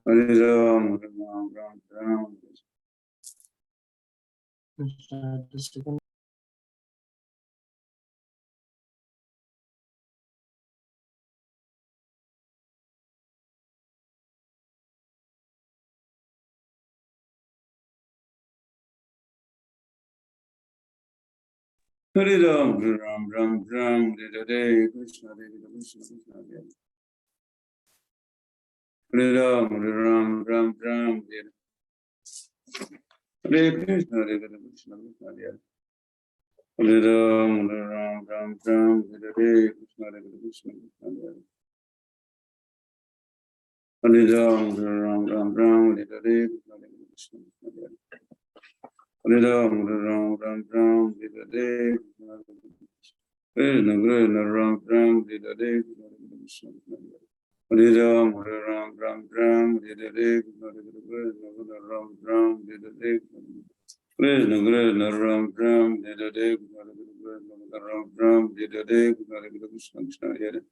Hare Ram, Hare Ram, Ram Ram. Hare Ram, Hare Ram, Ram Ram. Hare Krishna, Hare Krishna, Krishna Hare. Hare Ram, Hare Ram, Ram Ram. Hare Krishna, Hare Krishna, Krishna Hare. Hare Ram, Hare Ram, Ram Ram. Hare Krishna, Hare Krishna, Krishna Hare. Hare Ram, Hare Ram, Ram Ram. Hare Krishna, Hare Krishna, Krishna Hare. Hare Ram, Hare Ram, Ram Ram. Hare Krishna, Krishna Krishna, Ram Ram. Hare Krishna, Hare Krishna, Krishna Hare. Hare Ram, Hare Ram, Ram Ram. Hare Krishna, Hare Krishna, Ram Ram. Hare Krishna, Krishna Krishna, Ram Ram. Hare Krishna, Hare Krishna, Ram Ram. Hare Krishna, Hare Krishna, Krishna Hare.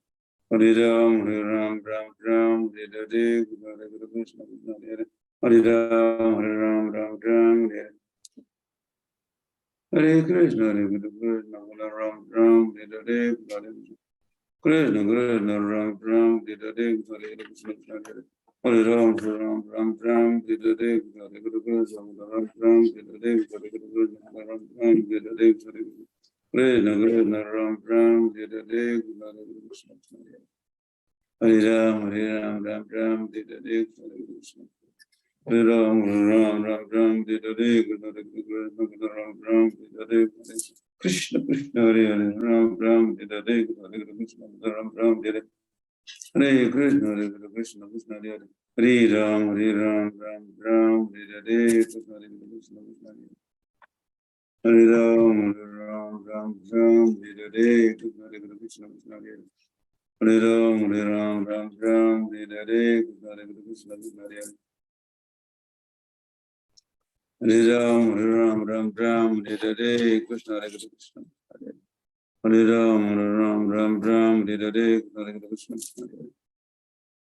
Hare Ram, Hare Ram, Ram Ram. Hare Krishna, Hare Krishna, Krishna Hare. Hare Ram, Hare Ram, Ram Ram. Hare Krishna, Hare Krishna, Ram Ram. Hare Krishna, Krishna Krishna, Ram Ram. Hare Krishna, Hare Krishna, Krishna Hare. Hare Ram, Hare Ram, Ram Ram. Hare Krishna, Hare Krishna, Ram Ram. Hare Krishna, Hare Krishna, Ram Ram. Hare Krishna, Krishna Krishna, Ram Ram. Hare Krishna, Hare Krishna, Krishna Hare. Hare Ram, Hare Ram, Ram Ram. Hare Krishna, Hare Krishna. Hare Ram, Hare Ram, Ram Ram. Hare Krishna, Hare Krishna, Ram Ram. Hare Krishna, Krishna Hare Hare, Ram Ram. Hare Krishna, Ram Ram. Hare Krishna, Hare Krishna, Krishna Hare. Hare Ram, Hare Ram, Ram Ram. Hare Krishna, Hare Krishna, Krishna Hare. Hare Ram, Hare Ram, Ram Ram. Hare Krishna, Hare Krishna, Krishna Hare. Hare Ram, Hare Ram, Ram Ram. Hare Krishna, Hare Krishna, Krishna Hare. Hare Ram, Hare Ram, Ram Ram. Hare Krishna, Hare Krishna, Hare. Hare Ram, Hare Ram, Ram Ram. Hare Krishna, Hare Krishna, Hare.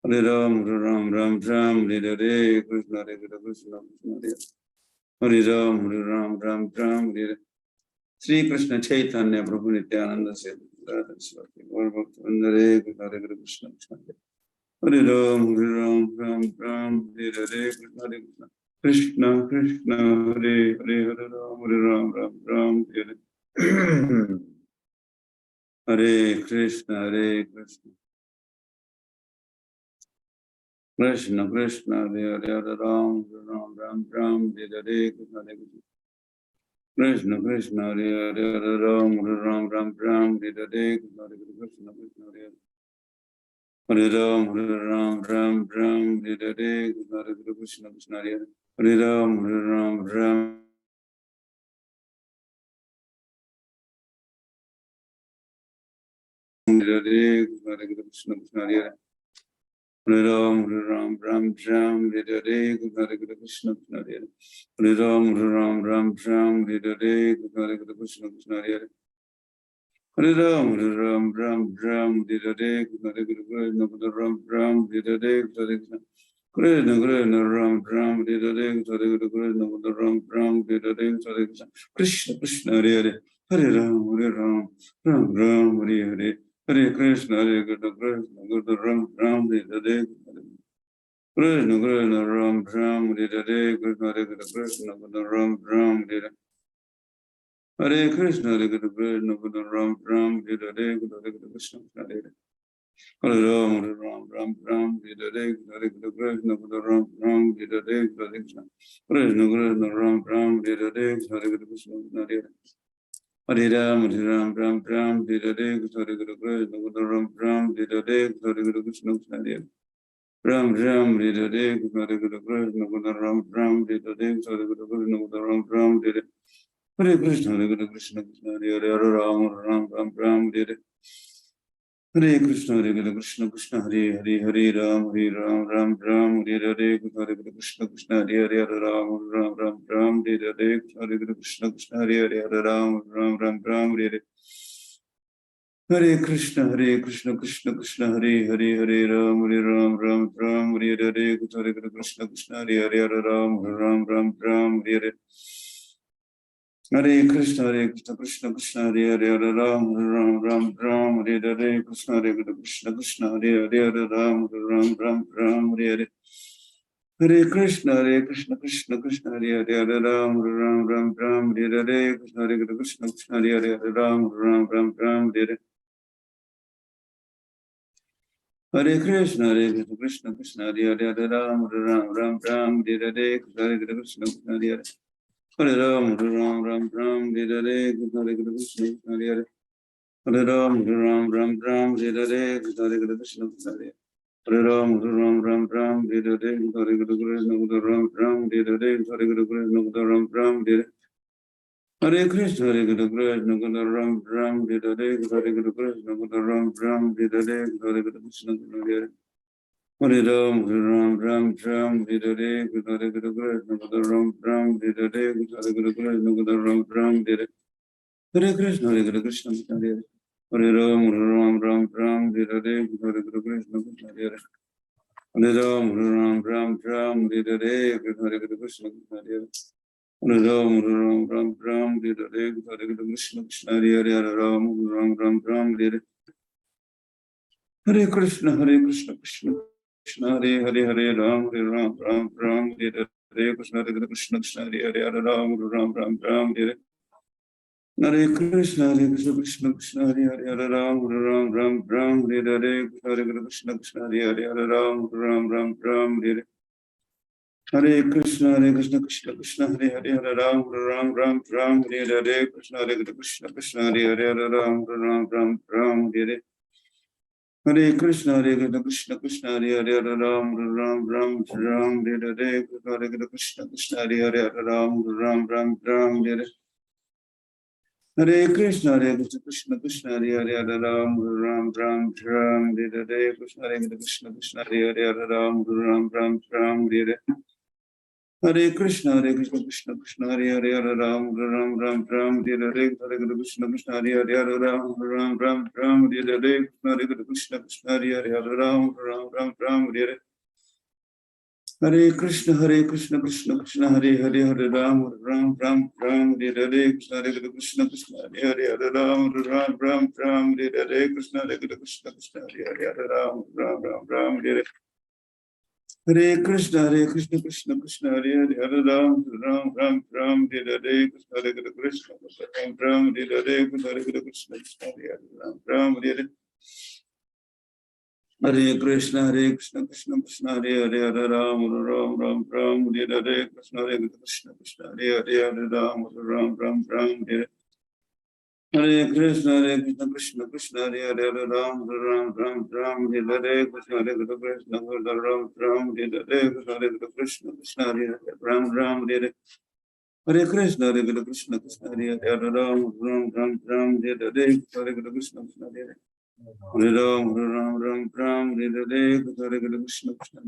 Hare Ram, Hare Ram, Ram Ram. Hare Krishna, Hare Krishna, Hare. Hare Ram, Hare Ram, Ram Ram. Hare. Sri Krishna Chaitanya Prabhu Nityananda Se Gaur Bhaktivinoda Hare Krishna, Hare Krishna, Krishna Hare. Hare Ram, Hare Ram, Ram Ram. Hare Krishna, Hare Krishna, Krishna Krishna, Hare Hare. Hare Ram, Hare Ram, Ram Ram. Hare Hare Krishna, Hare Krishna, Krishna Krishna, Hare Hare. Hare Ram, Ram Ram. Hare Krishna, Hare Krishna, Krishna Krishna, Hare Hare. Hare Ram, Ram Ram. Hare Krishna, Hare Krishna, Krishna Hare. Hare Ram, Ram Ram. Hare Krishna, Hare Krishna, Krishna Hare. Hare Ram, Ram. Hare Krishna, Hare Krishna, Krishna Hare. Hare Ram, Ram Ram. Hare Krishna, Hare Krishna, Krishna Hare. Hare Ram, Ram. Hare Krishna, Hare Krishna, Krishna Hare. Hare Ram, Ram. Hare Krishna, Hare Krishna, Ram Ram. Hare Krishna, Krishna Krishna, Ram Ram. Hare Krishna, Hare Krishna, Ram Ram. Hare Krishna, Krishna Krishna, Hare Hare. Hare Ram, Ram Ram. Hare Hare. Hare Krishna, Hare Krishna, Ram Ram. Hare Krishna, Krishna Ram Ram. Hare Krishna, Hare Krishna, Ram Ram. Hare Krishna, Hare Krishna, Ram Ram. Hare Krishna, Hare Hare Ram, Ram Ram. Hare Krishna, Ram Ram. Hare Krishna, Krishna Ram Ram. Hare Krishna, Hare Krishna, Hare Hare Ram, Ram Ram. Hare Krishna, Hare Krishna, Ram Ram. Hare Krishna, Hare Ram Ram. Hare Krishna, Hare Krishna, Ram Ram. Hare Krishna, Hare Krishna, Ram Ram. Hare Krishna, Hare Krishna, Krishna Hare Hare. Hare Ram, Ram Ram. Hare Krishna, Hare Krishna, Krishna Hare Hare. Hare Ram, Ram Ram. Hare Krishna, Hare Krishna, Krishna Hare Hare. Hare Ram, Ram. Hare Krishna, Krishna Hare Hare. Hare Ram, Ram Ram. Hare Hare Krishna, Krishna Krishna, Hare Hare, Hare Ram, Ram Ram, Hare Hare, Hare Krishna, Krishna Hare Hare, Ram Ram, Hare Hare. Hare Krishna, Krishna Krishna, Hare Hare, Ram Ram, Hare Hare, Krishna Krishna, Hare Hare, Ram Ram, Hare Hare. Hare Krishna, Krishna Krishna, Hare Hare, Ram Ram, Hare Hare, Krishna Krishna, Hare Hare, Ram Ram, Hare Hare. Hare Krishna, Krishna, Hare Hare, Ram Ram, Hare Hare, Hare Krishna, Hare Hare. Hare Ram, Hare Hare, Hare Krishna, Hare Hare. Hare Ram, Hare Hare, Hare Krishna, Hare Hare. Hare Ram, Hare Hare, Hare Krishna, Hare Hare, Hare Krishna, Hare Hare. Hare Krishna, Krishna, Ram, Hare Hare, Hare Krishna, Ram, Hare Hare, Hare Krishna, Hare Hare. Hare Ram, Hare Hare, Hare Krishna, Ram, Hare Hare, Hare Krishna, Ram, Hare Hare. Hare Krishna, Krishna, Hare Hare. Hare Ram, Hare Hare, Hare Krishna, Hare Hare. Hare Ram, Hare Hare, Hare Krishna, Hare Hare. Hare Ram, Hare Hare, Hare Krishna, Hare Hare, Hare Ram, Hare Hare. Hare Krishna, Krishna Krishna, Hare Hare, Hare Ram, Hare Hare, Krishna Krishna, Hare Hare, Hare Ram, Hare Hare. Hare Krishna, Krishna, Hare Hare, Hare Ram, Hare Hare, Krishna Krishna, Hare Hare, Hare Ram, Hare Hare. Hare Krishna, Krishna, Hare Hare, Hare Ram, Hare Hare, Krishna Krishna, Hare Hare, Hare Ram, Hare Hare. Hare Krishna, Krishna, Hare Hare, Hare Ram, Hare Hare, Krishna Krishna, Hare Hare, Hare Ram, Hare Hare. Hare Krishna, Krishna, Hare Hare, Hare Ram, Hare Hare, Krishna Hare Hare, Hare Ram, Hare Hare. Hare Krishna, Krishna, Hare Hare, Hare Ram, Hare Hare, Krishna Hare Hare, Hare Ram, Hare Hare, Krishna Hare Hare, Hare Ram, Hare Hare. Hare Krishna, Krishna, Hare Hare, Hare Ram, Hare Hare, Krishna Hare Hare, Hare Ram, Hare Hare, Krishna Hare Hare, Hare Ram, Hare Hare. Hare Krishna, Krishna, Hare Hare, Hare Ram, Hare Hare, Krishna Hare Ram, Hare Hare, Krishna Hare Krishna, Hare Ram, Hare Hare. Hare Krishna, Krishna, Hare Hare, Hare Ram, Hare Hare, Krishna Hare Krishna, Hare Hare, Hare Ram, Hare Hare. Hare Krishna, Krishna, Hare Hare, Hare Ram, Hare Hare, Krishna Hare Krishna, Hare Ram, Hare Hare, Krishna Hare Krishna, Hare Ram, Hare Hare. Hare Krishna, Krishna, Hare Hare, Hare Ram, Hare Hare, Krishna Hare Krishna, Hare Hare. Hare Ram, Hare Hare, Krishna Hare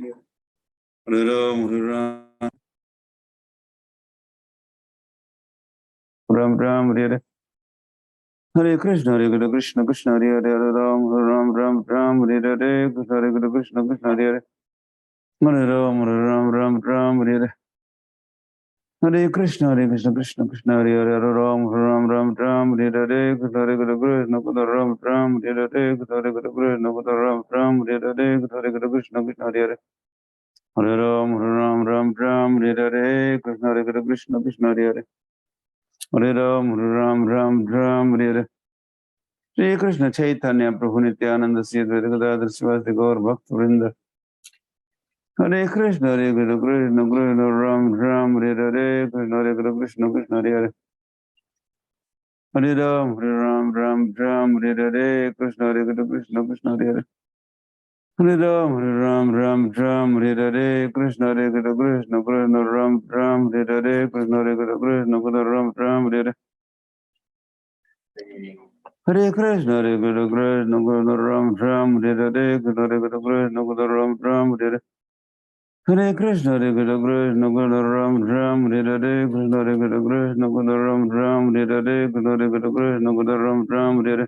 Krishna, Hare Hare. Hare Ram, Hare Hare. Hare Krishna, Krishna, Hare Hare, Hare Ram, Hare Hare, Krishna Hare Krishna, Hare Hare. Hare Ram, Hare Hare. Hare Krishna, Krishna, Hare Hare, Hare Ram, Hare Hare, Krishna Hare Krishna, Hare Hare, Krishna Hare Krishna, Hare Hare, Krishna Hare Krishna, Hare Ram, Hare Hare, Krishna Hare Krishna, Hare Hare. Hare Ram, Hare Hare. Shri Krishna Chaitanya Prabhu Nityananda Sri Advaita Gadadhar Sivasadi Gaur Bhakta Vrinda. Hare Krishna, Krishna, Ram, Hare Hare, Krishna Hare Krishna, Hare Hare. Hare Ram, Hare Hare, Krishna Hare Krishna, Hare Hare. Hare Ram, Hare Hare, Krishna Hare Krishna, Ram, Hare Hare, Krishna Hare Krishna, Ram, Hare Hare. Hare Krishna, Ram, Hare Hare, Krishna Hare Krishna, Ram, Hare Hare. Hare Krishna, Ram, Hare Hare, Krishna Hare Krishna, Ram, Hare Hare, Krishna Hare Krishna, Ram, Hare Hare.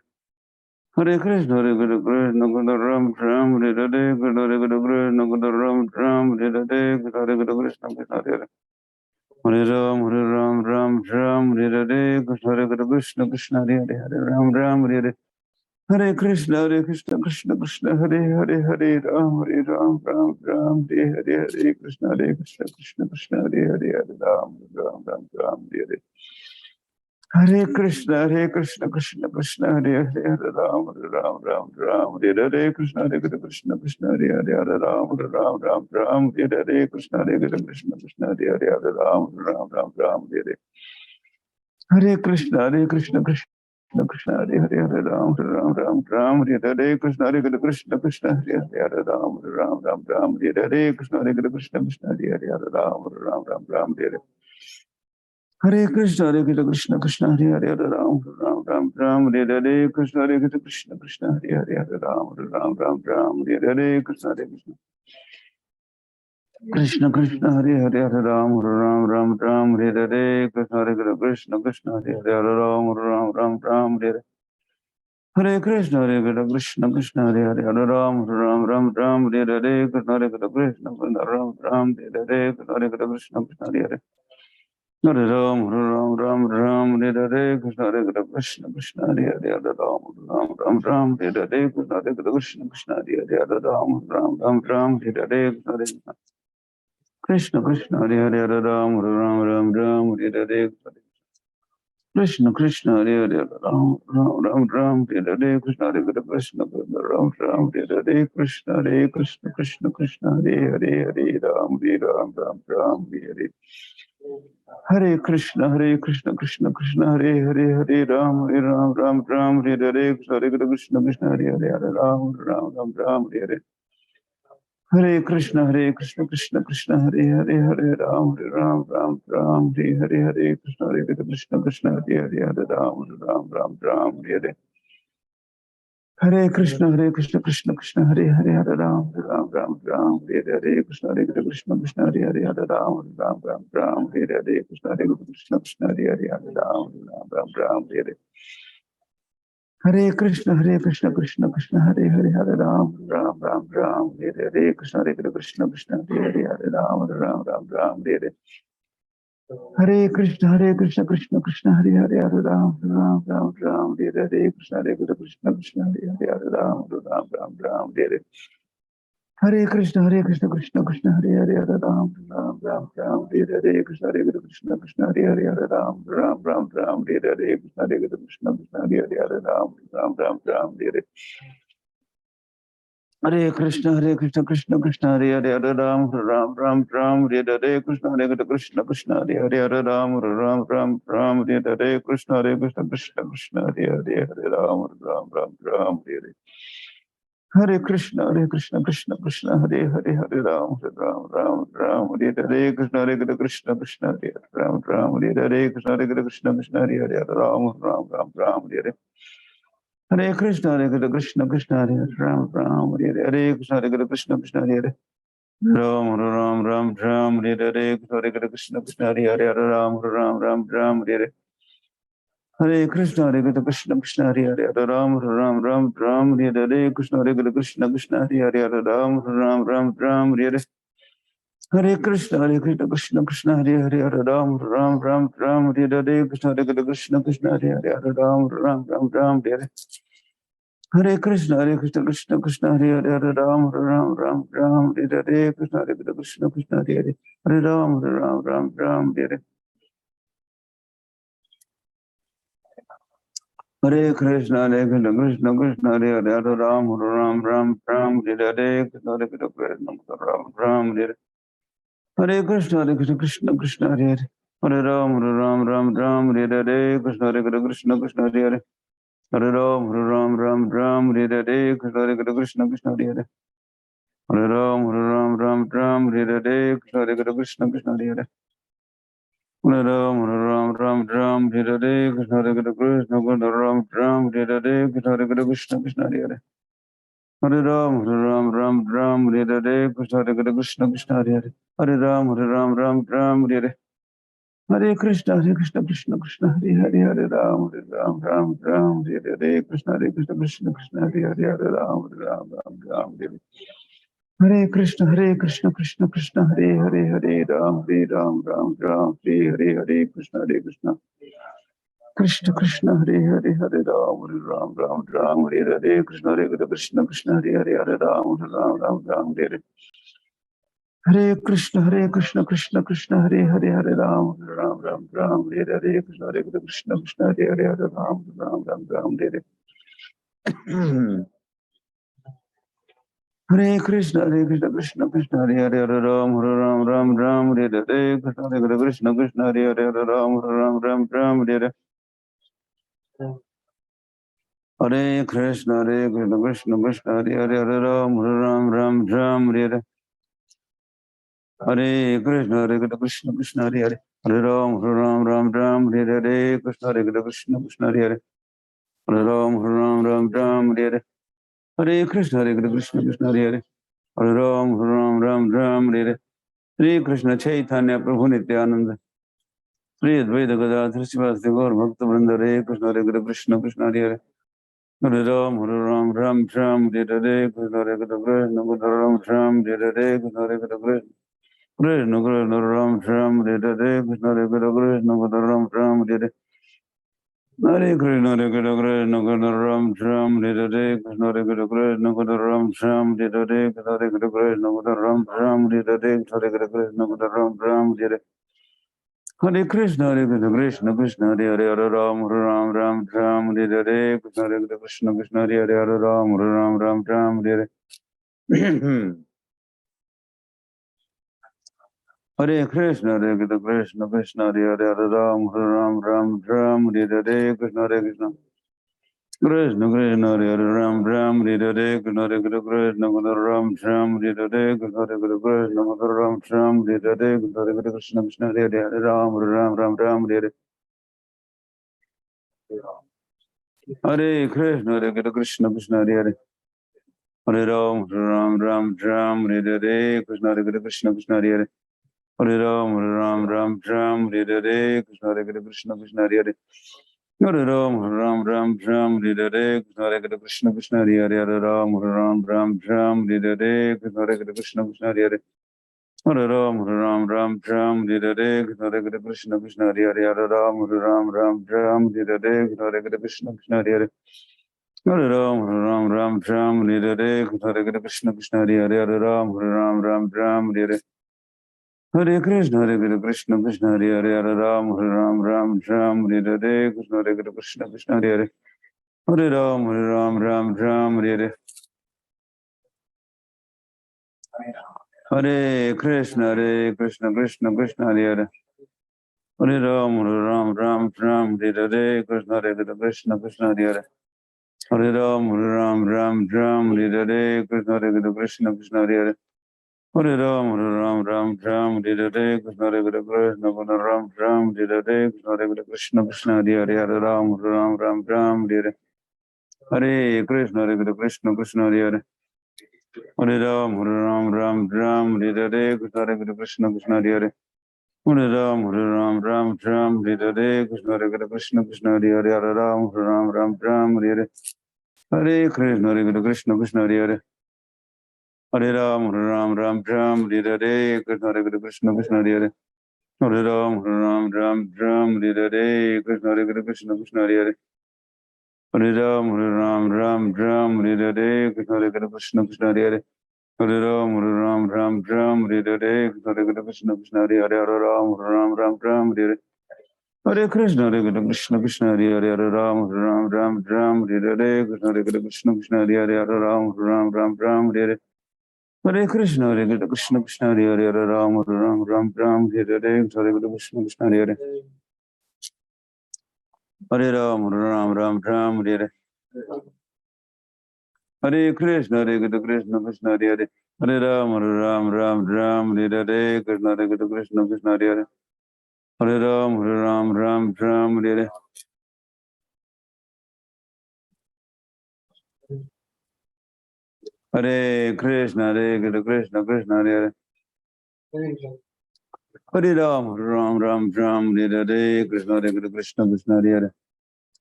Hare Krishna, Hare Krishna, Krishna Ram Ram, Hare Hare Krishna, Hare Krishna, Krishna Ram Ram, Hare Hare Krishna, Hare Krishna, Krishna Hare Hare Ram, Ram Ram, Hare Hare Krishna, Hare Krishna, Krishna Hare Hare Ram Ram, Hare Hare Hare Krishna, Krishna Krishna, Hare Hare, Hare Ram, Ram Ram, Hare Hare, Hare Krishna, Krishna Krishna, Hare Hare, Hare Ram, Ram, Hare Hare. Hare Krishna, Krishna Krishna, Hare Hare, Hare Ram, Ram, Hare Hare, Krishna, Krishna Krishna, Hare Hare, Hare Ram, Ram, Hare Hare, Krishna, Krishna Krishna, Hare Hare, Hare Ram, Ram, Hare Hare. Hare Krishna, Krishna Krishna, Hare Hare, Hare Ram, Ram, Hare Hare, Krishna, Krishna Krishna, Hare Hare, Hare Ram, Ram, Hare Hare, Krishna, Krishna Krishna, Hare Hare, Hare Ram, Ram, Hare Hare. Hare Krishna, Krishna Krishna, Hare Hare, Hare Ram, Ram, Hare Hare, Krishna, Krishna Krishna, Hare Hare, Hare Ram, Ram, Hare Hare, Krishna, Krishna Krishna, Hare Hare, Hare Ram, Ram, Hare Hare, Krishna, Krishna Krishna, Hare Hare, Hare Ram, Ram, Hare Hare. Hare Krishna, Krishna Krishna, Hare Hare, Hare Ram, Ram, Hare Hare, Krishna, Krishna Krishna, Ram, Hare Hare, Krishna, Krishna Krishna, Hare Hare. Hare Ram, Ram, Hare Hare, Krishna, Krishna Krishna, Hare Hare, Hare Ram, Ram, Hare Hare, Krishna, Krishna Krishna, Hare Hare, Hare Ram, Ram, Hare Hare, Krishna, Krishna, Hare Hare, Hare Ram, Ram, Hare Hare, Krishna, Krishna, Hare Hare, Hare Ram, Ram, Hare Hare, Krishna, Krishna, Ram, Hare Hare, Krishna, Krishna, Krishna, Hare Hare, Hare Ram, Ram, Hare Hare. Hare Krishna, Krishna Krishna, Hare Hare, Hare Ram, Ram, Hare Hare, Krishna, Krishna, Hare Hare, Hare Ram, Ram, Hare Hare. Hare Krishna, Krishna Krishna, Hare Hare, Hare Ram, Ram, Hare Hare, Hare Krishna, Krishna, Hare Hare, Hare Ram, Ram, Hare Hare. Hare Krishna, Krishna Krishna, Hare Hare, Hare Ram, Ram, Hare Hare, Krishna, Krishna, Hare Hare, Hare Ram, Ram, Hare Hare, Krishna, Krishna, Hare Hare, Hare Ram, Ram, Hare Hare. Hare Krishna, Krishna Krishna, Hare Hare, Hare Ram, Ram, Hare Hare, Krishna, Krishna, Hare Hare, Hare Ram, Ram, Hare Hare. Hare Krishna, Krishna Krishna, Hare Hare, Hare Ram, Ram, Hare Hare, Krishna, Krishna, Hare Hare, Hare Ram, Ram, Hare Hare. Hare Krishna, Krishna Krishna, Hare Hare, Hare Ram, Ram, Hare Hare, Krishna, Krishna, Hare Hare, Hare Ram, Ram, Hare Hare, Krishna, Krishna, Hare Hare, Hare Ram, Ram, Hare Hare. Hare Krishna, Krishna Krishna, Hare Hare, Hare Ram, Ram, Hare Hare, Krishna, Krishna, Hare Hare, Hare Ram, Ram, Hare Hare, Krishna, Krishna, Hare Hare, Hare Ram, Ram, Hare Hare. Hare Krishna, Krishna Krishna, Hare Hare, Hare Ram, Ram, Hare Hare, Krishna, Krishna, Hare Ram, Hare Hare, Krishna, Krishna, Hare Hare, Hare Ram, Ram, Hare Hare. Hare Krishna, Krishna Krishna, Hare Ram, Hare Hare, Krishna, Krishna, Hare Hare. Ram, Hare Hare, Krishna, Krishna, Hare Hare, Hare Ram, Ram, Hare Hare. Hare Krishna, Krishna Krishna, Hare Hare, Hare Ram, Hare Hare, Krishna, Krishna, Hare Hare, Hare Ram, Hare Hare. Hare Krishna, Krishna Krishna, Hare Hare, Hare Ram, Hare Hare, Krishna, Krishna, Hare Hare, Hare Ram, Hare Hare. Hare Krishna, Krishna Hare Hare, Hare Ram, Hare Hare, Krishna, Krishna, Hare Hare, Hare Ram, Hare Hare. Hare Krishna, Krishna Krishna, Hare Hare, Hare Ram, Hare Hare, Krishna, Krishna, Ram, Hare Hare. Hare Krishna, Krishna Krishna, Hare Hare, Hare Ram, Hare Hare, Krishna, Krishna, Hare Hare. Hare Ram, Hare Hare, Krishna, Krishna, Hare Hare. Hare Ram, Hare Hare, Krishna, Krishna, Hare Hare. Hare Ram, Hare Hare, Krishna, Krishna, Hare Hare, Krishna, Krishna, Hare Hare. Hare Ram, Hare Hare, Krishna, Krishna, Hare Hare. Hare Ram, Hare Hare. Hare Krishna, Krishna Krishna, Hare Ram, Ram Ram, Hare Krishna, Krishna Krishna, Hare Ram, Ram, Hare Krishna, Krishna Krishna, Hare Ram, Ram, Hare Krishna, Krishna Krishna, Hare Ram, Ram, Hare Krishna, Krishna, Hare Ram, Hare Hare Krishna, Krishna Krishna, Hare Ram, Ram, Hare Krishna, Krishna, Hare Ram, Hare Hare Krishna, Krishna, Hare Ram, Ram, Hare Krishna, Krishna, Hare Ram, Hare Hare Krishna, Krishna, Hare Ram, Ram, Hare Hare Krishna, Krishna, Hare Ram, Ram, Hare Krishna, Krishna, Hare Ram, Hare Hare Krishna, Krishna, Hare Ram, Hare Hare Krishna Chaitanya Prabhu Nityananda Sri Advaita Gadadhar Srivastava Gaur Bhakta Vrinda Hare Krishna, Krishna, Hare Ram, Ram, Hare Krishna, Ram, Hare Krishna, Krishna Ram, Hare Krishna, Ram, Hare Hare Krishna, Ram, Hare Krishna, Ram, Hare Hare Hare Krishna, Krishna, Hare Ram, Ram, Hare Krishna, Hare Ram, Hare Hare Krishna, Krishna, Hare Ram, Hare Krishna, Krishna, Hare Ram, Hare Krishna, Ram, Hare Krishna, Hare Ram, Hare Hare Krishna, Krishna, Hare Hare Ram, Hare Krishna, Hare Hare Ram, Hare Krishna, Hare Hare Ram, Hare Krishna, Hare Ram, Hare Krishna, Hare Hare Ram, Hare Krishna, Hare Ram, Hare Krishna, Hare Hare Ram, Hare Krishna, Hare Ram, Hare Hare Krishna, Hare Ram, Hare Krishna, Hare Hare Ram, Hare Hare Krishna, Krishna, Hare Hare Ram, Hare Krishna, Hare Hare Ram, Hare Krishna, Hare Hare Ram, Hare Krishna, Hare Ram, Hare Hare Krishna, Hare Hare Ram, Hare Krishna, Hare Hare Ram, Hare Krishna, Hare Ram, Hare Hare Krishna, Hare Hare Ram, Hare Krishna, Hare Hare Ram, Hare Krishna, Hare Hare Ram, Hare Krishna, Hare Hare Ram, Hare Krishna, Hare Hare Ram, Hare Hare Krishna, Hare Ram, Hare Krishna, Hare Ram, Hare Hare Krishna, Hare Ram, Hare Krishna, Hare Hare Ram, Hare Hare Krishna, Krishna, Hare Hare Ram, Hare Krishna, Hare Hare Ram, Hare Hare Krishna, Krishna, Hare Hare Ram, Ram Ram Ram, Hare Hare, Krishna Hare Krishna, Krishna Hare Hare.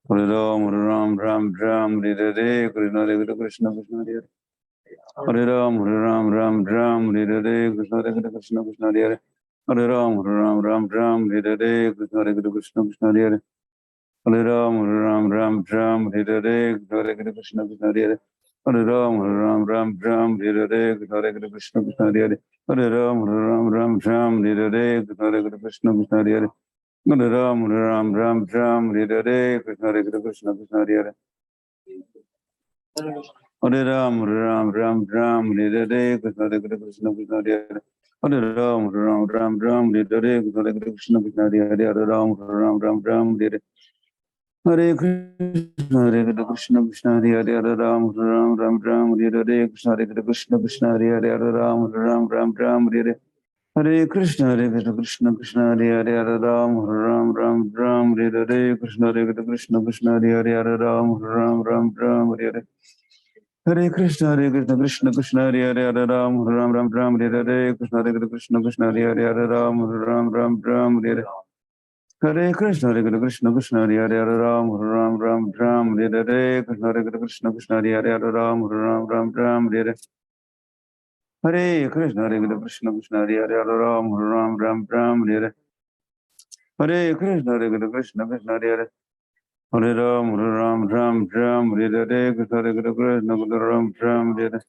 Hare Ram, Ram Ram Ram, Hare Hare, Krishna Hare Krishna, Krishna Hare Hare. Hare Ram, Ram Ram Ram, Hare Hare, Krishna Hare Krishna, Krishna Hare Hare. Hare Ram, Ram Ram Ram, Hare Hare, Krishna Hare Krishna, Krishna Hare Hare. Hare Ram, Ram Ram Ram, Hare Hare, Krishna Hare Krishna, Krishna Hare Hare. Hare Ram, Ram Ram Ram, Hare Hare, Krishna Hare Krishna, Krishna Hare Hare. Hare Ram, Ram Ram Ram, Hare Hare, Krishna Hare Krishna, Krishna Hare Hare. Hare Ram, Ram Ram Ram, Hare Hare, Krishna Hare Krishna, Krishna Hare Hare. Hare Ram, Ram Ram Ram, Hare Hare, Krishna Hare Krishna, Krishna Hare Hare. Hare Ram, Ram Ram Ram, Hare Hare, Krishna Hare Krishna, Krishna Hare Hare. Hare Ram, Ram Ram Ram, Hare Hare Krishna, Hare Krishna, Krishna Hare Hare. Hare Ram, Ram Ram Ram, Hare Hare, Krishna Hare Krishna, Krishna Hare Hare. Hare Ram, Ram Ram Ram, Hare Hare. Hare Krishna, Hare Krishna, Krishna Hare Hare. Hare Ram, Ram Ram Ram, Hare Hare, Krishna Hare Krishna, Krishna Hare Hare. Hare Ram, Ram Ram Ram, Hare Hare. Hare Krishna, Krishna Krishna, Hare Hare. Hare Ram, Ram Ram Ram, Hare Hare, Krishna Hare Krishna, Krishna Hare Hare. Hare Ram, Ram Ram Ram, Hare Hare. Hare Krishna, Krishna Krishna, Hare Hare. Hare Ram, Ram Ram Ram, Hare Hare, Krishna Hare Krishna, Krishna Hare Hare. Hare Ram, Ram Ram Ram, Hare Hare. Hare Krishna, Krishna Krishna, Hare Hare. Hare Ram, Ram Ram Ram, Hare Hare. Hare Krishna, Krishna Krishna, Hare Hare. Hare Ram, Ram Ram Ram, Hare Hare, Krishna Hare Krishna, Ram Ram, Hare Hare.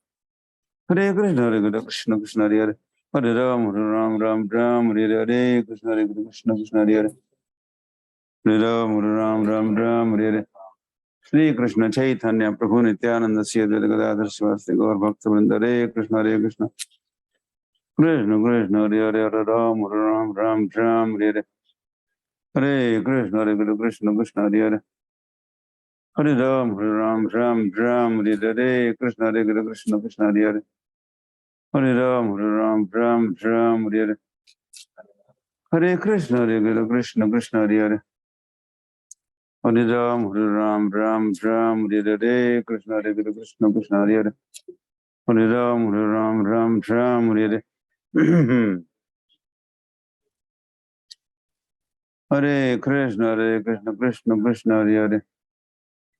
Hare Krishna, Krishna Krishna, Hare Hare. Hare Ram, Ram Ram Ram, Hare Hare, Krishna Hare Krishna, Krishna Hare Hare. Hare Ram, Ram Ram Ram, Hare Hare. Shri Krishna Chaitanya Prabhu Nityananda Sri Advaita Gadadhar Sivasti Gaur Bhakta Vrinda. Hare Krishna, Hare Krishna. Krishna Krishna, Hare Hare. Hare Ram, Ram Ram Ram, Hare Hare. Hare Krishna, Hare Krishna, Krishna Hare Hare. Hare Ram, Ram Ram Ram, Hare Hare. Krishna Hare Krishna, Krishna Hare Hare. Hare Ram, Ram Ram Ram, Hare Hare. Hare Krishna, Hare Krishna, Krishna Hare Hare. Hare Ram, Ram Ram Ram, Hare Hare. Krishna Hare Krishna, Krishna Hare Hare. Hare Ram, Ram Ram Ram, Hare Hare. Hare Krishna, Krishna Krishna, Hare Hare.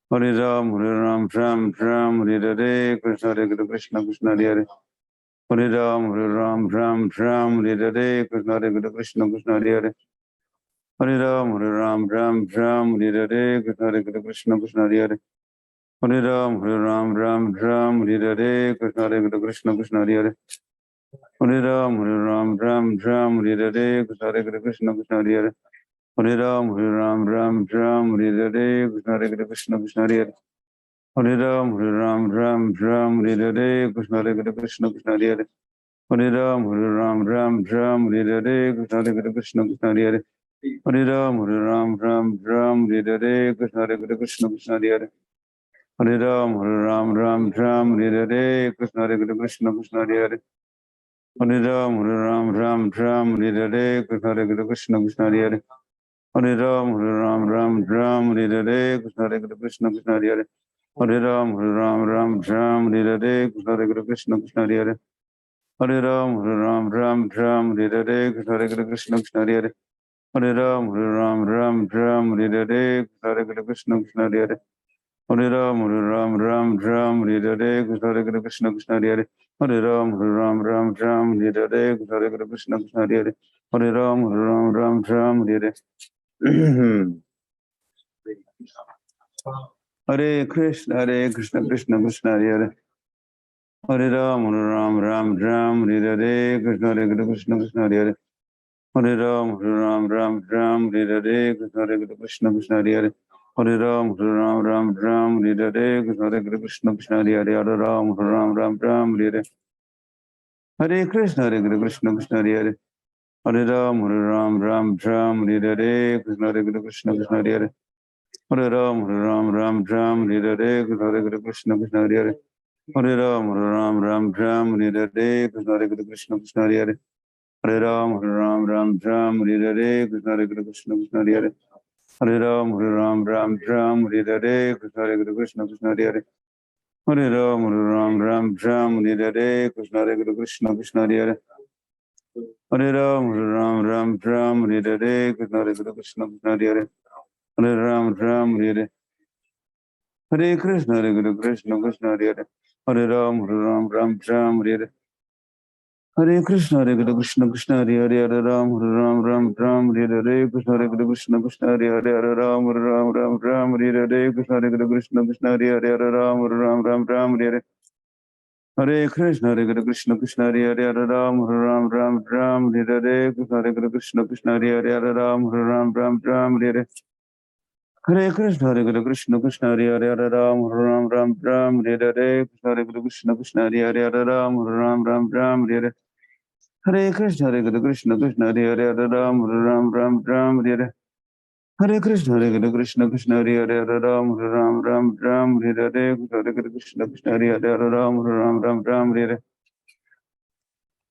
Hare Ram, Ram Ram Ram, Hare Hare. Krishna Hare Krishna, Krishna Hare Hare. Hare Ram, Ram Ram Ram, Hare Hare. Krishna Hare Krishna, Krishna Hare Hare. Hare Ram, Ram Ram Ram, Hare Hare. Krishna Hare Krishna, Krishna Hare Hare. Hare Ram, Ram Ram Ram, Hare Hare. Krishna Hare Krishna, Krishna Hare Hare. Hare Ram, Ram Ram Ram, Hare Hare. Krishna Hare Krishna, Krishna Hare Hare. Hare Ram, Ram Ram Ram, Hare Hare. Krishna Hare Krishna, Krishna Hare Hare. Hare Ram, Ram Ram Ram, Hare Hare. Krishna Hare Krishna, Krishna Hare Hare. Hare Ram, Ram Ram Ram, Hare Hare. Krishna Hare Krishna, Krishna Hare Hare. Hare Ram, Ram Ram Ram, Hare Hare. Krishna Hare Krishna, Krishna Hare Hare. Hare Ram, Ram Ram Ram, Hare Hare. Krishna Hare Krishna, Krishna Hare Hare. Hare Ram, Ram Ram Ram, Hare Hare. Krishna Hare Krishna, Krishna Hare Hare. Hare Ram, Ram Ram Ram, Hare Hare. Krishna Hare Krishna, Krishna Hare Hare. Hare Ram, Ram Ram Ram, Hare Hare. Krishna Hare Krishna, Krishna Hare Hare. Hare Ram, Ram Ram Ram, Hare Hare. Krishna Hare Krishna, Krishna Hare Hare. Hare Ram, Ram Ram Ram, Hare Hare. Krishna Hare Krishna, Krishna Hare Hare. Hare Ram, Ram Ram Ram, Hare Hare. Krishna Hare Krishna, Krishna Hare Hare. Hare Ram, Ram Ram Ram, Hare Hare. Krishna Hare Krishna, Krishna Hare Hare. Hare Ram, Ram Ram Ram, Hare Hare. Hare Krishna, Krishna Krishna, Hare Hare. Hare Ram, Ram Ram Ram, Hare Hare. Krishna Hare Krishna, Krishna Hare Hare. Hare Ram, Ram Ram Ram, Hare Hare. Krishna Hare Krishna, Krishna Hare Hare. Hare Ram, Ram Ram Ram, Hare Hare. Krishna Hare Krishna, Krishna Hare Hare. Hare Ram, Ram Ram Ram, Hare Hare. Hare Krishna, Krishna Krishna, Hare Hare. Hare Ram, Ram Ram Ram, Hare Hare. Krishna Hare Krishna, Krishna Hare Hare. Hare Ram, Ram Ram Ram, Hare Hare. Krishna Hare Krishna, Krishna Hare Hare. Hare Ram, Ram Ram Ram, Hare Hare. Krishna Hare Krishna, Krishna Hare Hare. Hare Ram, Ram Ram Ram, Hare Hare. Krishna Hare Krishna, Krishna Hare Hare. Hare Ram, Ram Ram Ram, Hare Hare. Krishna Hare Krishna, Krishna Hare Hare. Hare Ram, Ram Ram Ram, Hare Hare. Krishna Hare Krishna, Krishna Hare Hare. Hare Ram, Ram, Hare Hare, Krishna, Hare Krishna, Krishna Hare Hare, Hare Ram, Hare Hare, Hare Krishna, Hare Krishna, Krishna Hare Hare, Hare Ram, Hare Hare, Hare Krishna, Hare Krishna, Krishna Hare Hare, Hare Ram, Hare Hare, Krishna, Hare Krishna, Krishna Hare Hare, Hare Ram, Hare Hare, Krishna, Hare Krishna, Krishna Hare Hare, Hare Ram, Hare Hare. Hare Krishna, Hare Krishna, Krishna Hare Hare, Hare Ram, Hare Hare, Krishna, Hare Krishna, Krishna Hare Hare, Hare Ram, Hare Hare. Hare Krishna, Hare Krishna, Krishna Hare Hare, Hare Ram, Hare Hare, Krishna, Hare Krishna, Krishna Hare Hare, Hare Ram, Hare Hare. Hare Krishna, Hare Krishna, Krishna Hare Hare, Hare Ram, Hare Hare. Hare Krishna, Hare Krishna, Krishna Hare Hare, Hare Ram, Hare Hare, Hare Krishna, Krishna Hare Hare, Hare Ram, Hare.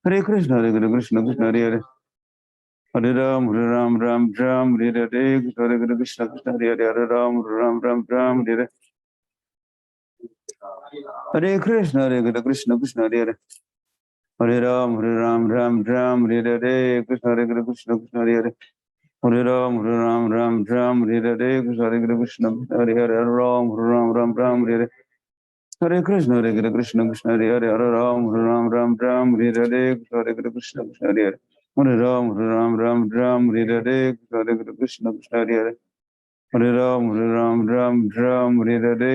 Hare Krishna, Hare Krishna, Krishna Hare Hare, Hare Ram, Hare Hare, Hare Krishna, Krishna Hare Hare, Hare Ram, Hare. Hare Krishna, Hare Krishna, Krishna Hare Hare, Hare Ram, Hare Hare, Krishna, Hare Krishna, Krishna Hare Hare, Hare Ram, Hare Hare, Krishna, Hare Krishna, Krishna Hare Hare, Hare Ram, Hare Hare. Hare Krishna, Hare Krishna, Krishna Hare Hare, Hare Ram, Hare Hare, Hare Krishna, Krishna Hare Hare, Hare Ram, Hare Hare, Hare Krishna, Krishna Hare Hare, Hare Ram, Hare Hare,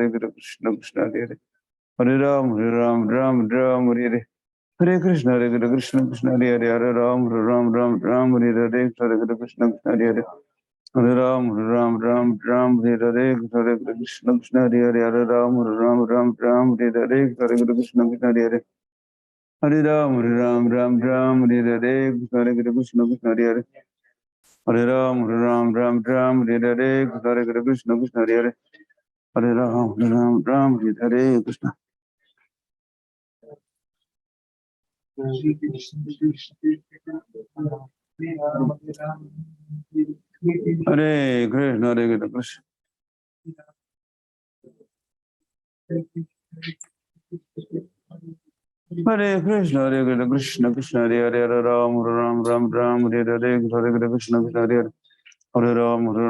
Hare Krishna, Krishna Hare Hare, Hare Ram, Hare Hare. Hare Krishna, Hare Krishna, Krishna Hare Hare, Hare Ram, Hare Hare, Hare Krishna, Krishna Hare Hare. Hare Ram, Hare Hare, Hare Krishna, Krishna Hare Hare, Hare Ram, Hare Hare, Hare Krishna, Krishna Hare Hare. Hare Ram, Hare Hare, Hare Krishna, Krishna Hare Hare. Hare Ram, Hare Hare, Hare Krishna, Krishna Hare Hare. Hare Ram, Hare Hare, Krishna. Hare Krishna, Hare Krishna. Hare Krishna, Hare Krishna, Krishna Hare Hare, Hare Ram, Hare Hare, Hare Krishna, Krishna Hare Hare, Hare Ram, Hare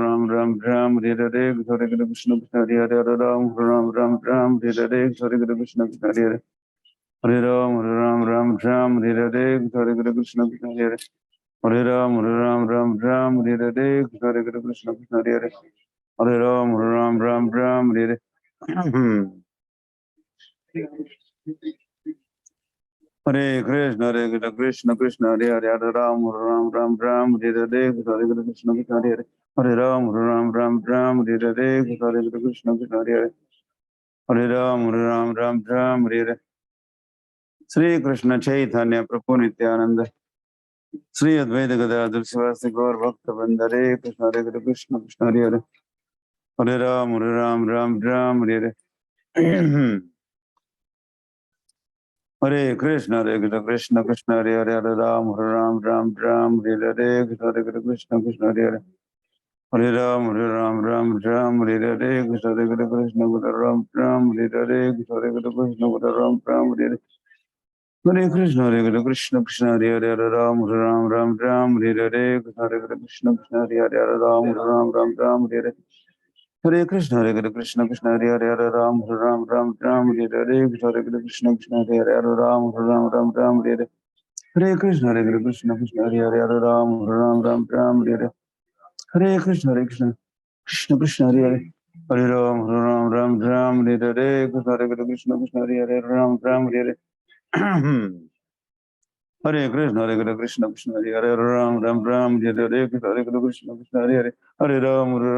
Hare, Hare Krishna, Krishna Hare Hare, Hare Ram, Hare Hare, Hare Krishna, Krishna Hare Hare, Hare Ram, Hare Hare, Hare Krishna, Krishna Hare Hare, Hare Ram, Hare Hare, Hare Krishna, Krishna Hare Hare, Hare Ram, Hare Hare. Hare Krishna, Hare Krishna, Krishna Hare Hare, Hare Ram, Hare Hare, Hare Krishna, Krishna Hare Hare, Hare Ram, Hare Hare, Hare Krishna, Krishna Hare Hare, Hare Ram, Hare Hare. Sri Krishna Chaitanya Prabhu Nityananda, Sri Advaita Gadadhar Sivasti Gaur Bhakta Vrinda, Hare Krishna, Hare Krishna, Krishna Hare Hare, Hare Ram, Hare Hare. Hare Krishna, Hare Krishna, Krishna Hare Hare, Hare Ram, Hare Hare, Hare Krishna, Krishna Hare Hare, Hare Ram, Hare Hare, Krishna Krishna, Hare Ram, Hare Hare, Hare Krishna, Hare Ram, Hare Hare. Hare Krishna, Hare Krishna, Krishna Hare Hare, Hare Ram, Hare Hare, Hare Krishna, Krishna Hare Hare, Hare Ram, Hare Hare. Hare Krishna, Hare Krishna, Krishna Hare Hare, Hare Ram, Hare Hare, Hare Krishna, Krishna Hare Hare, Hare Ram, Hare Hare. Hare Krishna, Hare Krishna, Krishna Hare Hare, Hare Ram, Hare Hare. Hare Krishna, Hare Krishna, Krishna Krishna Hare Hare, Hare Ram, Hare Hare, Hare Krishna, Krishna Hare Hare, Ram, Hare Hare. Hare Krishna, Hare Krishna, Krishna Hare Hare, Ram, Hare Hare, Hare Krishna, Krishna Hare Hare, Hare Ram, Hare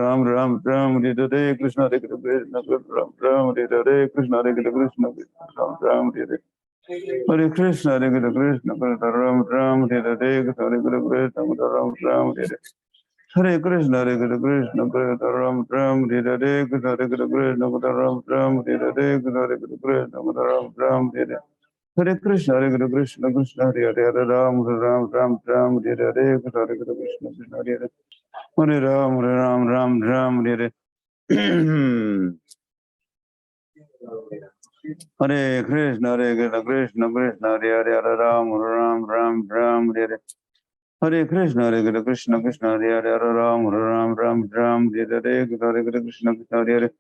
Hare, Krishna Hare Krishna, Ram, Hare Hare, Krishna Hare Krishna, Ram, Hare Hare. Hare Krishna, Hare Krishna, Ram, Hare Hare, Hare Krishna, Ram, Hare Hare. Hare Krishna, Hare Krishna, Ram, Hare Hare, Hare Krishna, Ram, Hare Hare, Hare Krishna, Ram, Hare Hare. Hare Krishna, Hare Krishna, Krishna Hare Hare, Hare Ram, Hare Hare, Hare Krishna, Krishna Hare Hare, Hare Ram, Hare Hare. Hare Krishna, Hare Krishna, Krishna Krishna, Hare Hare, Hare Ram, Ram Ram, Ram, Hare Hare. Hare Krishna, Hare Krishna, Krishna Krishna, Hare Hare, Hare Ram, Ram Ram, Ram, Hare Hare, Hare Krishna, Krishna Krishna, Hare Hare.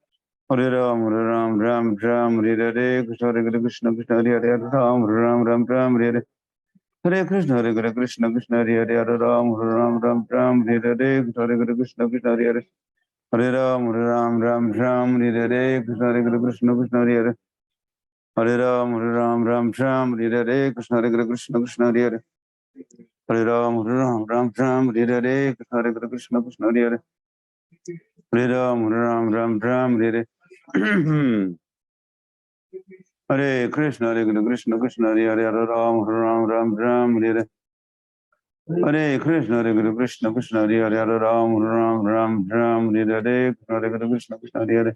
Hare Ram, Ram Ram, Ram, Hare Hare, Hare Krishna, Krishna Hare Hare, Hare Ram, Ram Ram, Ram, Hare Hare. Hare Krishna, Hare Krishna, Krishna Hare Hare, Hare Ram, Ram Ram, Ram, Hare Hare, Hare Krishna, Krishna Hare Hare. Hare Ram, Ram Ram, Ram, Hare Hare, Hare Krishna, Krishna Hare Hare. Hare Ram, Ram Ram, Ram, Hare Hare, Hare Krishna, Krishna Hare Hare. Hare Ram, Ram Ram, Ram, Hare Hare, Hare Krishna, Krishna Hare Hare. Hare Ram, Ram Ram, Ram, Hare Hare. Hare Krishna, Hare Krishna, Krishna Hare Hare, Hare Ram, Ram Ram, Ram, Hare Hare. Hare Krishna, Hare Krishna, Krishna Hare Hare, Hare Ram, Ram Ram, Ram, Hare Hare, Hare Krishna, Krishna Hare Hare.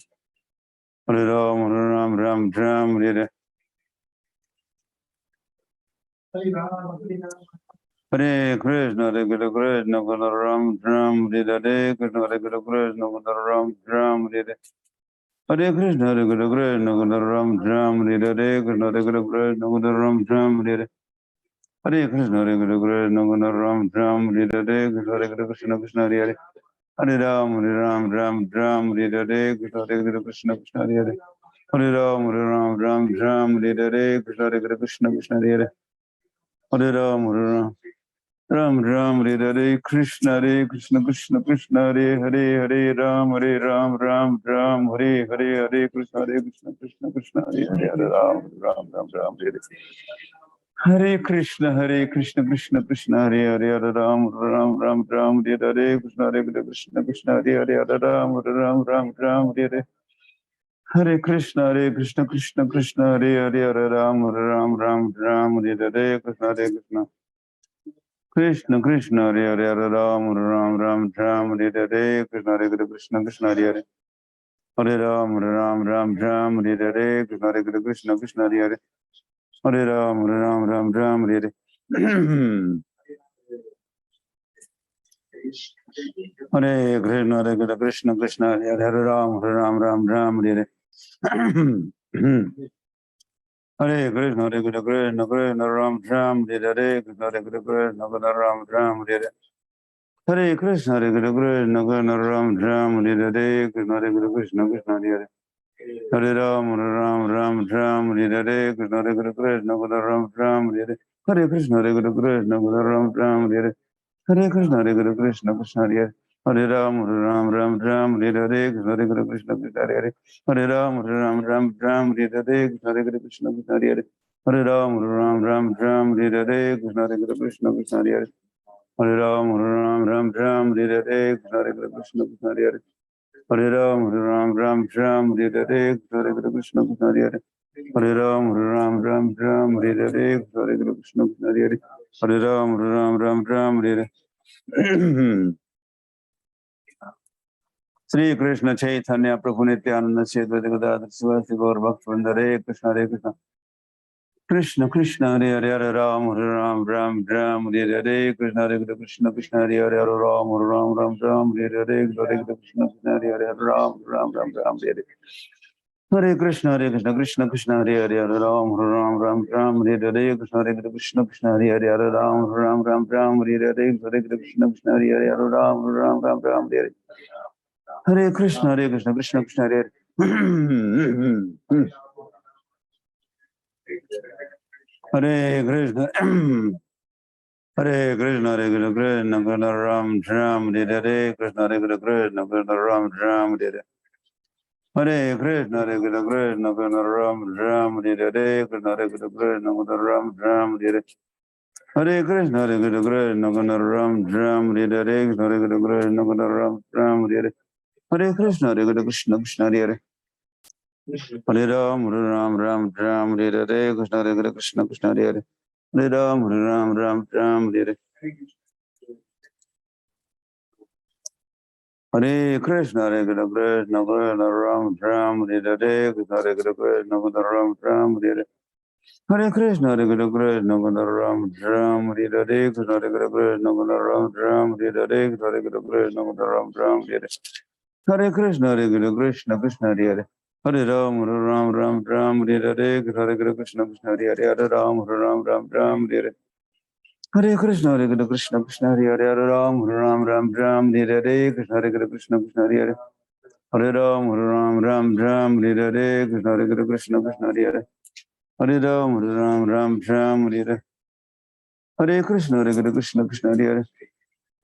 Hare Ram, Ram Ram, Ram, Hare Hare. Hare Krishna, Hare Krishna, Krishna Ram, Ram, Hare Hare, Krishna Hare Krishna, Krishna Ram, Ram, Hare Hare. Hare Krishna, Hare Krishna, Krishna Ram, Ram, Hare Hare, Krishna Hare Krishna, Krishna Ram, Ram, Hare Hare. Hare Krishna, Hare Krishna, Krishna Ram, Ram, Hare Hare, Krishna Krishna, Hare Hare. Hare Ram, Ram, Ram, Hare Hare, Krishna Krishna, Hare Hare. Hare Ram, Ram, Hare Hare, Krishna Krishna, Hare Hare. Hare Ram, Ram, Hare Hare, Krishna Krishna, Krishna Hare Hare, Hare Ram, Ram, Hare Hare, Hare Krishna, Krishna Krishna, Hare Hare, Hare Ram, Hare Hare. Hare Krishna, Krishna Krishna, Hare Hare, Hare Ram, Hare Hare, Krishna Krishna, Hare Hare, Hare Ram, Hare Hare. Hare Krishna, Krishna, Hare Hare, Hare Ram, Hare Hare, Krishna. Krishna Krishna, Hare Hare, Hare Ram, Hare Hare, Krishna Krishna, Hare Hare. Hare Ram, Hare Hare, Krishna Krishna, Hare Hare. Hare Ram, Hare Hare. Hare Krishna, Krishna, Hare Hare, Ram, Hare Hare. Hare Krishna, Krishna, Ram, Hare Hare, Krishna, Ram, Hare Hare. Hare Krishna, Krishna, Ram, Hare Hare, Krishna, Hare Hare. Hare Ram, Hare Hare, Krishna Ram, Hare Hare. Hare Krishna, Krishna, Ram, Hare Hare. Hare Krishna, Krishna, Hare Hare. Hare Ram, Hare Hare, Krishna, Hare Hare. Hare Ram, Hare Hare, Krishna, Hare Hare. Hare Ram, Hare Hare, Krishna, Hare Hare. Hare Ram, Hare Hare, Krishna, Hare Hare. Hare Ram, Hare Hare, Krishna Krishna, Hare Hare. Hare Ram, Hare Hare, Krishna Krishna, Hare Hare. Hare Ram, Hare Hare. Sri Krishna Chaitanya Prabhu Nityananda Sri Advaita Gadadhar Sivasi Gaur Bhaktivinoda, Hare Krishna, Hare Krishna. Krishna Krishna, Hare Hare, Hare Ram, Hare Hare, Krishna Krishna, Krishna Hare Hare, Hare Ram, Hare Hare, Krishna Krishna, Hare Hare, Hare Ram, Hare Hare. Hare Krishna, Krishna Krishna, Hare Hare, Hare Ram, Hare Hare, Krishna Krishna, Hare Hare, Hare Ram, Hare Hare, Krishna Krishna, Hare Hare, Hare Ram, Hare Hare. Hare Krishna, Krishna Krishna, Hare Hare. Hare Krishna, Hare Krishna, Krishna Ram, Hare Hare, Krishna Krishna, Ram, Hare Hare. Hare Krishna, Krishna Ram, Hare Hare, Krishna Krishna, Ram, Hare Hare. Hare Krishna, Krishna Ram, Hare Hare, Krishna Krishna, Ram, Hare Hare. Hare Krishna, Krishna, Hare Hare. Hare Ram, Hare Hare, Krishna Krishna, Hare Hare. Hare Ram, Hare Hare. Hare Krishna, Krishna, Ram, Hare Hare, Krishna Krishna, Ram, Hare Hare. Hare Krishna, Krishna, Ram, Hare Hare, Krishna Krishna, Ram, Hare Hare, Krishna Krishna, Ram, Hare Hare. Hare Krishna, Krishna, Hare Hare. Hare Ram, Hare Ram, Ram Ram, Hare Hare, Hare Krishna, Krishna Hare Hare, Hare Ram, Hare Ram, Ram Ram, Hare Hare. Hare Krishna, Hare Krishna, Krishna Hare Hare, Hare Ram, Hare Ram, Ram Ram, Hare Hare, Hare Krishna, Krishna Hare Hare, Hare Ram, Hare Ram, Ram Ram, Hare Hare, Hare Krishna, Krishna Hare Hare, Hare Ram, Hare Ram, Ram Ram, Hare Hare. Hare Krishna, Hare Krishna, Krishna Hare Hare,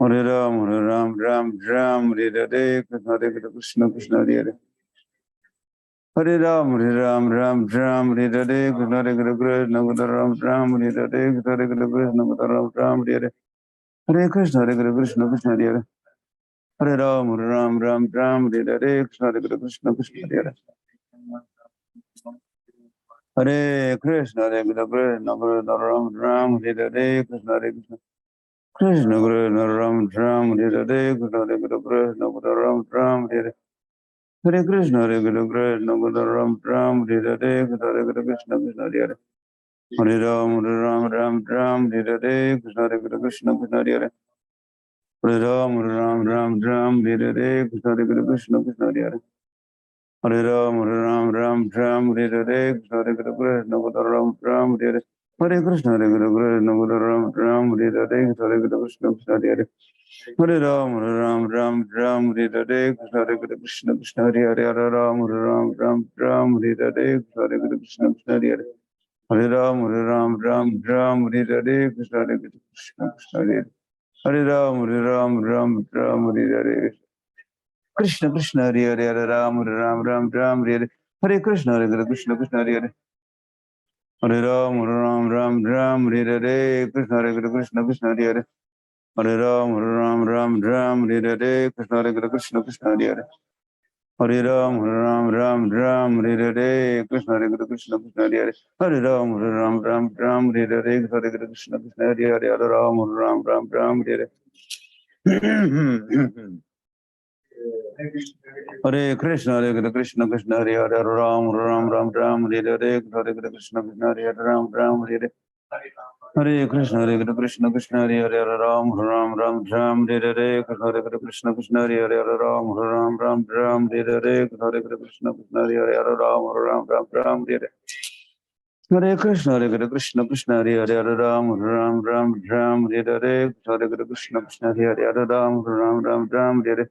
Hare Ram, Hare Ram, Ram Ram, Hare Hare, Hare Krishna, Krishna Hare Hare. Hare Ram, Ram Ram, Hare Hare, Hare Krishna, Ram Ram, Hare Hare, Hare Krishna, Ram Ram, Hare Hare. Hare Krishna, Hare Krishna, Krishna Hare Hare, Hare Ram, Ram Ram, Hare Hare, Hare Krishna, Krishna Hare Hare. Hare Krishna, Hare Krishna, Ram Ram, Hare Hare, Krishna Krishna. Krishna Krishna Ram Ram, Hare Hare, Krishna Ram Ram, Hare Hare. Hare Krishna, Hare Krishna, Ram Ram, Hare Hare, Krishna Krishna Hare Hare. Hare Ram Ram, Hare Hare, Krishna Krishna Hare Hare. Hare Ram Ram, Hare Hare, Krishna Krishna Hare Hare. Hare Ram Ram, Hare Hare, Krishna Ram Ram, Hare Hare. Hare Krishna, Hare Krishna, Ram Ram, Hare Hare, Krishna Krishna Hare Hare. Hare Ram Ram, Hare Hare, Krishna Krishna Hare Hare. Hare Ram Ram, Hare Hare, Krishna Krishna Hare Hare. Hare Ram Ram, Hare Hare, Krishna Krishna Hare Hare. Hare Ram Hare Hare. Krishna Krishna Hare Hare, Hare Ram Hare Hare. Hare Krishna, Hare Krishna, Krishna Hare Hare. Hare Ram Hare Hare. Krishna Krishna, Krishna Hare Hare. Hare Ram Hare Hare. Krishna Krishna, Krishna Hare Hare. Hare Ram Hare Hare. Krishna Krishna, Krishna Hare Hare. Hare Ram Hare Hare. Krishna Krishna, Krishna Hare Hare. Hare Ram Hare Hare. Hare Krishna, Hare Krishna, Krishna Hare Hare, Hare Ram Hare Hare, Hare Krishna, Krishna Hare Hare, Ram Hare Hare. Hare Krishna, Hare Krishna, Krishna Hare Hare, Hare Ram Hare Hare, Hare Krishna, Krishna Hare Hare, Hare Ram Hare Hare, Hare Krishna, Krishna Hare Hare, Hare Ram Hare Hare. Hare Krishna, Hare Krishna, Krishna Hare Hare, Hare Ram Hare Hare, Hare Krishna, Krishna Hare Hare, Hare Ram Hare Hare.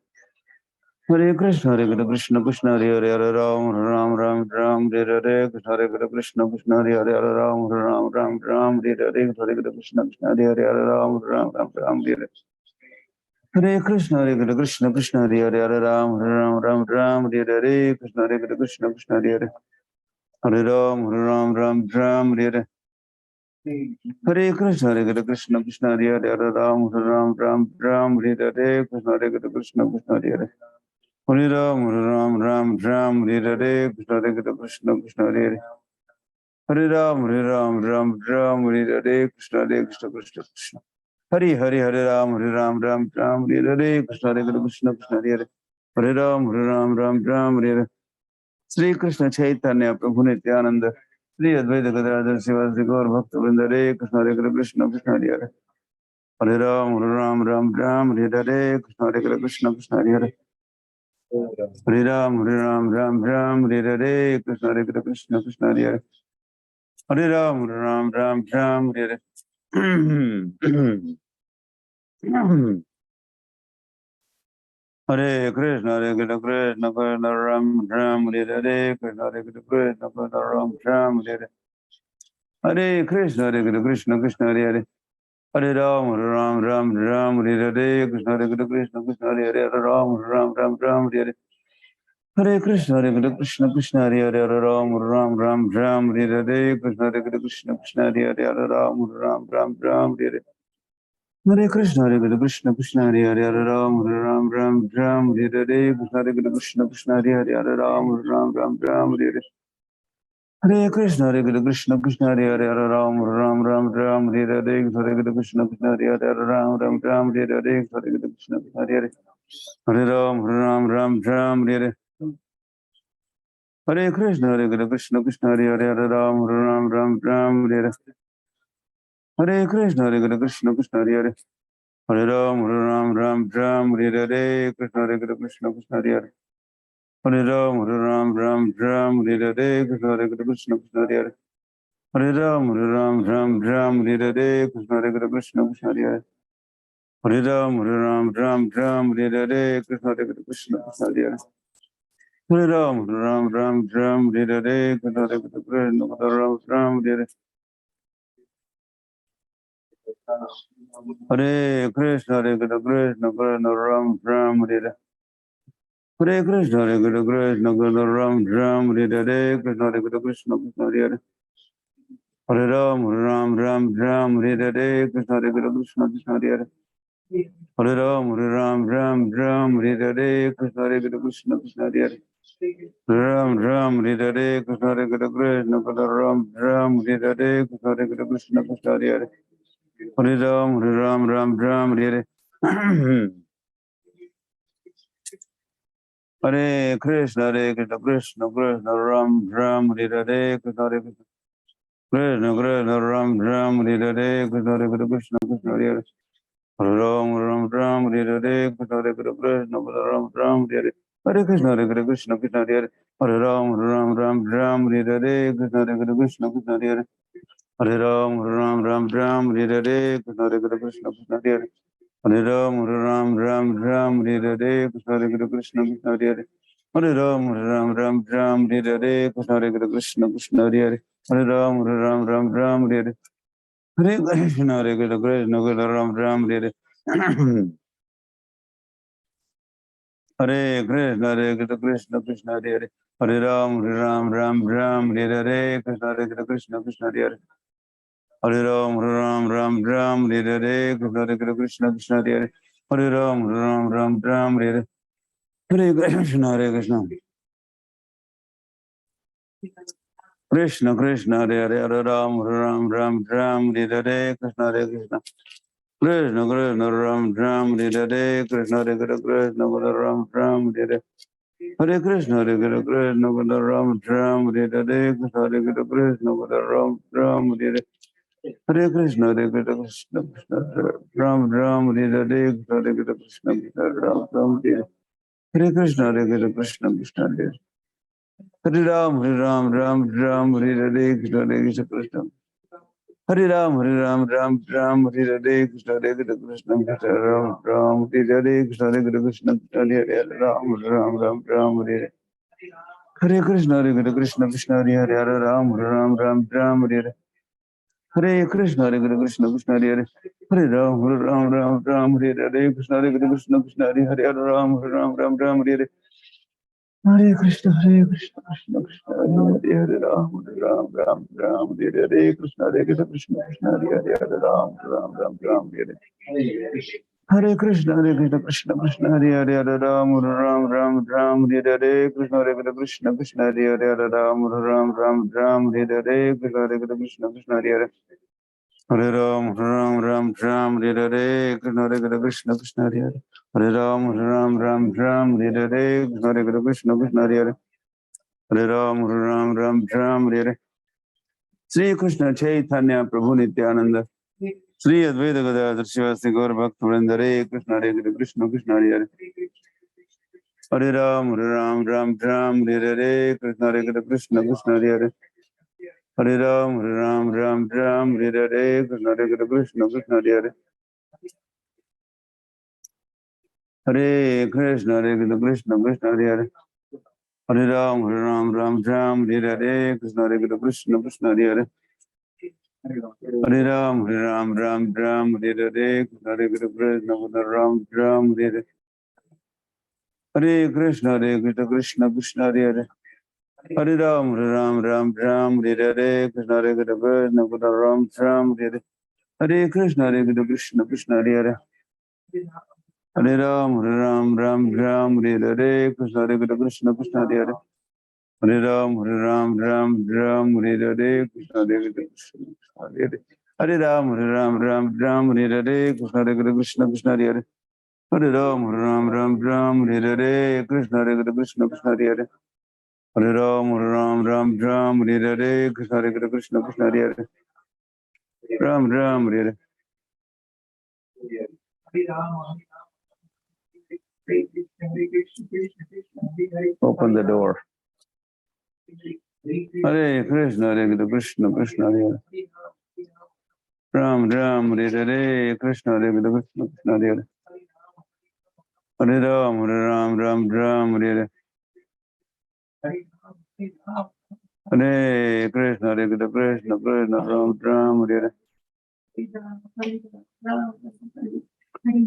Hare Krishna, Hare Krishna, Krishna Hare Hare, Hare Ram Hare Hare, Hare Krishna, Krishna Hare Hare, Hare Ram Hare Hare, Hare Krishna, Krishna Hare Hare, Hare Ram Hare Hare. Hare Krishna, Hare Krishna, Krishna Hare Hare, Hare Ram Hare Hare, Hare Krishna, Krishna Hare Hare, Hare Ram Hare Hare. Hare Krishna, Hare Krishna, Krishna Hare Hare, Hare Ram Hare Hare, Hare Krishna, Krishna Hare Hare. Hare Ram Hare Hare, Krishna Krishna Hare Hare. Hare Ram Hare Hare, Krishna Krishna Krishna. Hare Ram Hare Hare, Krishna Krishna Krishna Hare Hare. Hare Ram Hare Hare. Sri Krishna Chaitanya Prabhu Nityananda, Sri Advaita Gadadhar Sivasri Gaur Bhakta Vrinda Hare Krishna Krishna Krishna Hare Hare. Hare Ram Hare Hare, Krishna Krishna Hare Hare. Hare Ram Hare Hare, Krishna Krishna Krishna Hare Hare. Hare Ram Hare Hare. Hare Krishna, Krishna Krishna Ram Hare Hare, Krishna Krishna Ram Hare Hare. Hare Krishna, Krishna Krishna Hare Hare. Hare Ram Hare Hare, Krishna Krishna Krishna Hare Hare, Hare Ram Hare Hare. Hare Krishna, Krishna Krishna Hare Hare, Hare Ram Hare Hare, Krishna Krishna Krishna Hare Hare, Hare Ram Hare Hare. Hare Krishna, Krishna Krishna Hare Hare, Hare Ram Hare Hare, Krishna Krishna Hare Hare, Hare Ram Hare Hare. Hare Krishna, Krishna Krishna Hare Hare, Hare Ram Hare Hare, Krishna Krishna Hare Hare, Hare Ram Hare Hare, Krishna Krishna Hare Hare, Hare Ram Hare Hare. Hare Krishna, Krishna Krishna Hare Hare, Hare Ram Hare Hare. Hare Krishna, Krishna Krishna Hare Hare, Hare Ram Hare Hare, Krishna Krishna Krishna Hare Hare. Hare Ram, Hare Ram, Ram Ram, Hare Hare, Krishna Hare Krishna, Krishna Hare Hare. Hare Ram, Hare Ram, Ram Ram, Hare Hare, Krishna Hare Krishna, Krishna Hare Hare. Hare Ram, Hare Ram, Ram Ram, Hare Hare, Krishna Hare Krishna, Krishna Hare Hare. Hare Ram, Hare Ram, Ram Ram, Hare Hare, Krishna Hare Krishna, Hare Ram, Ram Hare. Hare Krishna, Hare Krishna, Krishna Ram, Ram Hare. Hare Krishna, Hare Krishna, Krishna Ram, Ram Hare, Krishna Hare Krishna, Krishna Hare. Hare Ram, Hare Ram, Ram Ram, Hare Hare, Krishna Hare Krishna, Krishna Hare. Hare Ram, Hare Ram, Ram Ram, Hare Hare, Krishna Hare Krishna, Krishna Hare. Ram Ram, Hare Hare, Krishna Hare Krishna, Ram Ram, Hare Hare, Krishna Hare Krishna, Krishna Hare. Hare Ram, Hare Ram, Ram Ram, Hare Hare. Hare Krishna, Krishna Krishna, Ram Ram, Hare Hare, Krishna Hare Krishna. Krishna Krishna, Ram Ram, Hare Hare, Krishna Hare Krishna, Krishna Hare. Hare Ram, Ram Ram, Hare Hare, Krishna Hare Krishna, Ram Ram, Hare. Hare Krishna, Krishna Krishna, Hare. Hare Ram, Ram Ram, Ram Hare Hare, Krishna Hare Krishna, Krishna Hare. Hare Ram, Ram Ram, Ram Hare Hare, Krishna Hare Krishna, Krishna Hare. Hare Ram, Ram Ram, Ram Hare Hare, Krishna Hare Krishna, Krishna Hare. Hare Ram, Ram Ram, Ram Hare Hare, Krishna Hare Krishna, Krishna Hare. Hare Ram, Ram Ram, Ram Hare. Hare Krishna, Hare Krishna, Krishna Ram Ram Hare. Hare Krishna, Hare Krishna, Krishna Krishna Hare. Hare Ram, Ram Ram, Ram Hare Hare, Krishna Hare Krishna, Krishna Hare. Hare Ram, Ram Ram, Ram Hare Hare, Krishna Hare Krishna, Krishna Hare. Hare Ram, Ram Ram, Ram Hare. Hare Krishna, Hare Krishna. Krishna Krishna, Hare Hare, Hare Ram, Ram Ram, Ram Hare Hare, Krishna Hare Krishna. Krishna Krishna, Ram Ram Hare Hare, Krishna Hare Krishna, Hare Ram Ram Hare. Hare Krishna, Hare Krishna, Hare Ram Ram Hare Hare, Krishna Hare Krishna, Hare Ram Ram Hare. Hare Krishna, Hare Krishna, Krishna Ram Ram Hare Hare, Krishna Hare Krishna, Krishna Ram Ram Hare. Hare Krishna, Hare Krishna, Krishna Hare. Hare Ram, Hare Ram, Ram Ram Hare Hare, Krishna Hare Krishna. Hare Ram, Hare Ram, Ram Ram Hare Hare, Krishna Hare Krishna, Krishna Ram Ram Hare Hare, Krishna Hare Krishna, Krishna Hare Hare, Ram Ram Ram Ram Hare Hare. Hare Krishna, Hare Krishna, Krishna Hare Hare, Hare Ram, Hare Ram, Ram Ram Hare Hare. Hare Krishna, Hare Krishna, Krishna Hare Hare, Hare Ram, Hare Ram, Ram Ram Hare Hare, Krishna Hare Krishna, Krishna Hare Hare, Hare Ram, Hare Ram, Ram Ram Hare Hare. Hare Krishna, Krishna Krishna, Hare Hare, Hare Ram, Hare Ram, Ram Ram Hare Hare, Krishna Hare Krishna, Krishna Hare Hare, Hare Ram, Ram Ram Ram Hare Hare. Hare Krishna, Krishna Krishna, Hare Hare, Hare Ram, Ram Ram Ram Hare Hare, Krishna Hare Krishna, Krishna Hare Hare, Hare Ram, Ram Ram Ram Hare Hare, Krishna Hare Krishna, Krishna Hare Hare. Hare Ram, Ram Ram Ram Hare Hare, Krishna Hare Krishna, Krishna Hare Hare. Hare Ram, Ram Ram Ram Hare Hare, Krishna Hare Krishna, Krishna Hare Hare. Hare Ram, Ram Ram Ram Hare Hare. Sri Krishna Chaitanya Prabhu Nityananda, Sri Advaita Gadadhar Shivasti Gaur Bhakta Vrinda, Hare Krishna, Hare Krishna, Krishna Hare Hare. Hare Ram, Ram Ram Ram Hare Hare, Krishna Hare Krishna, Krishna Hare Hare. Hare Ram, Ram Ram Ram Hare Hare, Krishna Hare Krishna, Krishna Hare Hare. Hare Krishna, Hare Krishna, Krishna Hare Hare. Hare Ram, Ram Ram Ram Hare Hare, Krishna Hare Krishna, Krishna Hare Hare. Hare Ram, Ram Ram Ram Hare Hare, Krishna Hare Krishna, Ram Ram Hare Hare. Hare Krishna, Krishna Krishna Hare Hare. Hare Ram, Ram Ram Ram Hare Hare, Krishna Hare Krishna, Ram Ram Hare Hare. Hare Krishna, Krishna Krishna Hare Hare. Hare Ram, Ram Ram Ram Hare Hare, Krishna Hare Krishna, Krishna Hare Hare. Hare Ram, Ram Ram Ram Hare Hare, Krishna Hare Krishna, Hare Hare. Hare Ram, Ram Ram Ram Hare Hare, Krishna Hare Krishna, Krishna Hare Hare. Hare Ram, Ram Ram Ram Hare Hare, Krishna Hare Krishna, Krishna Hare Hare. Hare Ram, Ram Ram Ram Hare Hare, Krishna Hare Krishna, Krishna Hare Hare. Ram Ram Hare Hare. Open the door. Hare Krishna, Hare Krishna, Krishna Hare Hare. Ram Ram, Hare Krishna, Hare Krishna, Krishna Hare Hare. Hare Ram, Ram Ram, Ram Hare Hare. Hare Krishna, Hare Krishna, Krishna Ram Ram Hare Hare.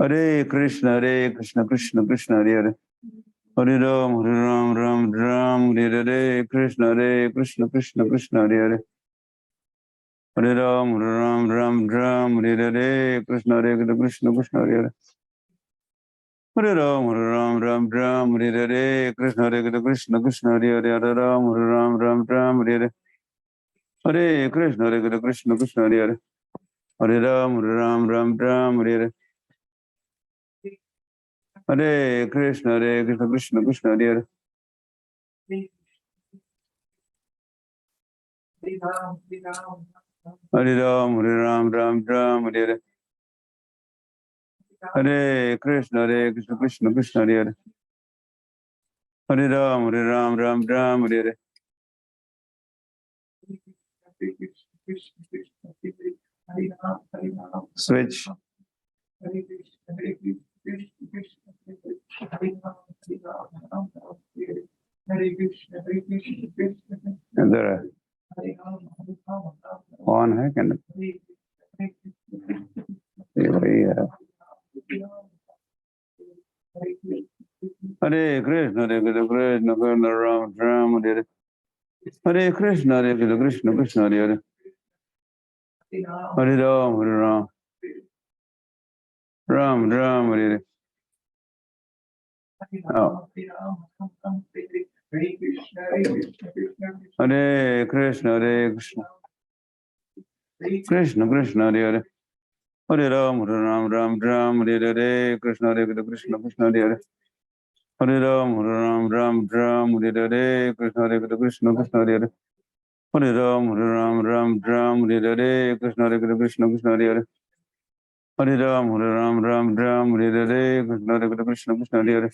Hare Krishna, Hare Krishna, Krishna Krishna Hare Hare. Hare Ram, Ram Ram, Hare Hare. Krishna, Hare Krishna, Krishna Krishna Hare Hare. Hare Ram, Ram Ram, Hare Hare. Krishna, Hare Krishna, Krishna Hare Hare. Hare Ram, Ram Ram, Hare Hare. Krishna, Hare Krishna, Krishna Hare Hare. Hare Ram, Ram Ram, Hare Hare. Hare Krishna, Hare Krishna, Krishna Hare Hare. Hare Ram, Ram Hare Hare. Hare Krishna, Hare Krishna, Krishna Krishna Hare Hare. Hare Ram, Ram Hare Hare. Hare Krishna, Hare Krishna, Krishna Krishna Hare Hare. Hare Ram, Ram Hare Hare. Switch. इधर on है क्या वही है हरे कृष्ण कृष्ण राम हरे हरे हरे कृष्ण कृष्ण हरे हरे हरे राम राम हरे हरे हरे कृष्ण कृष्ण कृष्ण हरे हरे हरे राम राम हरे हरे कृष्ण कृष्ण हरे हरे हरे राम राम हरे हरे कृष्ण कृष्ण हरे हरे हरे राम राम हरे हरे कृष्ण कृष्ण हरे हरे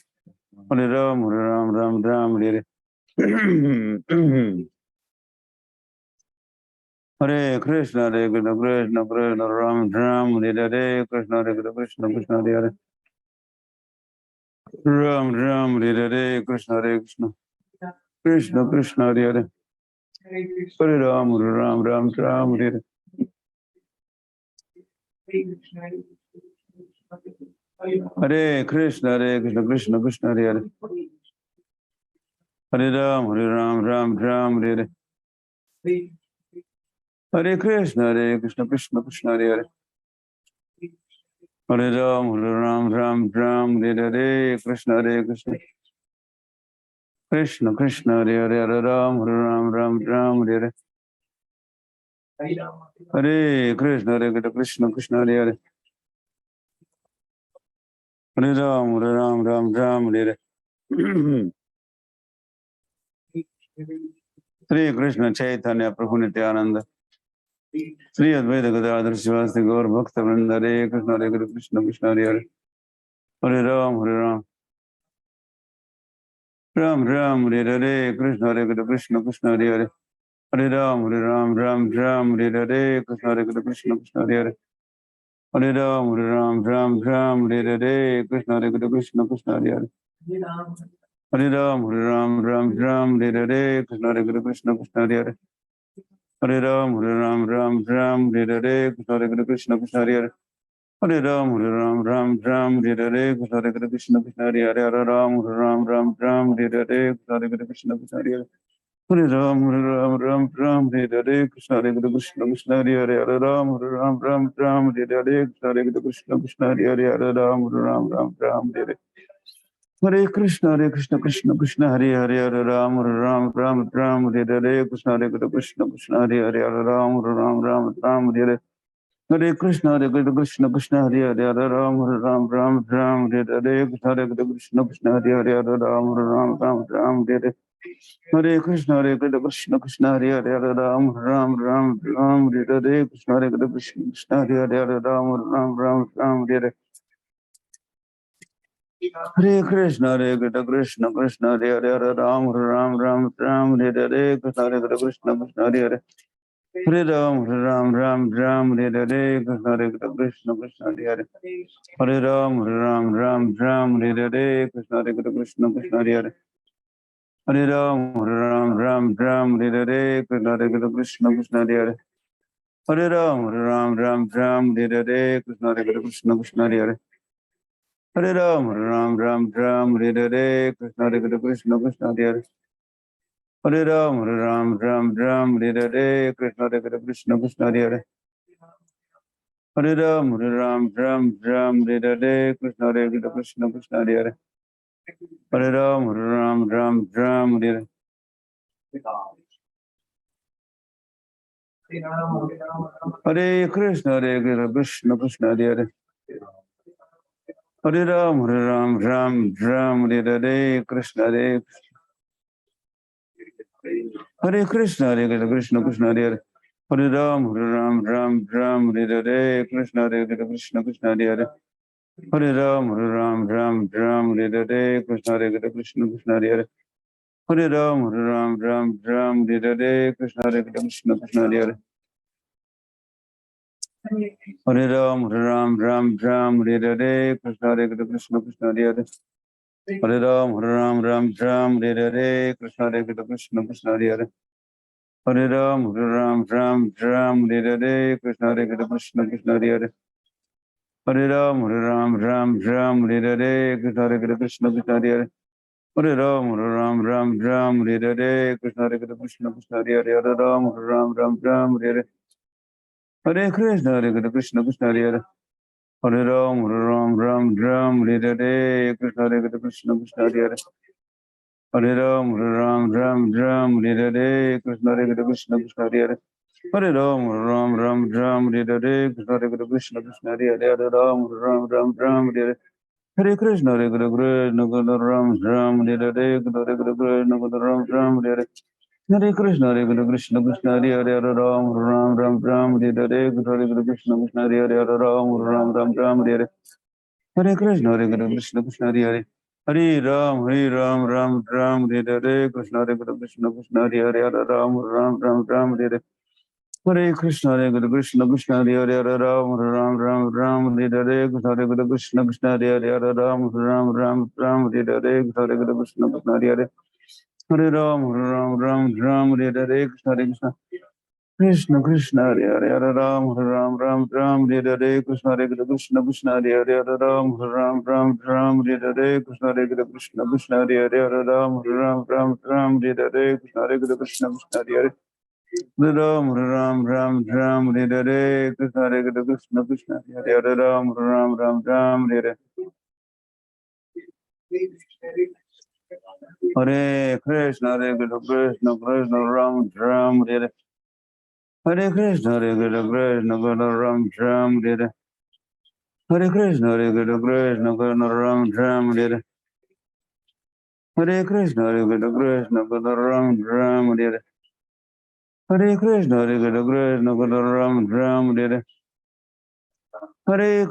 हरे राम हरे हरे कृष्ण कृष्ण हरे हरे हरे राम हरे हरे हरे कृष्ण कृष्ण राम हरे हरे कृष्ण कृष्ण हरे हरे राम हरे हरे कृष्ण कृष्ण हरे हरे हरे राम हरे हरे हरे कृष्ण कृष्ण कृष्ण हरे हरे हरे राम हरे हरे हरे कृष्ण कृष्ण कृष्ण हरे हरे हरे राम हरे हरे कृष्ण कृष्ण कृष्ण हरे हरे हरे राम हरे हरे हरे कृष्ण कृष्ण हरे हरे हरे राम हरे हरे श्री कृष्ण चैतन्य प्रभु नित्यानंद श्री अद्वैत गदाधर शिवासि गौर भक्त वृंद हरे Krishna Krishna Hare Hare Hare Ram Ram Hare Hare Krishna Krishna Hare Hare Hare Ram Hare Hare Krishna Krishna Hare Hare Hare Ram Hare Hare Krishna Krishna Hare Hare Hare Ram Hare Hare Krishna Krishna Hare Hare Hare Ram Hare Hare Krishna Krishna Hare Hare Hare Ram Hare Hare Krishna Krishna Hare Hare Hare Ram Hare Hare Krishna Krishna Hare Hare Hare Ram Hare Hare Krishna Krishna Hare Hare Hare Ram Hare Hare Krishna Krishna Hare Hare Hare Ram Hare Hare Hare Krishna Krishna Krishna Hare Hare Hare Ram Hare Hare Krishna Krishna Hare Hare Hare Ram Hare Hare Hare Krishna Krishna Hare Hare Hare Ram Hare Hare Krishna Krishna Hare Hare Hare Ram Hare Hare Hare Krishna Krishna Hare Hare Hare Ram Hare Hare Krishna Krishna Hare Hare Hare Ram Hare Hare Hare Krishna, Hare Krishna, Krishna Krishna, Hare Hare, Hare Ram, Ram Ram, Ram, Hare Hare, Krishna Hare Krishna, Krishna Hare Hare, Hare Ram, Ram Ram, Ram, Hare Hare, Krishna Hare Krishna, Krishna Hare Hare, Hare Ram, Ram Ram, Ram, Hare Hare, Krishna Hare Krishna, Krishna Hare Hare, Hare Ram, Ram Ram, Ram, Hare Hare, Krishna Hare Krishna, Krishna Hare Hare, Hare Ram, Ram Ram, Ram, Hare Hare, Krishna Hare Krishna, Krishna Hare Hare, Hare Ram, Ram Ram, Ram, Hare Hare, Krishna Hare Krishna, Krishna Hare Hare, Hare Ram, Ram Ram, Ram, Hare Hare, Krishna Hare Krishna, Krishna Hare Hare, Hare Ram, Ram Ram, Ram, Hare Hare, Krishna Hare Krishna, Krishna Hare Hare, Hare Ram, Ram Ram, Ram, Hare Hare. Hare Krishna, Krishna Krishna, Hare Hare, Hare Ram, Ram Ram, Ram, Hare Hare, Krishna Hare, Hare Krishna, Krishna Krishna, Hare Hare, Hare Ram, Ram Ram, Ram, Hare Hare, Krishna Krishna Krishna, Hare Hare, Hare Ram, Ram Ram, Ram, Hare Hare, Krishna Krishna Krishna, Hare Hare, Hare Ram, Ram Ram, Ram, Hare Hare, Krishna Krishna Krishna, Hare Hare, Hare Ram, Ram Ram, Ram, Hare Hare, Krishna Krishna Krishna, Hare Hare, Hare Ram, Ram Ram, Ram, Hare Hare, Krishna Krishna Krishna, Hare Hare, Hare Ram, Ram Ram, Ram, Hare Hare, Krishna Krishna Krishna, Hare Hare, Hare Ram, Ram Ram, Ram, Hare Hare, Krishna Krishna Krishna, Hare Hare, Hare Ram, Ram Ram, Ram, Hare Hare, Krishna Krishna Krishna, Hare Hare, Hare Ram, Ram Ram, Ram, Hare Hare, Hare Krishna Krishna Hare Hare, Hare Ram, Ram Ram, Ram, Hare Hare, Krishna Krishna Krishna, Hare Hare, Hare Ram, Ram Ram, Ram, Hare Hare, Krishna Krishna Krishna, Hare Hare, Hare Ram, Ram Ram, Ram, Hare Hare, Krishna Krishna Krishna, Hare Hare, Hare Ram, Ram Ram, Ram, Hare Hare, Hare Krishna, Hare Krishna, Hare Ram, Ram, Hare Hare, Hare Krishna, Hare Ram, Ram, Hare Hare, Hare Krishna, Hare Krishna, Krishna Hare Hare, Hare Ram, Ram Ram, Ram, Hare Hare, Hare Krishna, Krishna Hare Hare, Hare Ram, Ram Ram, Ram, Hare Hare, Hare Krishna, Hare Krishna, Krishna Hare Hare, Hare Ram, Ram Ram, Hare Hare, Krishna Hare Krishna, Krishna Hare Hare, Hare Ram, Ram Ram, Hare Hare, Hare Krishna, Hare Krishna, Krishna Hare Hare, Hare Ram, Ram, Hare Hare, Krishna Krishna, Hare Hare, Hare Ram, Ram, Hare Hare, Krishna Krishna, Hare Hare, Hare Ram, Ram, Hare Hare, Krishna Krishna Krishna, Hare Hare, Hare Ram, Ram, Hare Hare, Krishna Krishna, Krishna Hare Hare, Hare Ram, Ram, Hare Hare, Krishna Krishna, Krishna Hare Hare, Hare Ram, Ram, Hare Hare, Krishna Krishna, Krishna Hare Hare, Hare Ram, Ram, Hare Hare, Krishna Krishna, Krishna Hare Hare, Hare Ram, Ram, Hare Hare, Hare Krishna, Krishna, Ram, Hare Hare, Hare Krishna, Krishna, Ram, Hare Hare,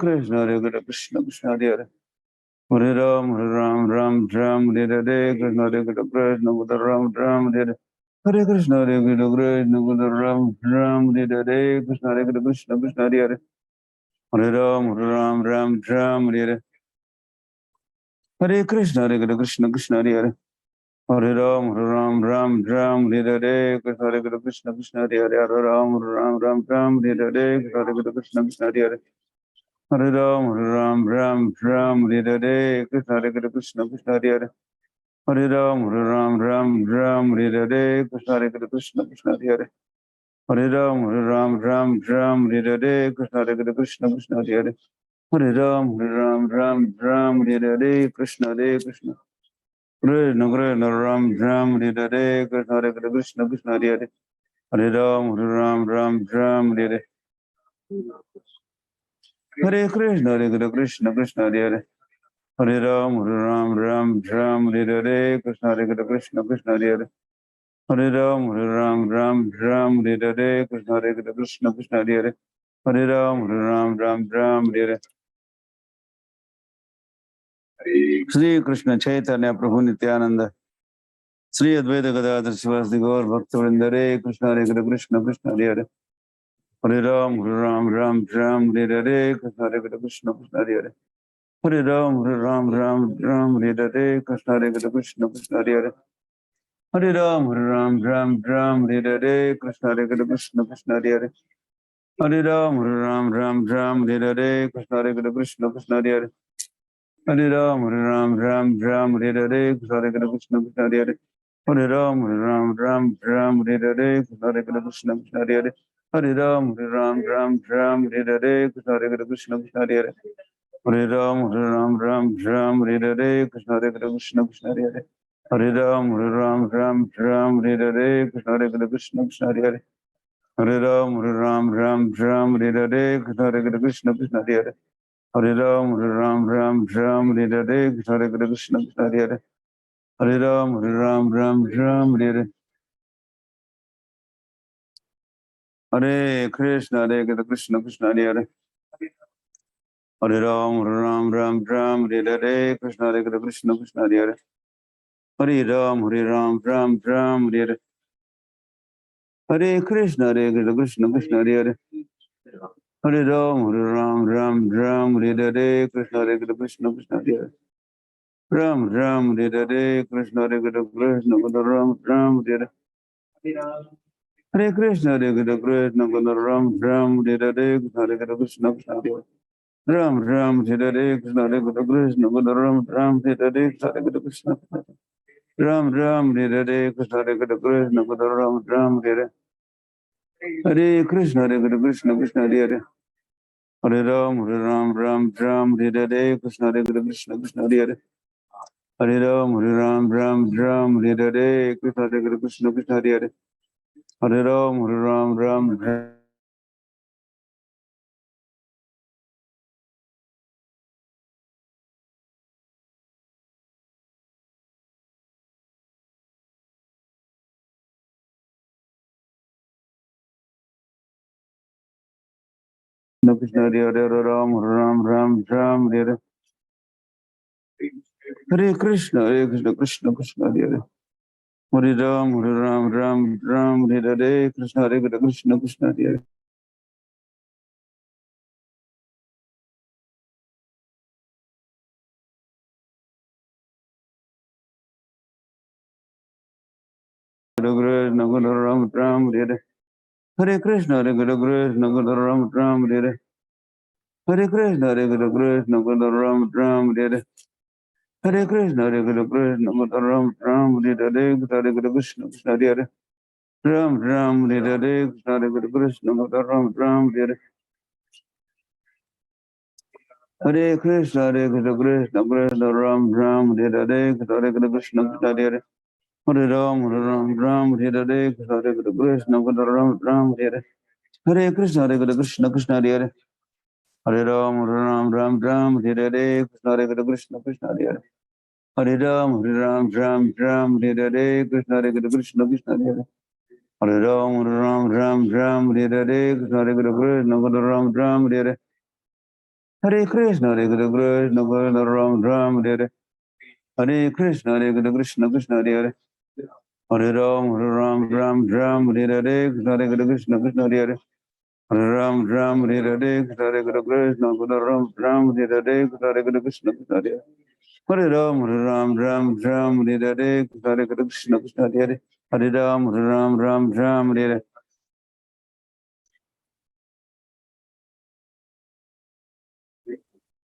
Hare Krishna, Krishna, Ram, Hare Hare, Hare Krishna, Krishna, Ram, Hare Hare, Hare Krishna, Krishna, Ram, Hare Hare, Hare Krishna, Krishna Krishna, Hare Hare, Hare Ram, Ram, Hare Hare, Krishna Krishna, Ram, Hare Hare, Hare Krishna, Krishna, Ram, Hare Hare, Krishna Krishna, Hare Hare, Hare Ram, Ram, Hare Hare, Hare Krishna, Krishna, Hare Hare, Hare Ram, Ram, Hare Hare, Krishna Krishna, Hare Hare, Hare Ram, Ram, Hare Hare, Krishna Krishna, Hare Hare, Hare Ram, Ram, Hare Hare, Krishna Krishna, Hare Hare, Hare Ram, Ram, Hare Hare, Krishna Krishna, Hare Hare, Hare Ram, Ram, Hare Hare, Krishna Krishna, Hare Hare, Hare Ram, Ram, Hare Hare, Krishna Krishna, Krishna, Ram, Hare Hare, Krishna Krishna, Hare Hare, Hare Ram, Ram, Hare Hare, Hare Krishna, Krishna, Hare Hare, Hare Ram, Ram, Hare Hare, Krishna Krishna, Hare Hare, Hare Ram, Ram, Hare Hare, Krishna Krishna, Hare Hare, Hare Ram, Ram, Hare Hare, Shri Krishna Chaitanya Prabhu Nityananda, Sri Advaita Gadadhar Sivasdi Gaur Bhaktivinoda Hare Krishna Hare Krishna Krishna Hare Hare Hare Ram Ram Ram Hare Hare Krishna Hare Krishna Krishna Hare Hare Ram Ram Hare Hare Krishna Hare Krishna Krishna Hare Hare Ram Ram Hare Hare Krishna Hare Krishna Krishna Hare Hare Ram Ram Hare Hare Krishna Hare Krishna Krishna Hare Hare Ram Hare Hare Krishna Hare Krishna Krishna Hare Hare Ram Hare Hare Krishna Hare Krishna Krishna Hare Hare Ram Hare Hare Krishna Hare Krishna Krishna Hare Hare Ram Hare Hare Krishna Hare Krishna Krishna Hare Hare Ram Hare Hare Krishna Hare Krishna Krishna Hare Hare Ram Hare Hare Krishna Hare Krishna Krishna Hare Hare Ram Hare Hare Krishna Hare Krishna Krishna Hare Hare Ram Hare Hare Hare Krishna Krishna Krishna Hare Hare Hare Ram Hare Hare Krishna Hare Krishna Krishna Hare Hare Hare Ram Hare Hare Hare Krishna Krishna Krishna Hare Hare Hare Ram Hare Hare Krishna Hare Krishna Krishna Hare Hare Ram Hare Hare Krishna Hare Krishna Ram Hare Hare Krishna Ram Hare Hare Krishna Krishna Hare Ram Hare Hare Krishna Krishna Ram Hare Hare Krishna Ram Hare Hare Krishna Krishna Ram Hare Hare Krishna Krishna Hare Hare Ram Hare Hare Krishna Krishna Krishna Hare Hare Ram Hare Hare Krishna Krishna Krishna Hare Hare Ram Krishna Hare Ram Hare Hare Krishna Krishna Krishna Hare Hare Ram Hare Hare Krishna Krishna Krishna Hare Ram Hare Hare Krishna Ram Hare Hare Krishna Ram Hare Hare Krishna Ram Hare Krishna Krishna Hare Ram Hare Krishna Ram Hare Hare Krishna Ram Hare Krishna Krishna Hare Hare Ram Hare Krishna Ram Hare Hare Krishna Krishna Hare Hare Ram Hare Krishna Krishna Hare Hare Ram Hare Krishna Krishna Hare Hare Ram Hare Krishna Hare Hare Krishna Ram Hare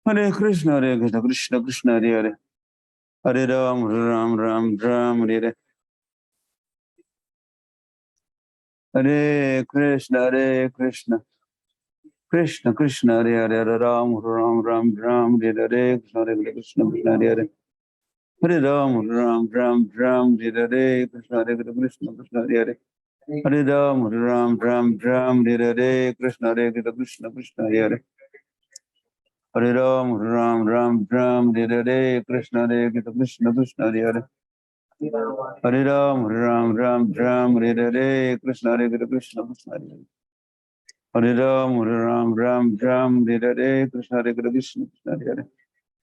Hare Krishna Krishna Hare Hare Ram Hare Krishna Krishna Hare Hare Ram Hare Krishna Krishna Hare Hare Ram Hare Krishna Krishna Hare Hare Ram Hare Hare Krishna Krishna Krishna Hare Hare Ram Hare Hare Krishna Krishna Krishna Hare Hare Ram Hare Krishna Krishna Hare Hare Ram Hare Krishna Krishna Hare Hare Ram Hare Krishna Krishna Hare Hare Ram Hare Krishna Krishna Hare Hare Ram Hare Krishna Krishna Hare Hare Ram Hare Krishna Krishna Hare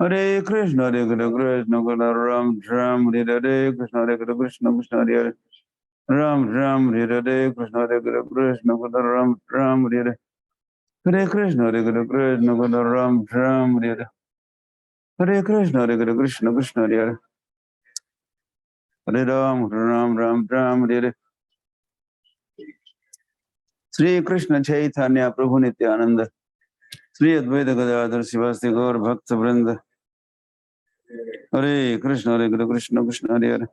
Hare Krishna, Hare Krishna, Ram Ram, Hare Krishna, Hare Krishna, Krishna Hare Ram Ram, Hare Krishna, Hare Krishna, Ram Ram, Hare Krishna, Hare Krishna, Ram Ram, Hare Krishna, Hare Krishna, Krishna Hare Hare Ram Ram Ram Ram, Hare Sri Krishna Chaitanya Prabhu Nityananda, Sri Advaita Gadadhar Sivasti Gaur Bhakta Vrinda, Hare Krishna, Hare Krishna, Krishna Hare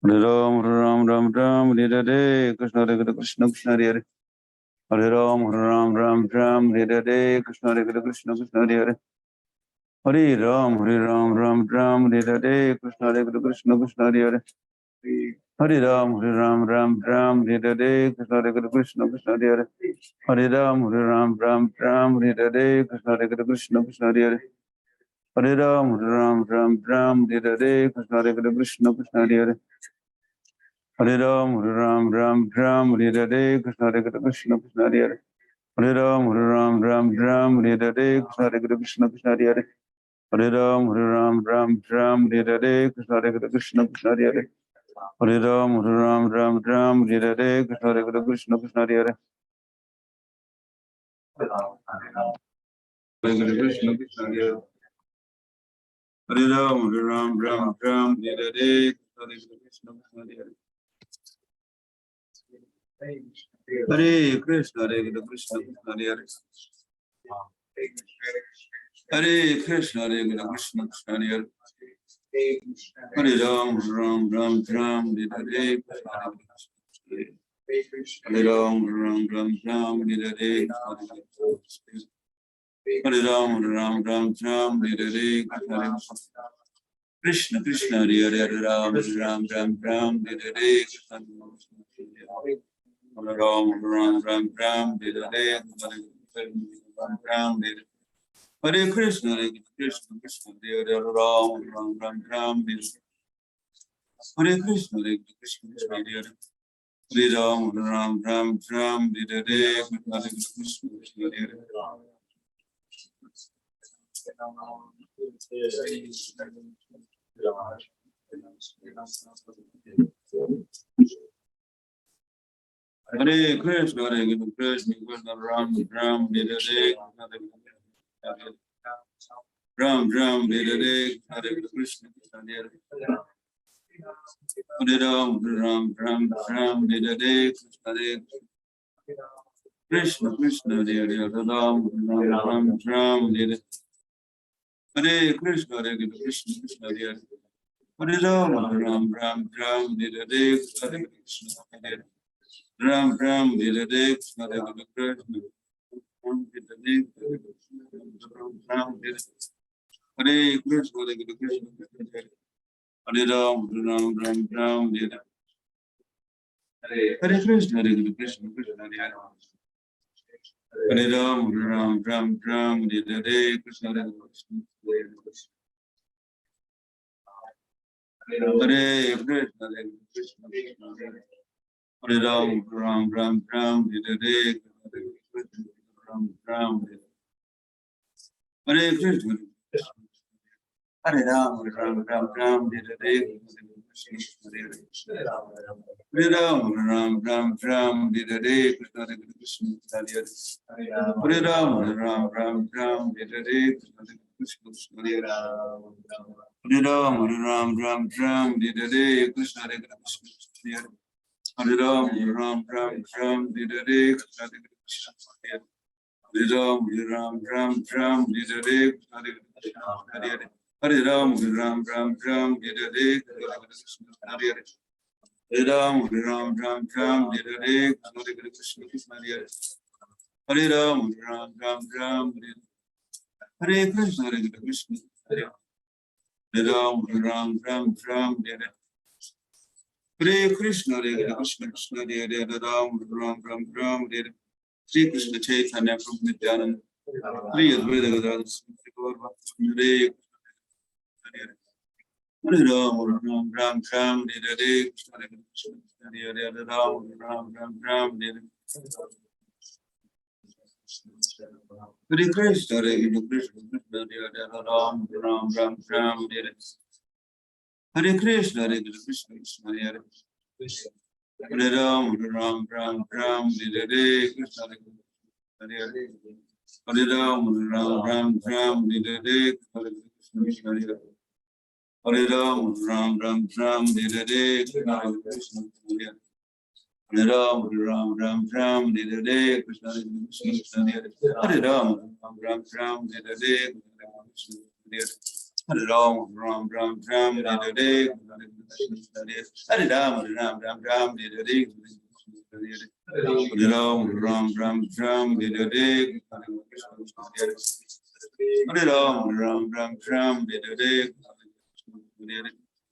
Hare Ram Ram Ram Ram, Hare Krishna, Hare Krishna, Krishna Hare Hare Ram Ram Ram Ram, Hare Krishna, Hare Krishna, Krishna Hare Hare Ram Ram Ram, Hare Krishna, Hare Krishna, Krishna Hare Hare Ram Ram Ram, Hare Krishna, Hare Krishna, Krishna Hare Hare Ram Ram Ram, Hare Krishna, Hare Krishna, Krishna Hare Hare Ram Ram, Hare Krishna, Hare Krishna, Krishna Hare Hare Ram Ram, Hare Krishna, Hare Krishna, Krishna Hare Hare Ram Ram, Hare Krishna, Hare Krishna, Krishna Hare Hare Ram Ram, Hare Krishna, Hare Krishna, Krishna Hare Hare Ram Ram, Hare Krishna, Hare Krishna, Krishna Hare Hare Krishna, Krishna Hare Hare Ram Ram, Hare Krishna, Krishna Hare Hare Krishna, Hare Krishna, Krishna Hare Hare Krishna, Hare Krishna, Krishna Hare Hare Ram Ram, Hare Hare Ram Ram, Hare Hare Ram Ram, Hare Krishna Krishna, Hare Hare Ram Ram, Hare Krishna Hare Ram Hare Ram, Hare Krishna, Hare Krishna, Krishna Hare Ram Ram, Hare Krishna, Hare Krishna, Krishna Hare Hare Ram Ram, Hare Krishna, Krishna Hare Hare Krishna, Hare Krishna, Krishna Ram Hare Ram Hare Krishna, Krishna Hare Hare Ram Hare Krishna Krishna Hare Ram Hare Hare Krishna, Hare Krishna, Krishna Hare Hare Ram Hare Krishna Hare Ram Hare Krishna, Hare Krishna, Hare Krishna, Hare Krishna, Hare Ram Hare Hare Krishna, Hare Krishna, Krishna Hare Hare Ram Hare Krishna, Hare Krishna, Hare Krishna, Hare Krishna, Hare Ram Hare Ram Hare Krishna, Hare Ram Hare Krishna, Hare Ram Hare Krishna, Hare Krishna, Hare Ram Hare Krishna, Hare Hare Ram Hare Krishna, Hare Krishna, Hare Ram Hare Krishna, Hare Krishna, Hare Ram Hare Krishna, Hare Krishna, Hare Ram Hare Krishna, Hare Hare Ram Hare Krishna, Krishna Hare Hare Ram Hare Krishna, Hare Krishna, Hare Ram Hare Hare Krishna, Hare Krishna, Krishna Hare Ram Hare Sri Krishna Chaitanya Prabhu Nityananda, Sri Advaita Gadadhar Sivasti Gaur Bhakta Vrinda, Hare Ram Hare Krishna, Hare Krishna, Hare Ram Hare Hare Krishna, Hare Krishna, Krishna Hare Ram, Ram Ram Ram Hare Hare Krishna, Hare Krishna, Krishna Hare Hare Ram, Ram Ram Ram Hare Krishna, Hare Hare Ram, Ram Ram Ram Hare Hare Krishna, Hare Hare Ram, Ram Ram Ram Hare Krishna, Krishna Hare Hare Ram, Ram Ram Ram Hare Krishna, Krishna Hare Hare Ram, Ram Ram Ram Hare Krishna, Hare Ram, Ram Ram Ram Hare Krishna, Hare Ram, Ram Ram Ram Hare Hare Ram, Ram Ram Ram Hare Krishna, Hare Ram, Ram Ram Ram Hare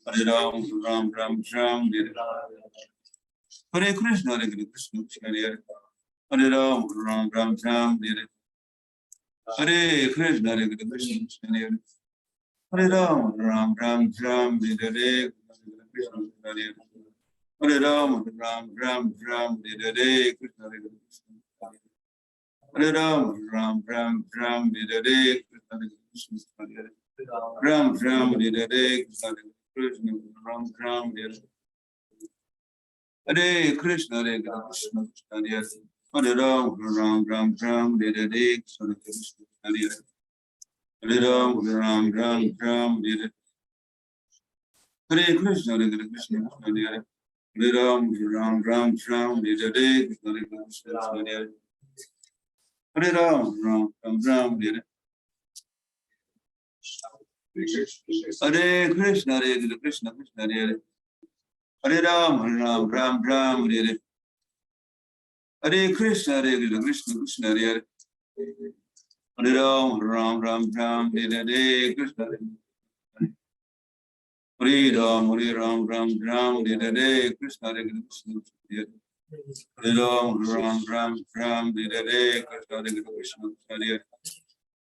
Hare Ram, Ram Ram Ram Hare Hare Krishna, Hare Krishna, Krishna Hare Hare Ram, Ram Ram Ram Hare Hare Krishna, Hare Krishna, Krishna Hare Hare Ram, Ram Ram Ram Hare Krishna, Hare Hare Ram, Ram Ram Ram Hare Krishna, Hare Ram, Ram Ram Ram Hare Krishna, Ram Ram Hare Krishna, Ram Ram Hare Hare Krishna, Hare Krishna, Krishna Hare Hare Ram, Ram Ram Ram Hare Krishna, Hare Hare Ram, Ram Ram Ram Hare Hare Krishna, Hare Krishna, Krishna Hare Hare Ram, Ram Ram Ram Hare Krishna, Hare Hare Ram, Ram Ram Ram Hare Hare Krishna, Hare Krishna, Krishna Hare Hare Ram, Ram Ram Ram Hare Hare Krishna, Hare Krishna, Krishna Hare Hare Ram, Ram Ram Ram Hare Krishna, Hare Ram, Hare Ram, Ram Ram Hare Krishna, Hare Krishna, Hare Ram, Ram Ram Ram Hare Krishna, Hare Krishna,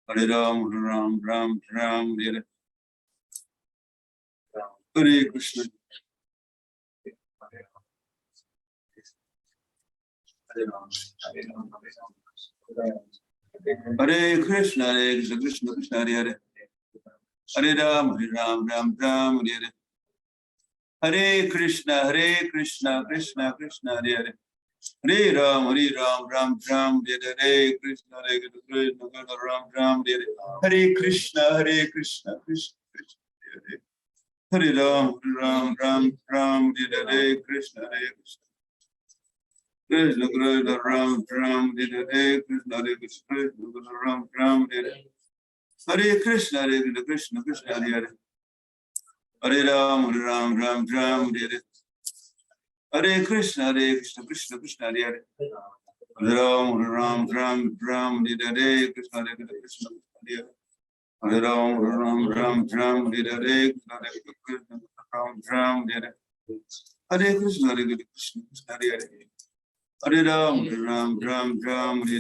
Hare Ram, Ram Ram Ram Hare Hare Krishna. Hare Krishna, Hare Krishna, Krishna Krishna, Hare Hare. Hare Ram, Ram Ram, Hare Hare. Hare Krishna, Krishna Krishna, Hare Hare. Hare Ram, Ram Ram, Hare Hare. Krishna, Krishna, Ram Ram, Hare Hare. Hare Krishna, Krishna Krishna, Hare Hare. Hare Ram, Ram Ram, Hare Hare. Krishna, Krishna. Krishna Krishna Ram Ram Hare Hare. Krishna Krishna Ram Ram Hare Hare. Hare Krishna Krishna Krishna Hare Hare. Hare Ram Ram Hare Hare. Hare Krishna Krishna Krishna Hare Hare. Hare Ram Ram Hare Hare. Krishna Krishna Hare Hare. Hare Ram Ram Hare Hare. Krishna Krishna Ram Hare Hare. Hare Krishna Krishna Hare Hare. Hare Ram Hare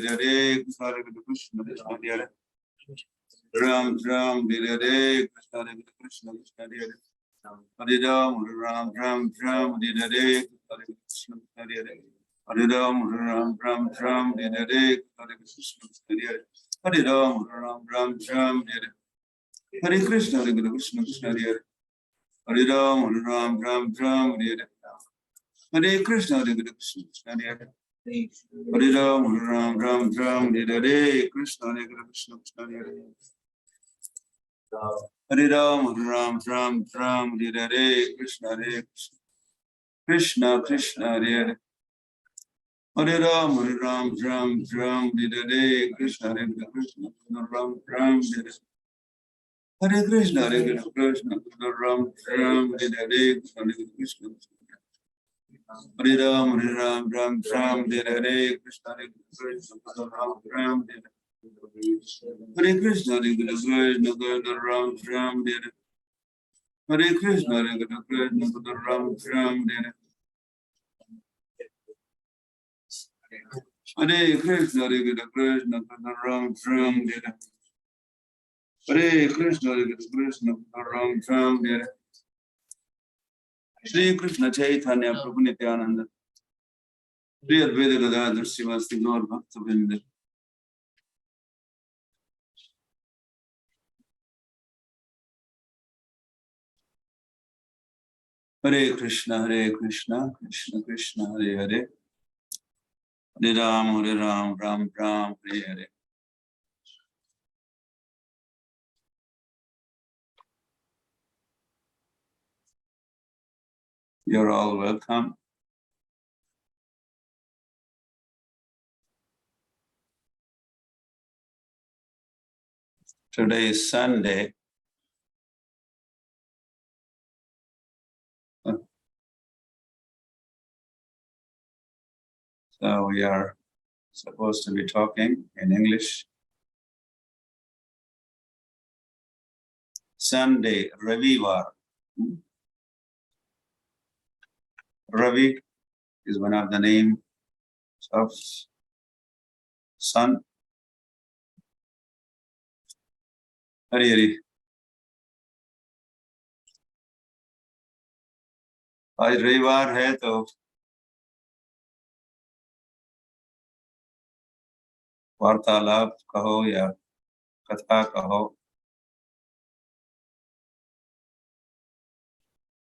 Hare. Krishna Krishna Hare Hare. Ram Hare Hare. Krishna Krishna Hare Hare. Hare Ram Hare Hare. Krishna Hare Hare. Hare Ram Hare Hare. Krishna Hare Hare. Hare Ram Hare Hare. Hare Krishna Krishna Hare Hare. Hare Ram Hare Hare. Hare Krishna Krishna Hare Hare. Hare Ram Hare Hare. Krishna Krishna Hare Hare. Hare Ram Hare Hare. Krishna Hare Krishna Krishna Hare Hare. Hare Ram Hare Hare. Krishna Hare Krishna Ram Hare Hare. Hare Krishna Krishna Ram Hare Hare. Hare Krishna Hare Ram Hare Hare. Krishna Krishna Ram Hare Hare. Hare Krishna Ram Hare Hare. Hare Krishna Ram Hare Hare. Hare Krishna Ram Hare Hare. Hare Krishna Ram Hare. Shri Krishna Chaitanya Prabhu Nityananda. Shri Advaita Gadadhar Srivastava Gaur Bhakta Vrinda. Hare Krishna, Krishna Krishna, Hare Hare. Hare Ram, Ram Ram, Hare Hare. You're all welcome. Today is Sunday. So we are supposed to be talking in English. Sunday, Ravivar. Ravi is one of the names of sun. Hari Hari. आज रविवार है तो वार्तालाप कहो या कथा कहो,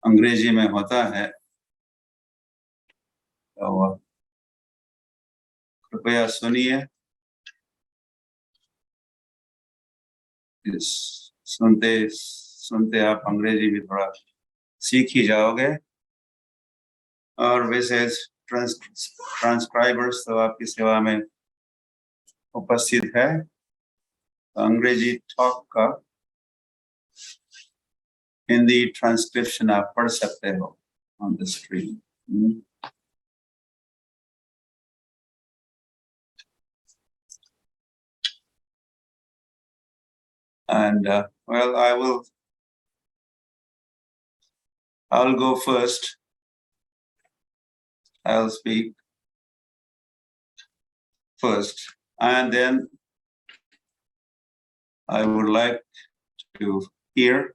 अंग्रेजी में होता है, तो कृपया सुनिए। सुनते सुनते आप अंग्रेजी भी थोड़ा सीख ही जाओगे, और वैसे ट्रांसक्राइबर्स तो आपकी सेवा में उपस्थित है, तो अंग्रेजी टॉक का हिंदी ट्रांसक्रिप्शन आप पढ़ सकते हो on the screen. And well, I'll go first. I'll speak first, and then I would like to hear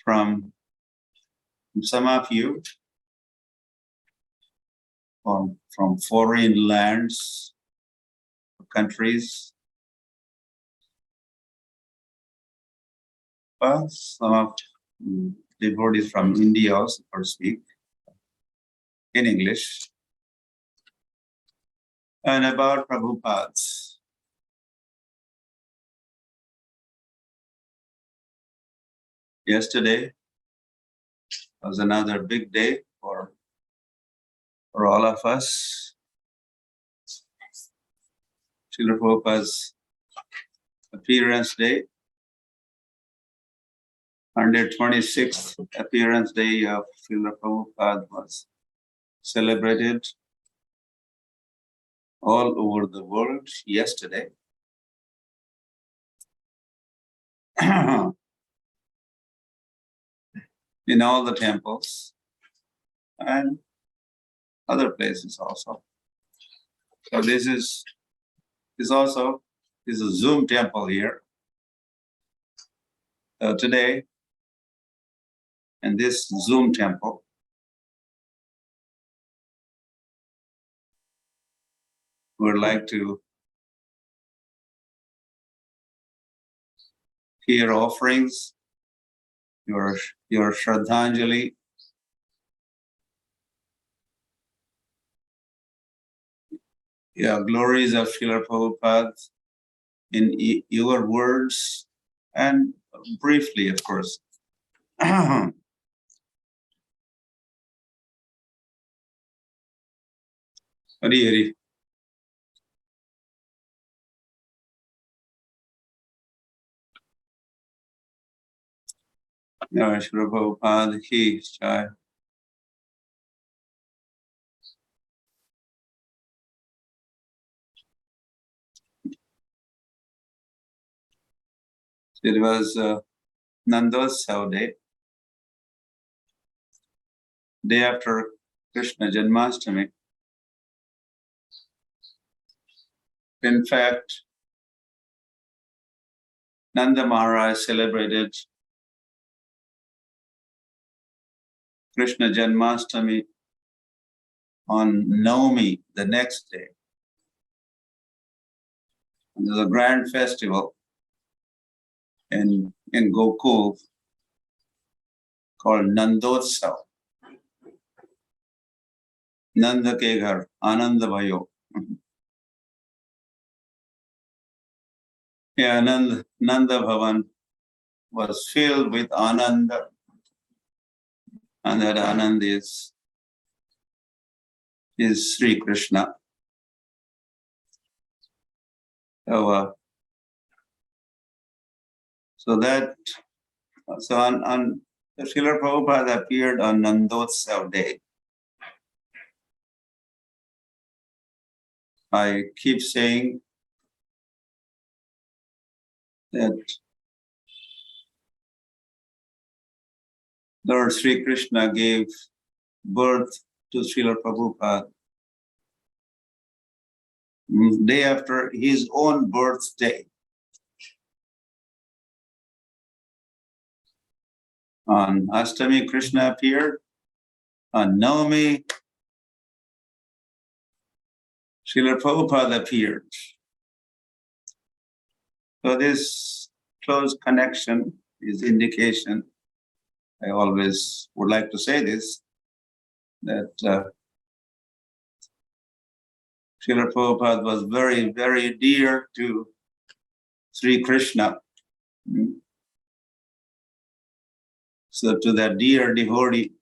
from some of you from foreign lands, countries. Well, some of devotees from India also speak in English, and about Prabhupada's. Yesterday was another big day for all of us. Srila Prabhupada's appearance day, 126th appearance day of Srila Prabhupada was celebrated all over the world yesterday. In all the temples and other places also. So this is a Zoom temple here. So today, in this Zoom temple, we would like to hear offerings, your Shraddhanjali, glories of Srila Prabhupada in your words, and briefly, of course. Hari Hari. Srila Prabhupada ki jai. It was Nandotsav day after Krishna Janmashtami. In fact, Nanda Maharaj celebrated Krishna Janmashtami on Navami, the next day. And there's a grand festival in Gokul called Nandotsav. Nanda ke ghar, Ananda bhayo. Yeah, Nanda Bhavan was filled with Ananda, and that Ananda is Sri Krishna. So, on Srila Prabhupada appeared on Nandotsav day. I keep saying that Lord Sri Krishna gave birth to Srila Prabhupada day after his own birthday. On Ashtami, Krishna appeared. On Navami, Srila Prabhupada appeared. So this close connection is indication. I always would like to say this, that Srila Prabhupada was very, very dear to Sri Krishna. So to that dear devotee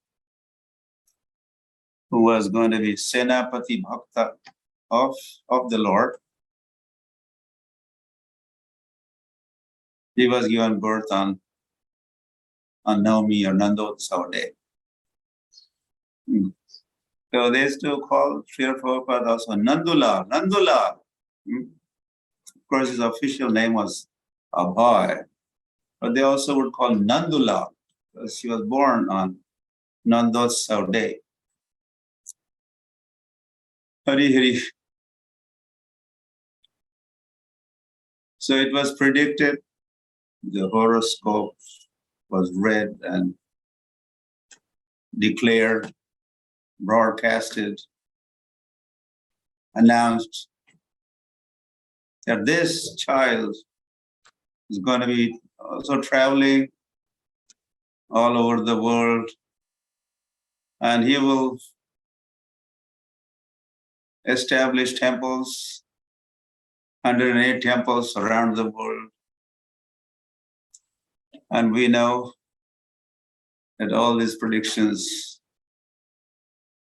who was going to be Senapati Bhakta of the Lord, he was given birth on Navami or Nandotsav day. So they used to call Srila Prabhupada also Nandulal. Of course, his official name was Abhay, but they also would call Nandulal because he was born on Nandotsav day. Hari Hari. So it was predicted, the horoscope was read and declared, broadcasted, announced that this child is going to be also traveling all over the world, and he will establish temples, 108 temples around the world. And we know that all these predictions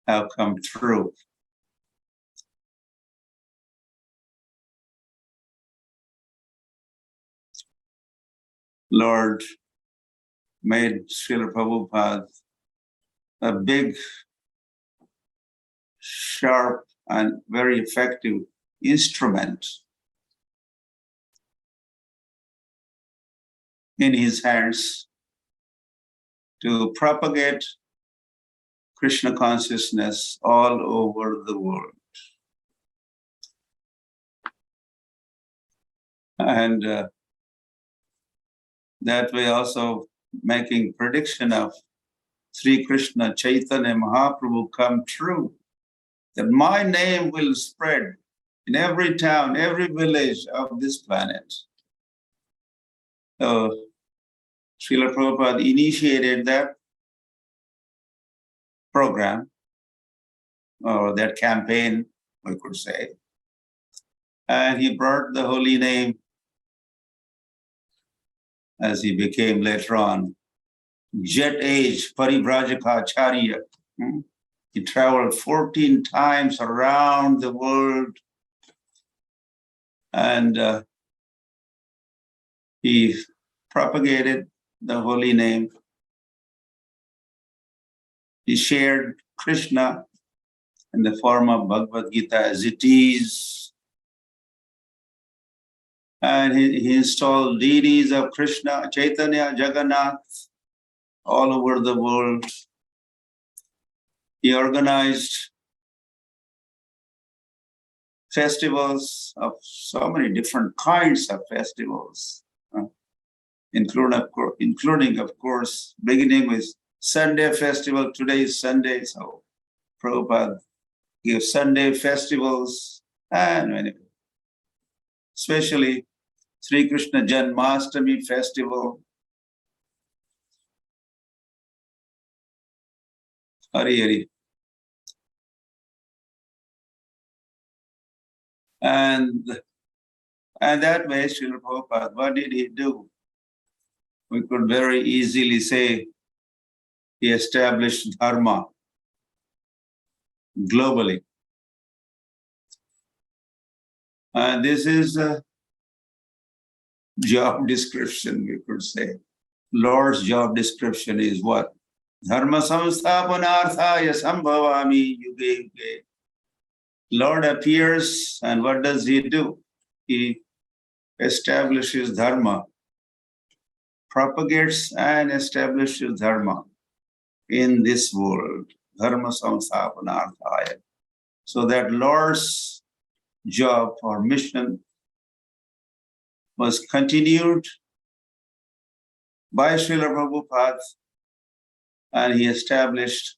have come true. Lord made Srila Prabhupada a big, sharp, and very effective instrument in his hands to propagate Krishna consciousness all over the world. And that way also making prediction of Sri Krishna Chaitanya Mahaprabhu come true, that my name will spread in every town, every village of this planet. So Srila Prabhupada initiated that program, or that campaign, we could say. And he brought the holy name as he became later on Jet Age Parivrajaka. He traveled 14 times around the world, and he propagated the holy name. He shared Krishna in the form of Bhagavad Gita as it is. And he installed deities of Krishna, Chaitanya, Jagannath, all over the world. He organized festivals of so many different kinds of festivals, including, of course, beginning with Sunday festival. Today is Sunday, so Prabhupada gave Sunday festivals, and especially Sri Krishna Janmashtami festival. Hari Hari. And that way, Srila Prabhupada, what did he do? We could very easily say he established dharma globally. And this is a job description, we could say. Lord's job description is what? Dharma samsthapanarthaya sambhavami yuge yuge. Lord appears, and what does he do? He establishes dharma, propagates and establishes dharma in this world. Dharma samsthapanarthaya. So that Lord's job or mission was continued by Srila Prabhupada, and he established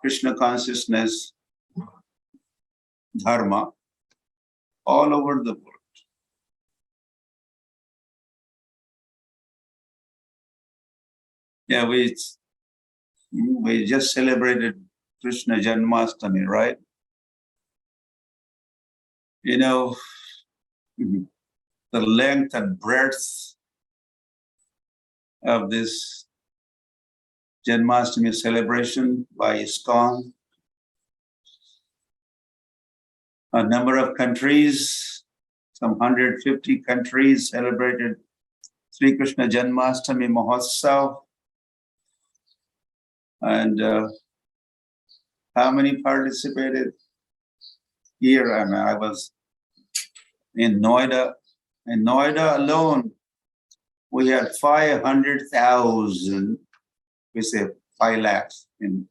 Krishna consciousness dharma all over the world. Yeah, we just celebrated Krishna Janmashtami, right? You know, the length and breadth of this Janmashtami celebration by ISKCON. A number of countries, some 150 countries celebrated Sri Krishna Janmashtami Mahotsav. And how many participated? Here, I was in Noida. In Noida alone, we had 500,000, we say 5 lakhs in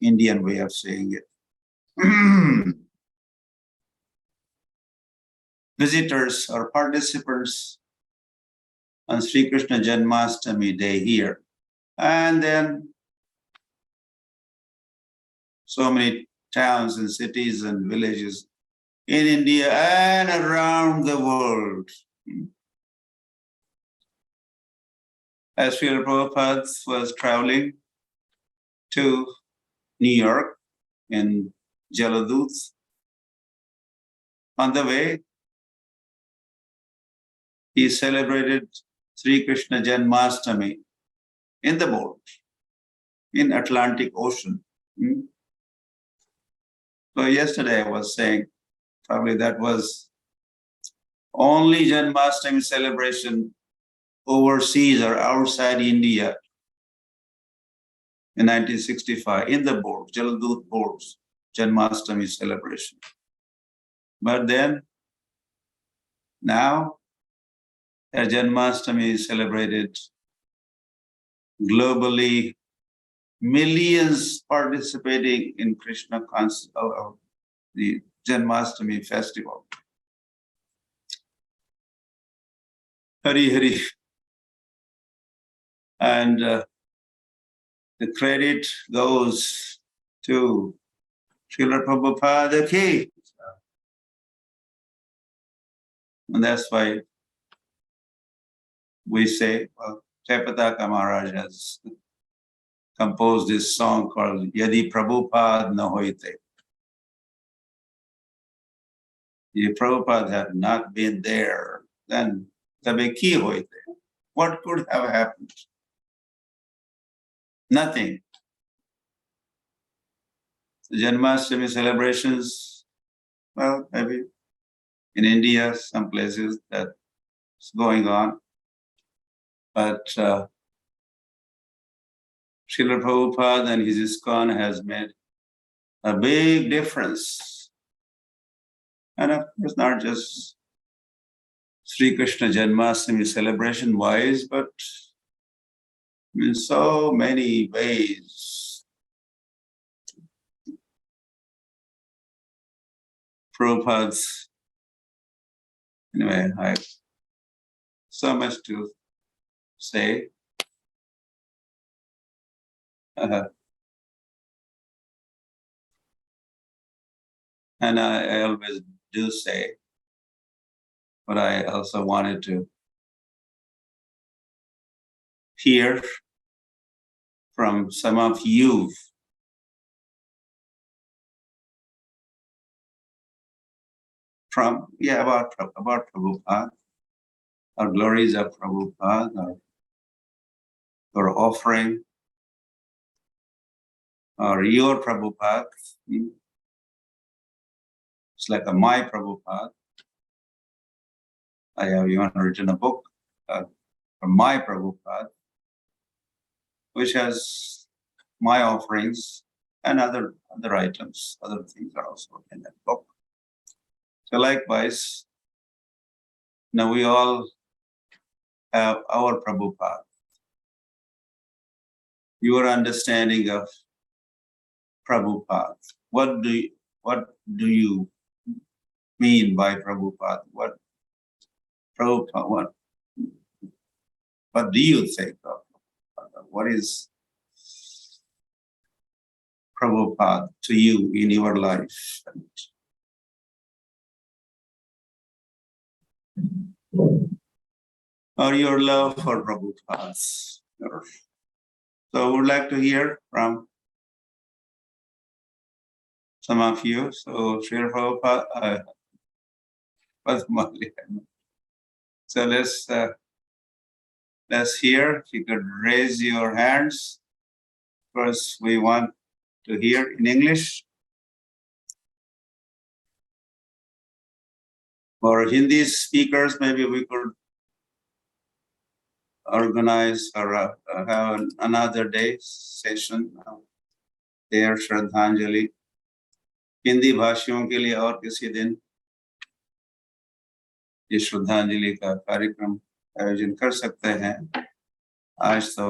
Indian way of saying it. Visitors or participants on Sri Krishna Janmashtami Day here. And then so many towns and cities and villages in India and around the world. As Srila Prabhupada was traveling to New York in Jaladut, on the way, he celebrated Sri Krishna Janmashtami in the boat, in Atlantic Ocean. So yesterday I was saying, probably that was only Janmashtami celebration overseas or outside India in 1965, in the boat, Jaladut boats, Janmashtami celebration. But then, now, Janmashtami is celebrated globally, millions participating in Krishna the Janmashtami festival. Hari Hari. And the credit goes to Srila Prabhupada Ki. And that's why we say, well, Jayapataka Maharaj has composed this song called Yadi Prabhupada Na Hoite. If Prabhupada had not been there, then Tabe Ki Hoite. What could have happened? Nothing. The Janmashtami celebrations, well, maybe in India, some places that's going on. But Srila Prabhupada and his ISKCON has made a big difference. And of course, not just Sri Krishna Janmashtami celebration wise, but in so many ways. Prabhupada's, anyway, I have so much to say. And I always do say, but I also wanted to hear from some of you about Prabhupada, or glories of Prabhupada, or offering, or your Prabhupada. It's like a my Prabhupada. I have even written a book for my Prabhupada, which has my offerings and other items, other things are also in that book. So likewise, now we all have our Prabhupada. Your understanding of Prabhupada. What do you mean by Prabhupada? What do you think of Prabhupada? What is Prabhupada to you in your life? Or your love for Prabhupada? So I would like to hear from some of you. So Srila Prabhupada, so let's hear. If you could raise your hands. First, we want to hear in English. For Hindi speakers, maybe we could organize or have another day session there, Shraddhanjali. Hindi भाषियों के लिए और किसी दिन ये श्रद्धांजलि का कार्यक्रम आयोजन कर सकते हैं. आज तो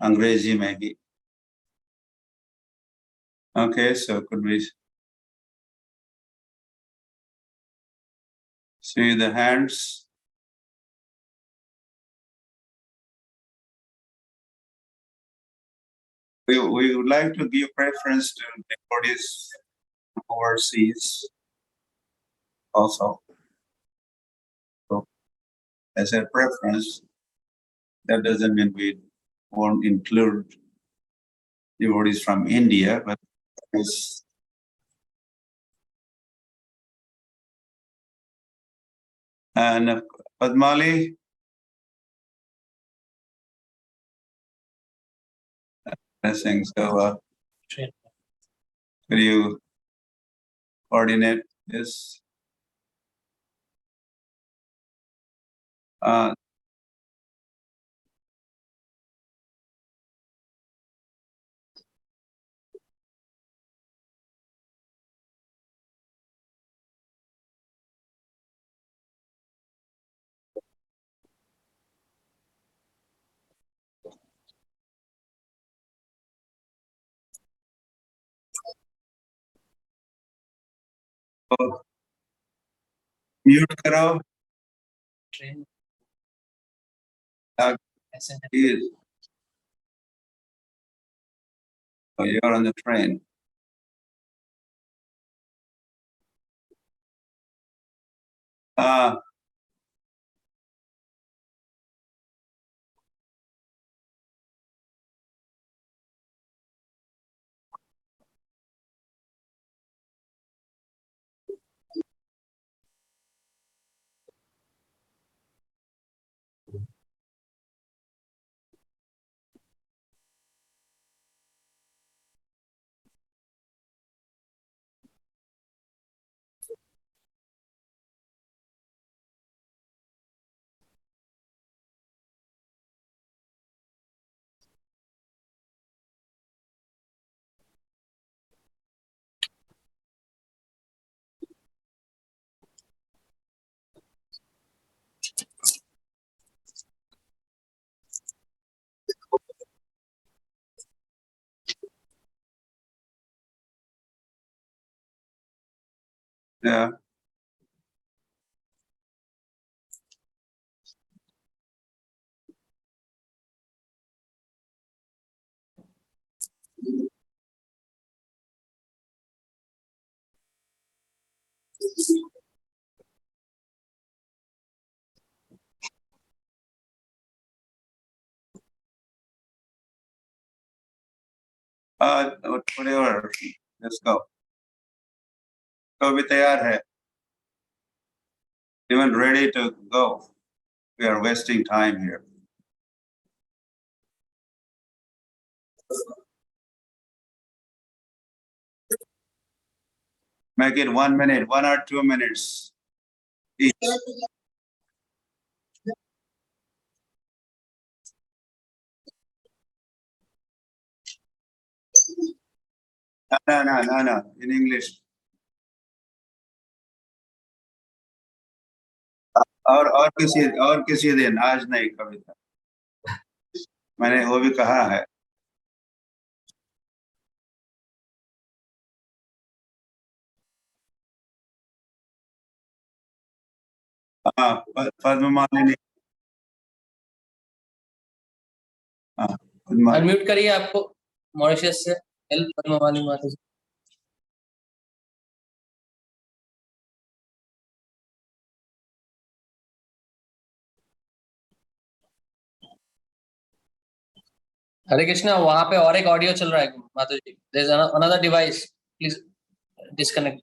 अंग्रेजी में ही. Okay, so could we see the hands? We would like to give preference to devotees overseas also. So as a preference, that doesn't mean we won't include devotees from India, but it's and Padmali, I think so. Could you coordinate this? Mute karo. Train. Please. Oh, you're on the train. Yeah. Whatever. Let's go. तो अभी तैयार है. even ready to go. We are wasting time here. Make it 1 minute, 1 or 2 minutes each. No. In English. और किसी दिन, आज नहीं, कविता मैंने वो भी कहा है. हाँ, पद्ममालिनी. हाँ, अनम्यूट करिए आपको मॉरिशस से. हेल्प पद्ममालिनी माता जी. हरे कृष्णा, वहां पे और एक ऑडियो चल रहा है माता जी. There is another device, please disconnect.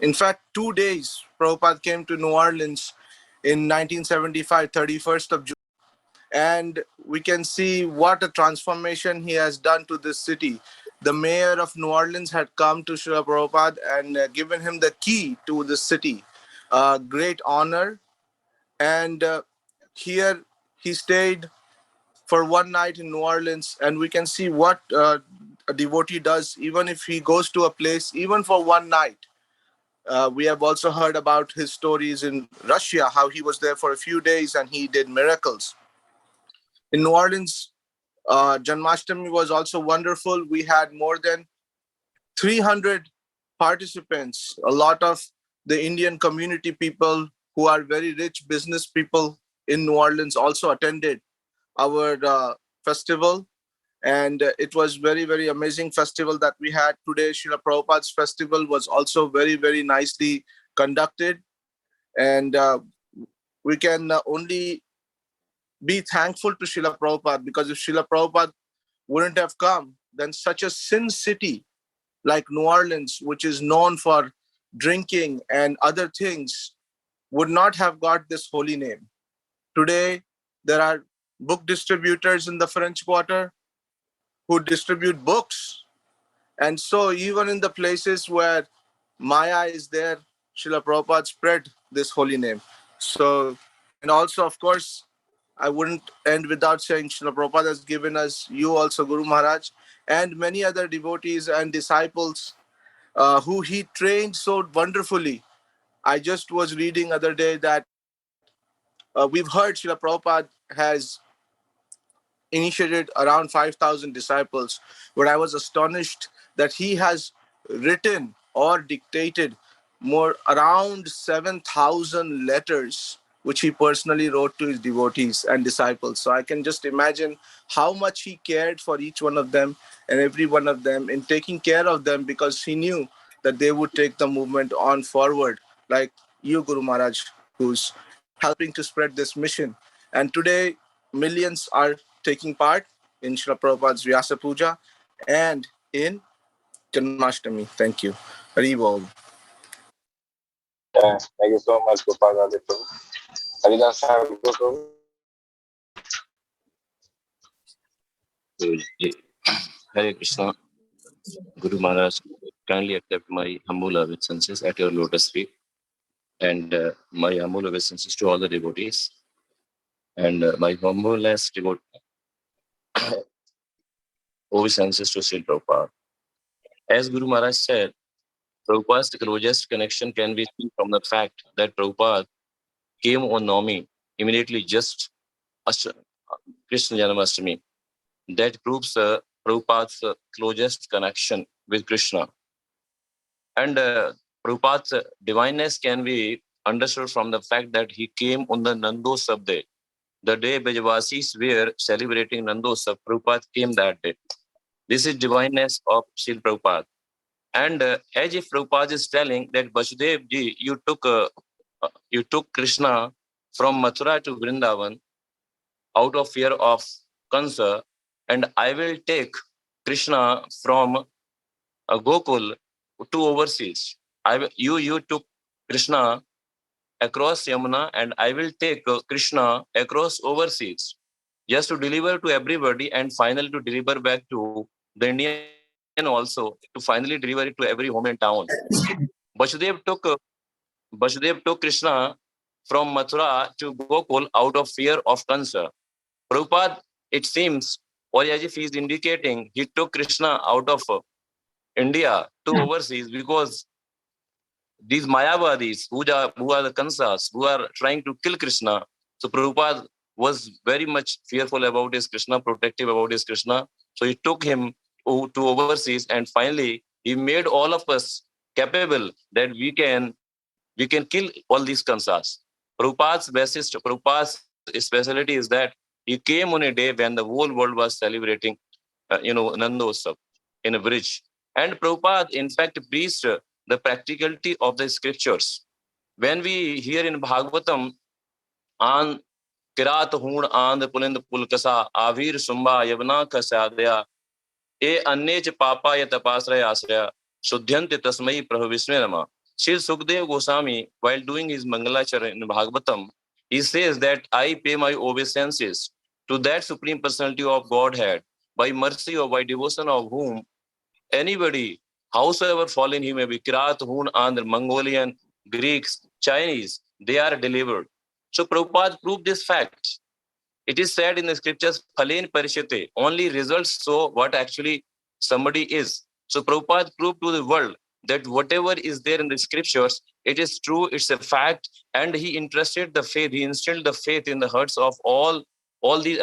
In fact, 2 days, Prabhupada came to New Orleans in 1975, 31st of June. And we can see what a transformation he has done to this city. The mayor of New Orleans had come to Srila Prabhupada and given him the key to the city. Great honor. And here he stayed for one night in New Orleans, and we can see what a devotee does, even if he goes to a place, even for one night. We have also heard about his stories in Russia, how he was there for a few days and he did miracles. In New Orleans, Janmashtami was also wonderful. We had more than 300 participants, a lot of the Indian community people who are very rich business people in New Orleans also attended our festival. And it was very, very amazing festival that we had today. Srila Prabhupada's festival was also very, very nicely conducted. And we can only be thankful to Srila Prabhupada, because if Srila Prabhupada wouldn't have come, then such a sin city like New Orleans, which is known for drinking and other things, would not have got this holy name. Today, there are book distributors in the French Quarter who distribute books. And so even in the places where Maya is there, Srila Prabhupada spread this holy name. So, and also, of course, I wouldn't end without saying Srila Prabhupada has given us, you also, Guru Maharaj, and many other devotees and disciples who he trained so wonderfully. I just was reading other day that we've heard Srila Prabhupada has initiated around 5,000 disciples, but I was astonished that he has written or dictated more around 7,000 letters, which he personally wrote to his devotees and disciples. So I can just imagine how much he cared for each one of them and every one of them in taking care of them, because he knew that they would take the movement on forward, like you, Guru Maharaj, who's helping to spread this mission. And today, millions are taking part in Srila Prabhupada's Vyasa Puja and in Janmashtami. Thank you. Hari Bol. Thank you so much, Gopal Prabhu. Haridas Prabhu. Hare Krishna. Guru Maharaj, kindly accept my humble obeisances at your lotus feet, and my humble obeisances to all the devotees, and my humblest obeisances to Sri Prabhupada. As Guru Maharaj said, Prabhupada's closest connection can be seen from the fact that Prabhupada came on Navami immediately just Krishna Janmashtami. That proves Prabhupada's closest connection with Krishna. And Prabhupada's divineness can be understood from the fact that he came on the Nandosab day. The day Brajvasis were celebrating Nandosab, Prabhupada came that day. This is divineness of Srila Prabhupada. And as if Prabhupada is telling that Vasudev ji, you took Krishna from Mathura to Vrindavan out of fear of Kansa, and I will take Krishna from Gokul to overseas. You took Krishna across Yamuna, and I will take Krishna across overseas, just to deliver to everybody, and finally to deliver back to the Indian also, to finally deliver it to every home and town. Vasudev took Krishna from Mathura to Gokul out of fear of Kansa. Prabhupada, it seems, or as if he is indicating, he took Krishna out of India to overseas because these Mayavadis, who are the Kansas, who are trying to kill Krishna. So Prabhupada was very much fearful about his Krishna, protective about his Krishna. So he took him to overseas, and finally he made all of us capable that we can kill all these Kansas. Prabhupada's specialty is that he came on a day when the whole world was celebrating, Nandosab in a bridge. And Prabhupada, in fact, preached the practicality of the scriptures. When we hear in Bhagavatam, An Kirat Hoon And Pulind Pulkasa, Avir Sumba Yavana Kasadya, E Annech Papa Yatapasraya Asraya, Sudhyanti Tasmai Prabhu Visme Nama. Sri Sukdev Goswami, while doing his Mangalachara in Bhagavatam, he says that I pay my obeisances to that Supreme Personality of Godhead, by mercy or by devotion of whom anybody, howsoever fallen he may be, Kirat, Hun, Andhra, Mongolian, Greeks, Chinese, they are delivered. So Prabhupada proved this fact. It is said in the scriptures, Phalen Parishate, only results show what actually somebody is. So Prabhupada proved to the world that whatever is there in the scriptures, it is true, it's a fact, and he instilled the faith in the hearts of all these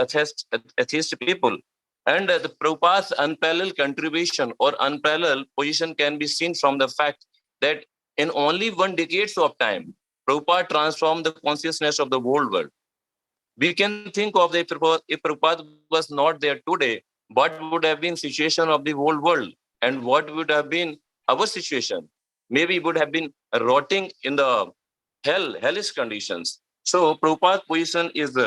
atheist people. And the Prabhupada's unparalleled contribution or unparalleled position can be seen from the fact that in only 1 decade of time, Prabhupada transformed the consciousness of the whole world. We can think of if Prabhupada was not there today, what would have been situation of the whole world, and what would have been our situation? Maybe it would have been rotting in the hellish conditions. So Prabhupada's position is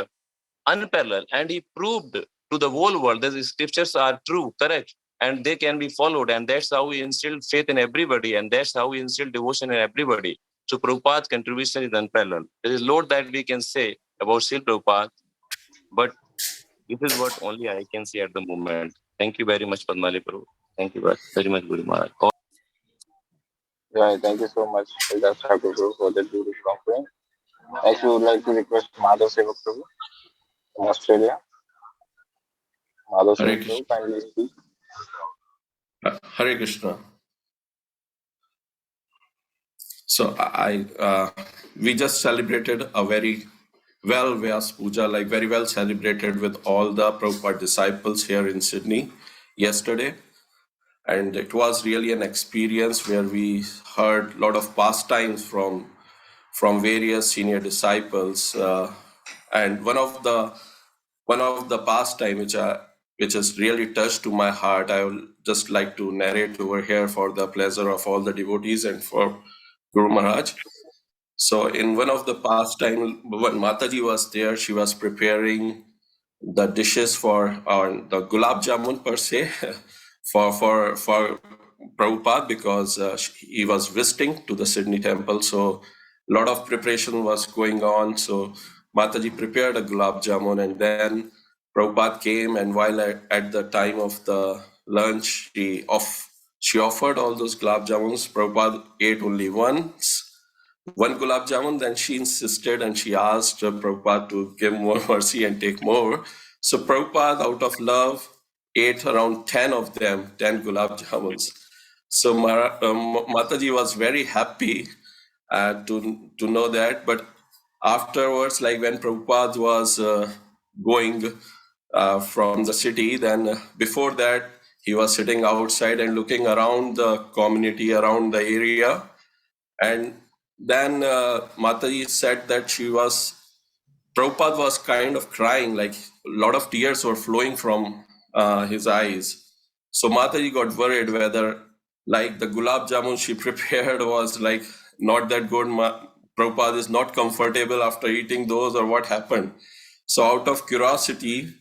unparalleled, and he proved to the whole world that the scriptures are true, correct, and they can be followed. And that's how we instilled faith in everybody, and that's how we instilled devotion in everybody. So Prabhupada's contribution is unparalleled. There is a lot that we can say about Srila Prabhupada, but this is what only I can say at the moment. Thank you very much, Padmali Prabhu. Thank you very much, Guru Maharaj. Yeah, thank you so much, Haridas Thakur Prabhu, for that beautiful offering. Next, we would like to request Madhav Sevak Prabhu from Australia. Madhav Hare Sevak Prabhu, Krishna. kindly speak. Hare Krishna. So we just celebrated a very well Vyas Puja, like very well celebrated with all the Prabhupada disciples here in Sydney yesterday. And it was really an experience where we heard a lot of pastimes from various senior disciples. And one of the pastime which has really touched to my heart, I would just like to narrate over here for the pleasure of all the devotees and for Guru Maharaj. So in one of the pastime, when Mataji was there, she was preparing the dishes for the gulab jamun per se for Prabhupada, because he was visiting to the Sydney temple. So a lot of preparation was going on. So Mataji prepared a gulab jamun, and then Prabhupada came, and while at the time of the lunch, she offered all those gulab jamuns. Prabhupada ate only one gulab jamun. Then she insisted, and she asked Prabhupada to give more mercy and take more. So Prabhupada, out of love, ate around 10 of them, 10 gulab jamuns. So Mataji was very happy to know that. But afterwards, like when Prabhupada was going from the city, then before that, he was sitting outside and looking around the community, around the area. And then Mataji said that Prabhupada was kind of crying, like a lot of tears were flowing from his eyes. So Mataji got worried whether like the gulab jamun she prepared was like not that good. Prabhupada is not comfortable after eating those, or what happened. So out of curiosity,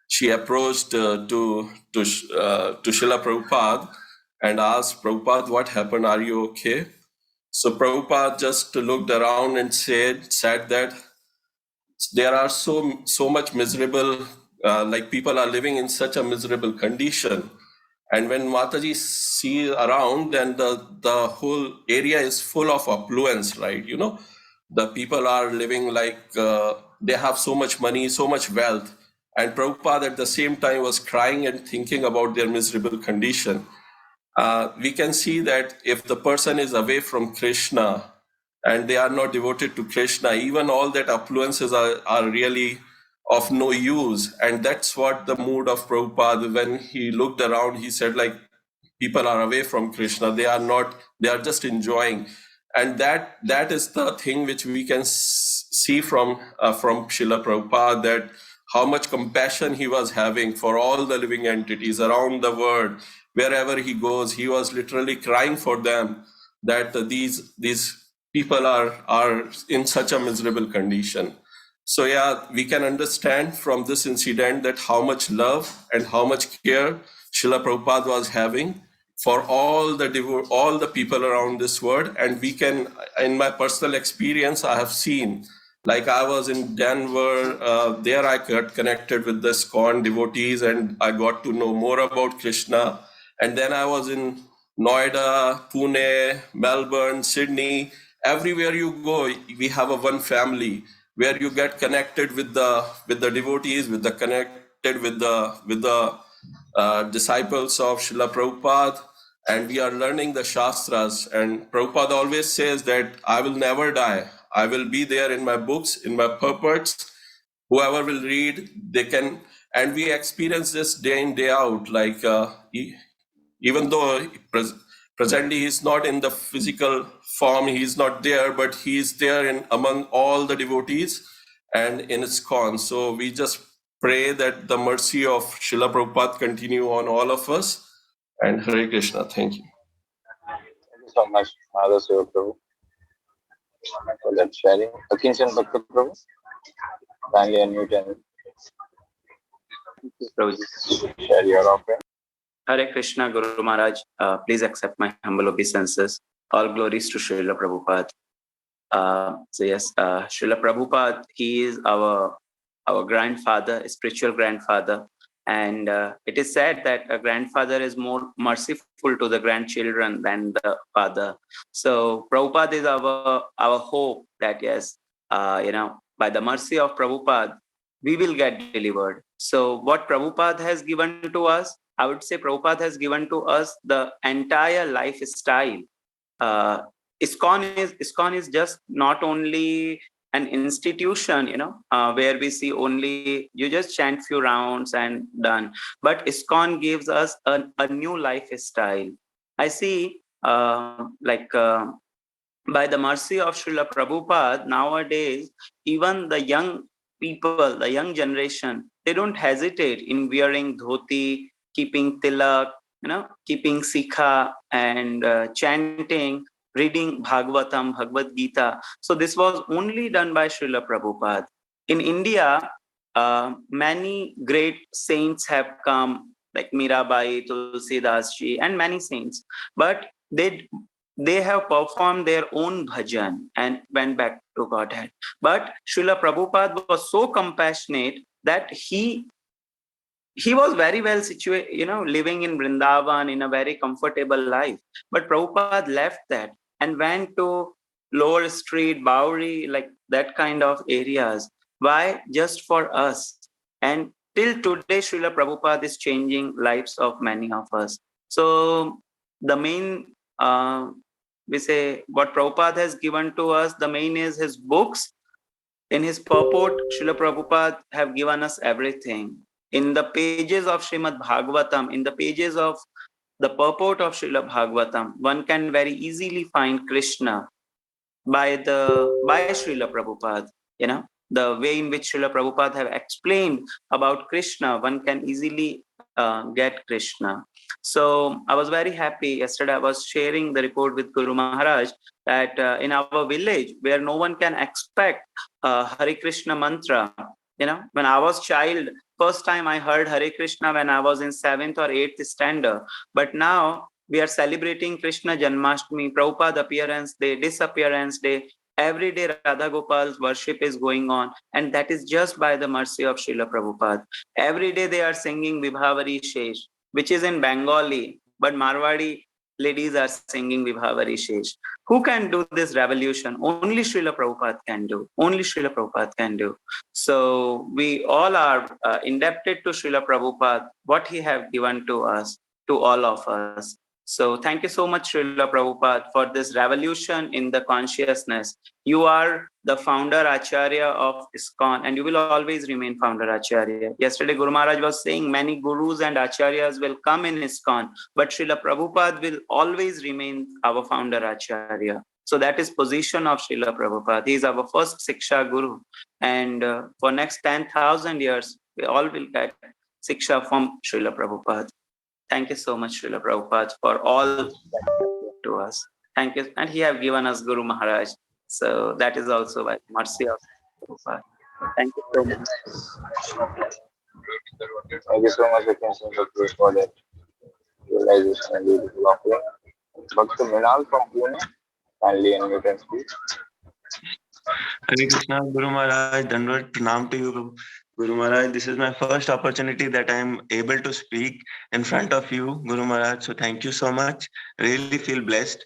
she approached to Srila Prabhupada and asked Prabhupada, what happened? Are you okay? So Prabhupada just looked around and said that there are so much miserable, like people are living in such a miserable condition. And when Mataji see around, then the whole area is full of affluence, right? You know, the people are living like they have so much money, so much wealth. And Prabhupada at the same time was crying and thinking about their miserable condition. We can see that if the person is away from Krishna and they are not devoted to Krishna, even all that affluences are really of no use. And that's what the mood of Prabhupada, when he looked around, he said, like, people are away from Krishna, they are just enjoying. And that is the thing which we can see from Srila Prabhupada, that how much compassion he was having for all the living entities around the world. Wherever he goes, he was literally crying for them, that these people are in such a miserable condition. So yeah, we can understand from this incident that how much love and how much care Srila Prabhupada was having for all the people around this world. And we can, in my personal experience, I have seen, like I was in Denver, there I got connected with the ISKCON devotees and I got to know more about Krishna. And then I was in Noida, Pune, Melbourne, Sydney. Everywhere you go, we have a one family where you get connected with the devotees, connected with the disciples of Srila Prabhupada, and we are learning the Shastras. And Prabhupada always says that I will never die. I will be there in my books, in my purports. Whoever will read, they can. And we experience this day in, day out. Like, even though presently he's not in the physical form, he's not there, but he's there in among all the devotees and in ISKCON. So we just pray that the mercy of Srila Prabhupada continue on all of us. And Hare Krishna. Thank you. Thank you so much, Madhav Seva Prabhu, for that sharing. Akinchan Bhakta Prabhu, kindly unmute and share your offering. Hare Krishna, Guru Maharaj. Please accept my humble obeisances. All glories to Srila Prabhupada. So yes, Srila Prabhupada, he is our grandfather, spiritual grandfather. And it is said that a grandfather is more merciful to the grandchildren than the father. So Prabhupada is our hope that yes, by the mercy of Prabhupada, we will get delivered. So what Prabhupada has given to us, I would say Prabhupada has given to us the entire lifestyle. ISKCON is just not only an institution, where we see only you just chant few rounds and done. But ISKCON gives us a new lifestyle. I see, by the mercy of Srila Prabhupada, nowadays, even the young people, the young generation, they don't hesitate in wearing dhoti, keeping tilak, keeping sikha, and chanting, reading Bhagavatam, Bhagavad Gita. So this was only done by Srila Prabhupada. In India, many great saints have come, like Mirabai, Tulsidas Ji, and many saints. But they have performed their own bhajan and went back to Godhead. But Srila Prabhupada was so compassionate that he was very well situated, living in Vrindavan in a very comfortable life. But Prabhupada left that and went to Lower Street, Bowery, like that kind of areas. Why? Just for us. And till today, Srila Prabhupada is changing lives of many of us. So the main, we say, what Prabhupada has given to us, the main is his books. In his purport, Srila Prabhupada have given us everything. In the pages of Srimad Bhagavatam, in the pages of the purport of Srila Bhagavatam, one can very easily find Krishna by Srila Prabhupada. The way in which Srila Prabhupada have explained about Krishna, one can easily get Krishna. So I was very happy. Yesterday I was sharing the report with Guru Maharaj that in our village, where no one can expect Hare Krishna mantra, when I was child, first time I heard Hare Krishna when I was in 7th or 8th standard. But now we are celebrating Krishna Janmashtami, Prabhupada appearance day, disappearance day. Every day Radha Gopal's worship is going on, and that is just by the mercy of Srila Prabhupada. Every day they are singing Vibhavari Shesh, which is in Bengali, but Marwadi ladies are singing Vibhavari Shesh. Who can do this revolution? Only Srila Prabhupada can do. Only Srila Prabhupada can do. So we all are indebted to Srila Prabhupada, what he have given to us, to all of us. So thank you so much, Srila Prabhupada, for this revolution in the consciousness. You are the founder Acharya of ISKCON, and you will always remain founder Acharya. Yesterday, Guru Maharaj was saying many gurus and acharyas will come in ISKCON, but Srila Prabhupada will always remain our founder Acharya. So that is position of Srila Prabhupada. He is our first Siksha Guru. And for next 10,000 years, we all will get Siksha from Srila Prabhupada. Thank you so much, Srila Prabhupada, for all to us. Thank you. And he have given us Guru Maharaj. So that is also by mercy of Prabhupada. Thank you so much. Thank you so much, Akinchan Bhakta, for that realization and beautiful offering. Bhakta Minal from Pune, kindly unmute and speak. Hare Krishna, Guru Maharaj, Dandavat Pranam to you, Guru Maharaj. This is my first opportunity that I am able to speak in front of you, Guru Maharaj. So thank you so much. Really feel blessed.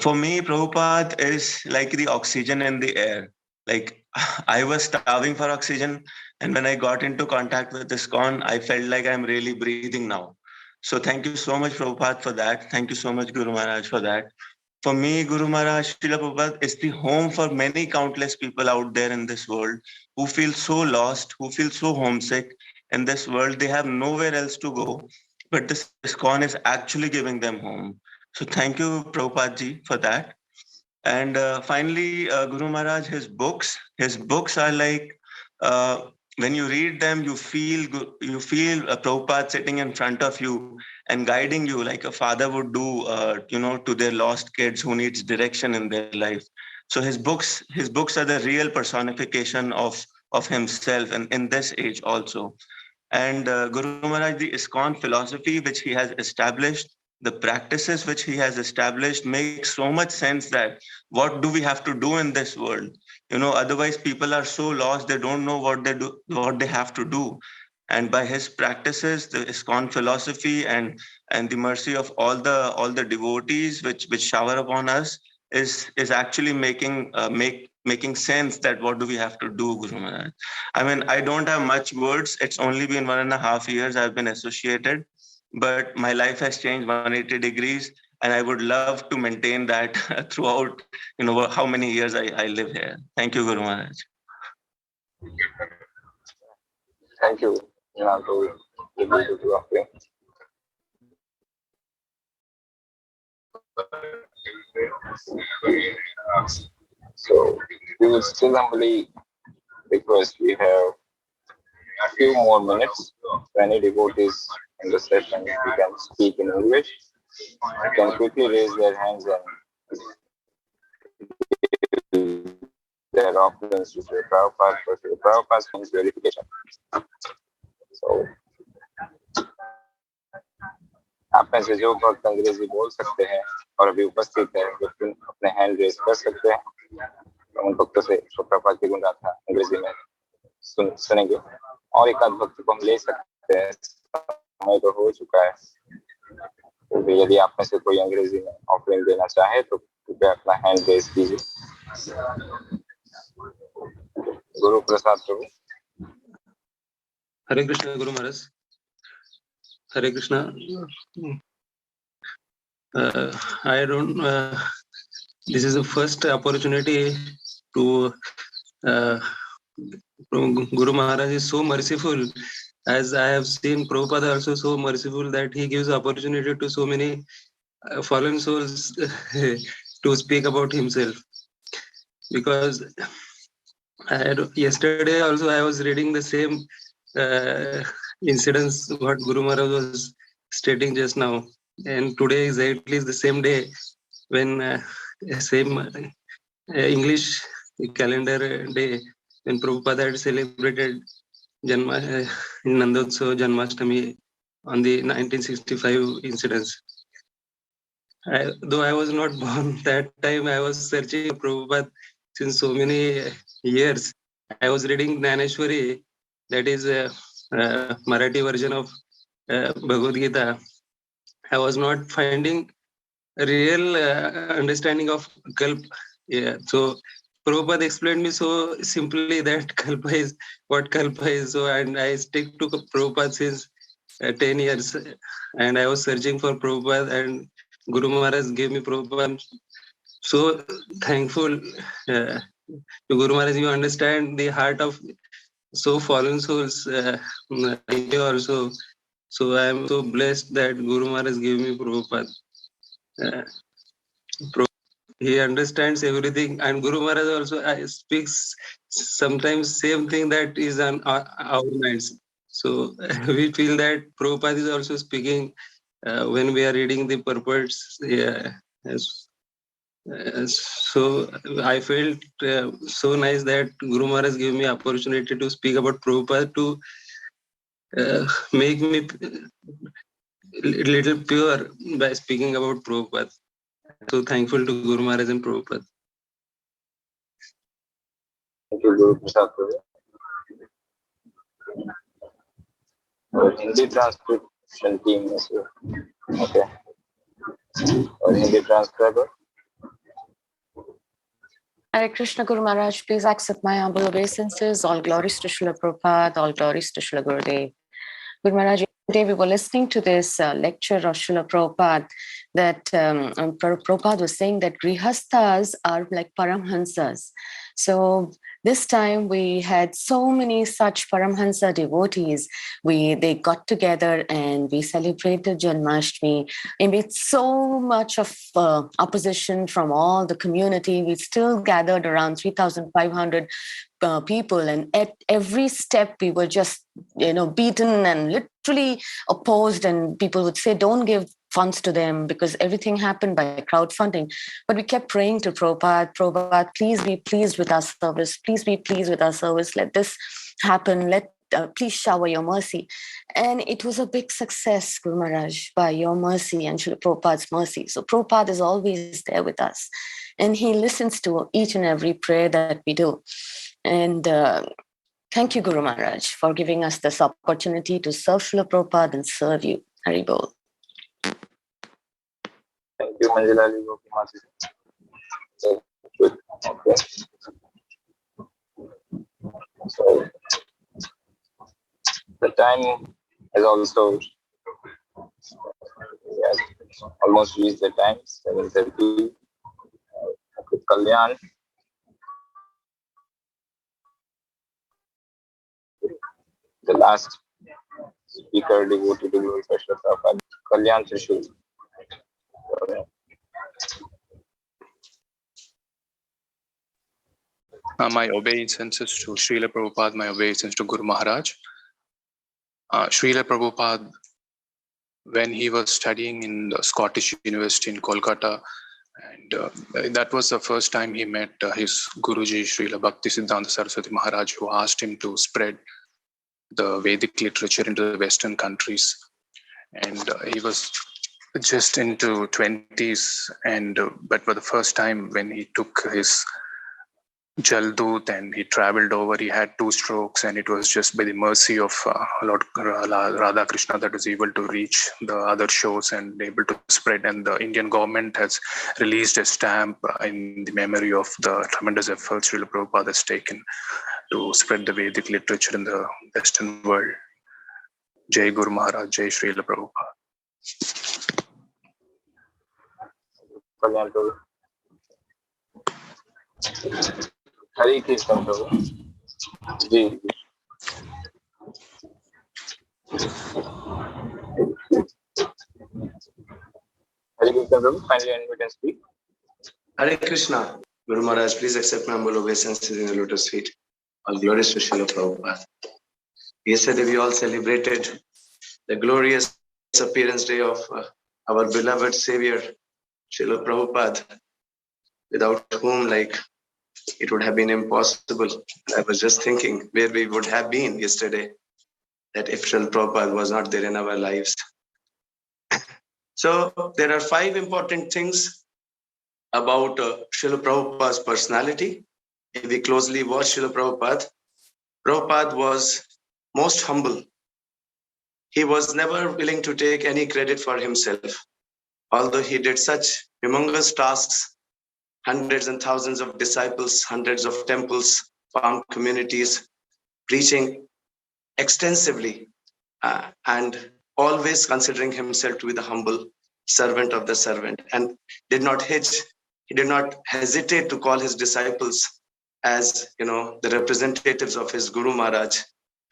For me, Prabhupada is like the oxygen in the air. Like I was starving for oxygen, and when I got into contact with ISKCON, I felt like I'm really breathing now. So thank you so much, Prabhupada, for that. Thank you so much, Guru Maharaj, for that. For me, Guru Maharaj, Srila Prabhupada is the home for many countless people out there in this world who feel so lost, who feel so homesick in this world. They have nowhere else to go, but this ISKCON is actually giving them home. So thank you, Prabhupada ji, for that. And finally, Guru Maharaj, his books are like, when you read them, you feel Prabhupada sitting in front of you and guiding you like a father would do, to their lost kids who needs direction in their life. So his books are the real personification of himself, and in this age also. And Guru Maharaj, the ISKCON philosophy which he has established, the practices which he has established make so much sense that what do we have to do in this world? Otherwise people are so lost, they don't know what they have to do. And by his practices, the ISKCON philosophy and the mercy of all the devotees which shower upon us is actually making sense that what do we have to do, Guru Maharaj. I mean, I don't have much words. It's only been 1.5 years I've been associated, but my life has changed 180 degrees, and I would love to maintain that throughout, how many years I live here. Thank you, Guru Maharaj. Thank you, Minal, for the beautiful offering. So we will still humbly request, we have a few more minutes. If any devotees in the session who can speak in English, they can quickly raise their hands and give their offerings to Sri Prabhupada for Sri Prabhupada's means verification. So, आप में से जो भक्त अंग्रेजी बोल सकते हैं और अभी उपस्थित है, वो अपने हैंड रेज कर सकते हैं। उन भक्तों से श्री प्रभुपाद की गुणगाथा अंग्रेजी में सुनेंगे, और एक आध भक्त को हम ले सकते हैं। समय तो हो चुका है, तो यदि आप में से कोई अंग्रेजी में ऑफरिंग देना चाहे तो कृपया अपना हैंड रेज कीजिए। गुरु प्रसाद प्रभु। Hare Krishna, Guru Maharaj. Hare Krishna. I don't. This is the first opportunity to. Guru Maharaj is so merciful, as I have seen Prabhupada also so merciful that he gives opportunity to so many fallen souls to speak about himself. Because yesterday also I was reading the same incidents what Guru Maharaj was stating just now, and today is at least the same day when same English calendar day when Prabhupada had celebrated Nandotsav Janmashtami on the 1965 incidents. Though I was not born that time, I was searching Prabhupada since so many years. I was reading Jnaneshwari, that is a Marathi version of Bhagavad Gita. I was not finding a real understanding of Kalp. Yeah, so Prabhupada explained me so simply that Kalpa is what Kalpa is. So, and I stick to Prabhupada since 10 years, and I was searching for Prabhupada, and Guru Maharaj gave me Prabhupada. So thankful to Guru Maharaj. You understand the heart of so fallen souls also. So I am so blessed that Guru Maharaj gave me Prabhupada. He understands everything, and Guru Maharaj also speaks sometimes same thing that is on our minds. So we feel that Prabhupada is also speaking when we are reading the purports. Yeah. So I felt so nice that Guru Maharaj gave me opportunity to speak about Prabhupada, to make me little pure by speaking about Prabhupada. So thankful to Guru Maharaj and Prabhupada. Thank you, Guru Prasad Prabhu. और Hindi transcription team में से okay और Hindi transcriber Hare Krishna Guru Maharaj, please accept my humble obeisances. All glories to Srila Prabhupada, all glories to Srila Gurudev. Guru Maharaj, today we were listening to this lecture of Srila Prabhupada that Prabhupada was saying that Grihasthas are like Paramhansas. So this time we had so many such Paramhansa devotees. They got together and we celebrated Janmashtami. And with so much of opposition from all the community, we still gathered around 3,500 people, and at every step we were just beaten and literally opposed, and people would say don't give funds to them because everything happened by crowdfunding. But we kept praying to Prabhupada, please be pleased with our service, please be pleased with our service, let this happen, please shower your mercy. And it was a big success, Guru Maharaj, by your mercy and Srila Prabhupada's mercy. So Prabhupada is always there with us, and he listens to each and every prayer that we do. And thank you, Guru Maharaj, for giving us this opportunity to serve Srila Prabhupada and serve you. Hari Bol. Thank you, Manjula Gopi Masi. Okay. So the time has also almost reached the time, 7:30. Kalyan. The last speaker devoted to Guru Prabhupada, Kalyan Trishul. My obeisances to Srila Prabhupada, my obeisances to Guru Maharaj. Srila Prabhupada, when he was studying in the Scottish University in Kolkata, and that was the first time he met his Guruji, Srila Bhaktisiddhanta Saraswati Maharaj, who asked him to spread the Vedic literature into the Western countries. And he was just into 20s, but for the first time when he took his Jaldut and he traveled over, he had 2 strokes, and it was just by the mercy of Lord Radha Krishna that was able to reach the other shores and able to spread. And the Indian government has released a stamp in the memory of the tremendous efforts Srila Prabhupada has taken to spread the Vedic literature in the Western world. Jai Guru Maharaj, Jai Srila Prabhupada. Hare Krishna Prabhu. Ji. Hare Krishna Prabhu, kindly unmute and speak. Hare Krishna. Guru Maharaj, please accept my humble obeisances in the lotus feet. All glories to Srila Prabhupada. Yesterday we all celebrated the glorious appearance day of our beloved Savior, Srila Prabhupada, without whom it would have been impossible. I was just thinking where we would have been yesterday, that if Srila Prabhupada was not there in our lives. So there are 5 important things about Srila Prabhupada's personality. If we closely watch Srila Prabhupada, Prabhupada was most humble. He was never willing to take any credit for himself. Although he did such humongous tasks, hundreds and thousands of disciples, hundreds of temples, farm communities, preaching extensively, and always considering himself to be the humble servant of the servant, and did not hesitate to call his disciples as the representatives of his Guru Maharaj,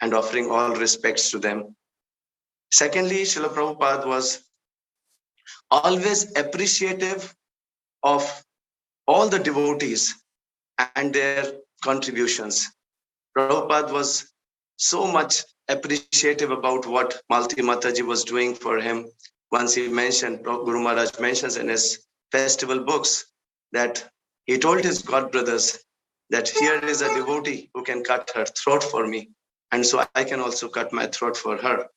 and offering all respects to them. Secondly, Srila Prabhupada was always appreciative of all the devotees and their contributions. Prabhupada was so much appreciative about what Malti Mataji was doing for him. Once he mentioned, Guru Maharaj mentions in his festival books that he told his god brothers that here is a devotee who can cut her throat for me, and so I can also cut my throat for her.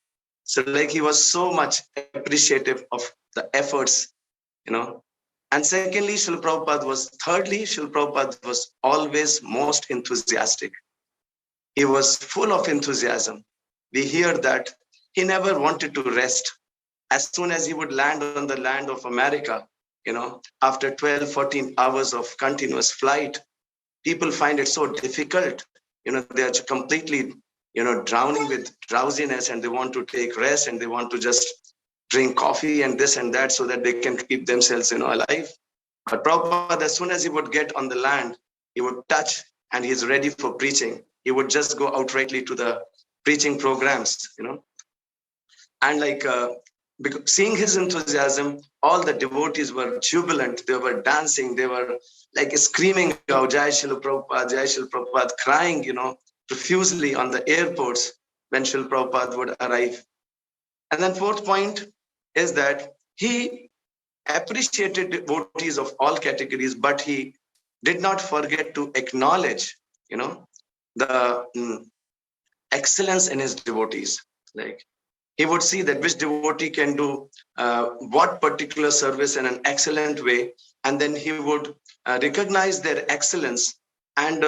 So like he was so much appreciative of the efforts, And secondly, Srila Prabhupada was always most enthusiastic. He was full of enthusiasm. We hear that he never wanted to rest. As soon as he would land on the land of America, after 12, 14 hours of continuous flight, people find it so difficult. They are completely, drowning with drowsiness, and they want to take rest, and they want to just drink coffee and this and that so that they can keep themselves, alive. But Prabhupada, as soon as he would get on the land, he would touch and he's ready for preaching. He would just go outrightly to the preaching programs, And because seeing his enthusiasm, all the devotees were jubilant. They were dancing. They were like screaming out, Jai Srila Prabhupada, crying, profusely on the airports when Srila Prabhupada would arrive. And then fourth point is that he appreciated devotees of all categories, but he did not forget to acknowledge, the excellence in his devotees. Like he would see that which devotee can do what particular service in an excellent way, and then he would recognize their excellence and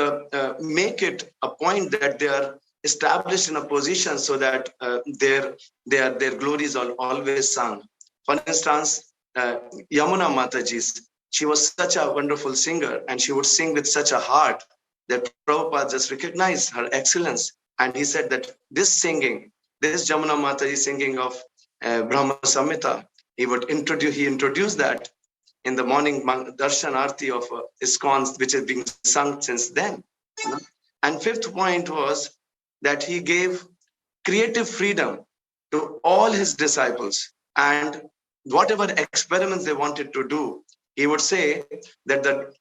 make it a point that they are established in a position so that their glories are always sung. For instance, Yamuna Mataji, she was such a wonderful singer, and she would sing with such a heart that Prabhupada just recognized her excellence. And he said that this Jamuna Mataji singing of Brahma Samhita, he introduced that in the morning darshan arti of ISKCON, which is being sung since then. And fifth point was that he gave creative freedom to all his disciples, and whatever experiments they wanted to do, he would say that the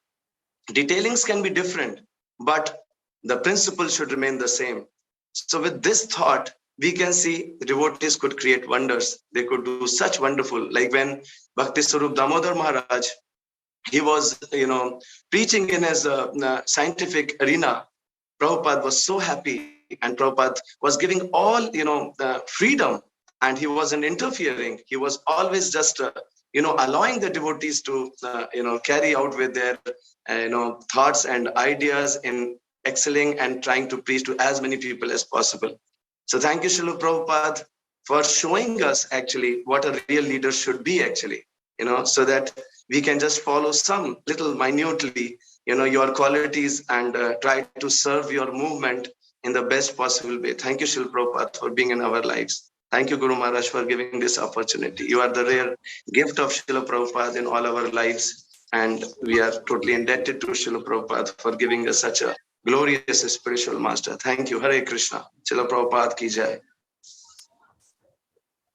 detailings can be different, but the principle should remain the same. So with this thought, we can see devotees could create wonders. They could do such wonderful, like when Bhakti Swarup Damodar Maharaj, he was, preaching in his scientific arena. Prabhupada was so happy, and Prabhupada was giving all, freedom, and he wasn't interfering. He was always just, allowing the devotees to, carry out with their, thoughts and ideas in excelling and trying to preach to as many people as possible. So thank you, Srila Prabhupada, for showing us actually what a real leader should be actually, so that we can just follow some little minutely, your qualities and try to serve your movement in the best possible way. Thank you, Srila Prabhupada, for being in our lives. Thank you, Guru Maharaj, for giving this opportunity. You are the rare gift of Srila Prabhupada in all our lives. And we are totally indebted to Srila Prabhupada for giving us such a glorious spiritual master. Thank you. Hare Krishna. Srila Prabhupada ki jai.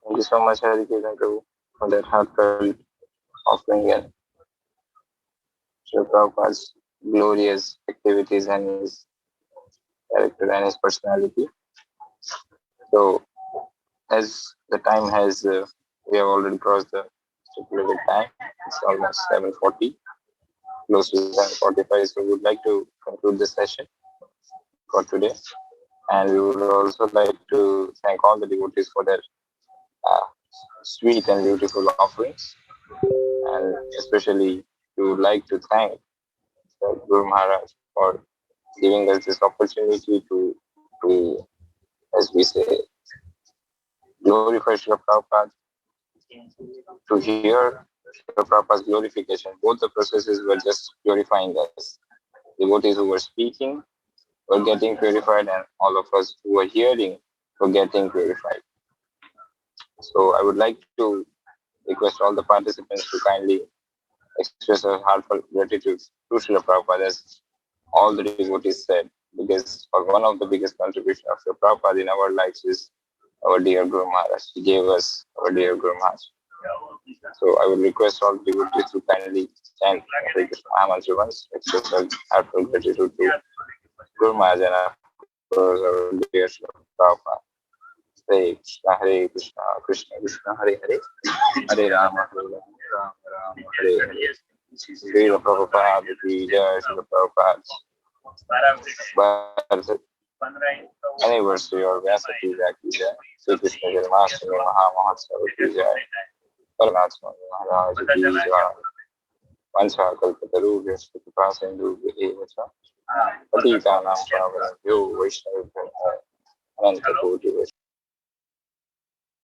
Thank you so much, Hari Krishna Prabhu, for that heartfelt offering and Srila Prabhupada's glorious activities and his character and his personality. So, as the time has, we have already crossed the stipulated time. It's almost 7:40, close to 7:45. So, we would like to conclude this session for today. And we would also like to thank all the devotees for their sweet and beautiful offerings. And especially, we would like to thank Guru Maharaj for giving us this opportunity to as we say, glorify Srila Prabhupada, to hear Srila Prabhupada's glorification. Both the processes were just glorifying us. Devotees who were speaking were getting purified, and all of us who were hearing were getting purified. So I would like to request all the participants to kindly express our heartfelt gratitude to Srila Prabhupada, as all the devotees said, because one of the biggest contributions of Srila Prabhupada in our lives is our dear Guru Maharaj. He gave us our dear Guru Maharaj. So I would request all devotees to kindly chant Hare Krishna Mahamantra once, express our heartfelt gratitude to Guru Maharaj and our dear Srila Prabhupada. Hare Krishna, Krishna Krishna, Hare Hare, Hare Rama, Rama Rama, Hare Hare. Srila Prabhupada ki jai, Srila Prabhupada. anniversary or Vyasa Puja ki jai, Shri Krishna Janmashtami Maha Mahotsav ki jai, Paramahansa Swami Maharaj ki jai, Vancha Kalpatarubhyascha Kripa Sindhubhyo cha Patitanam Pavanebhyo Vaishnavibhyo Ananta Koti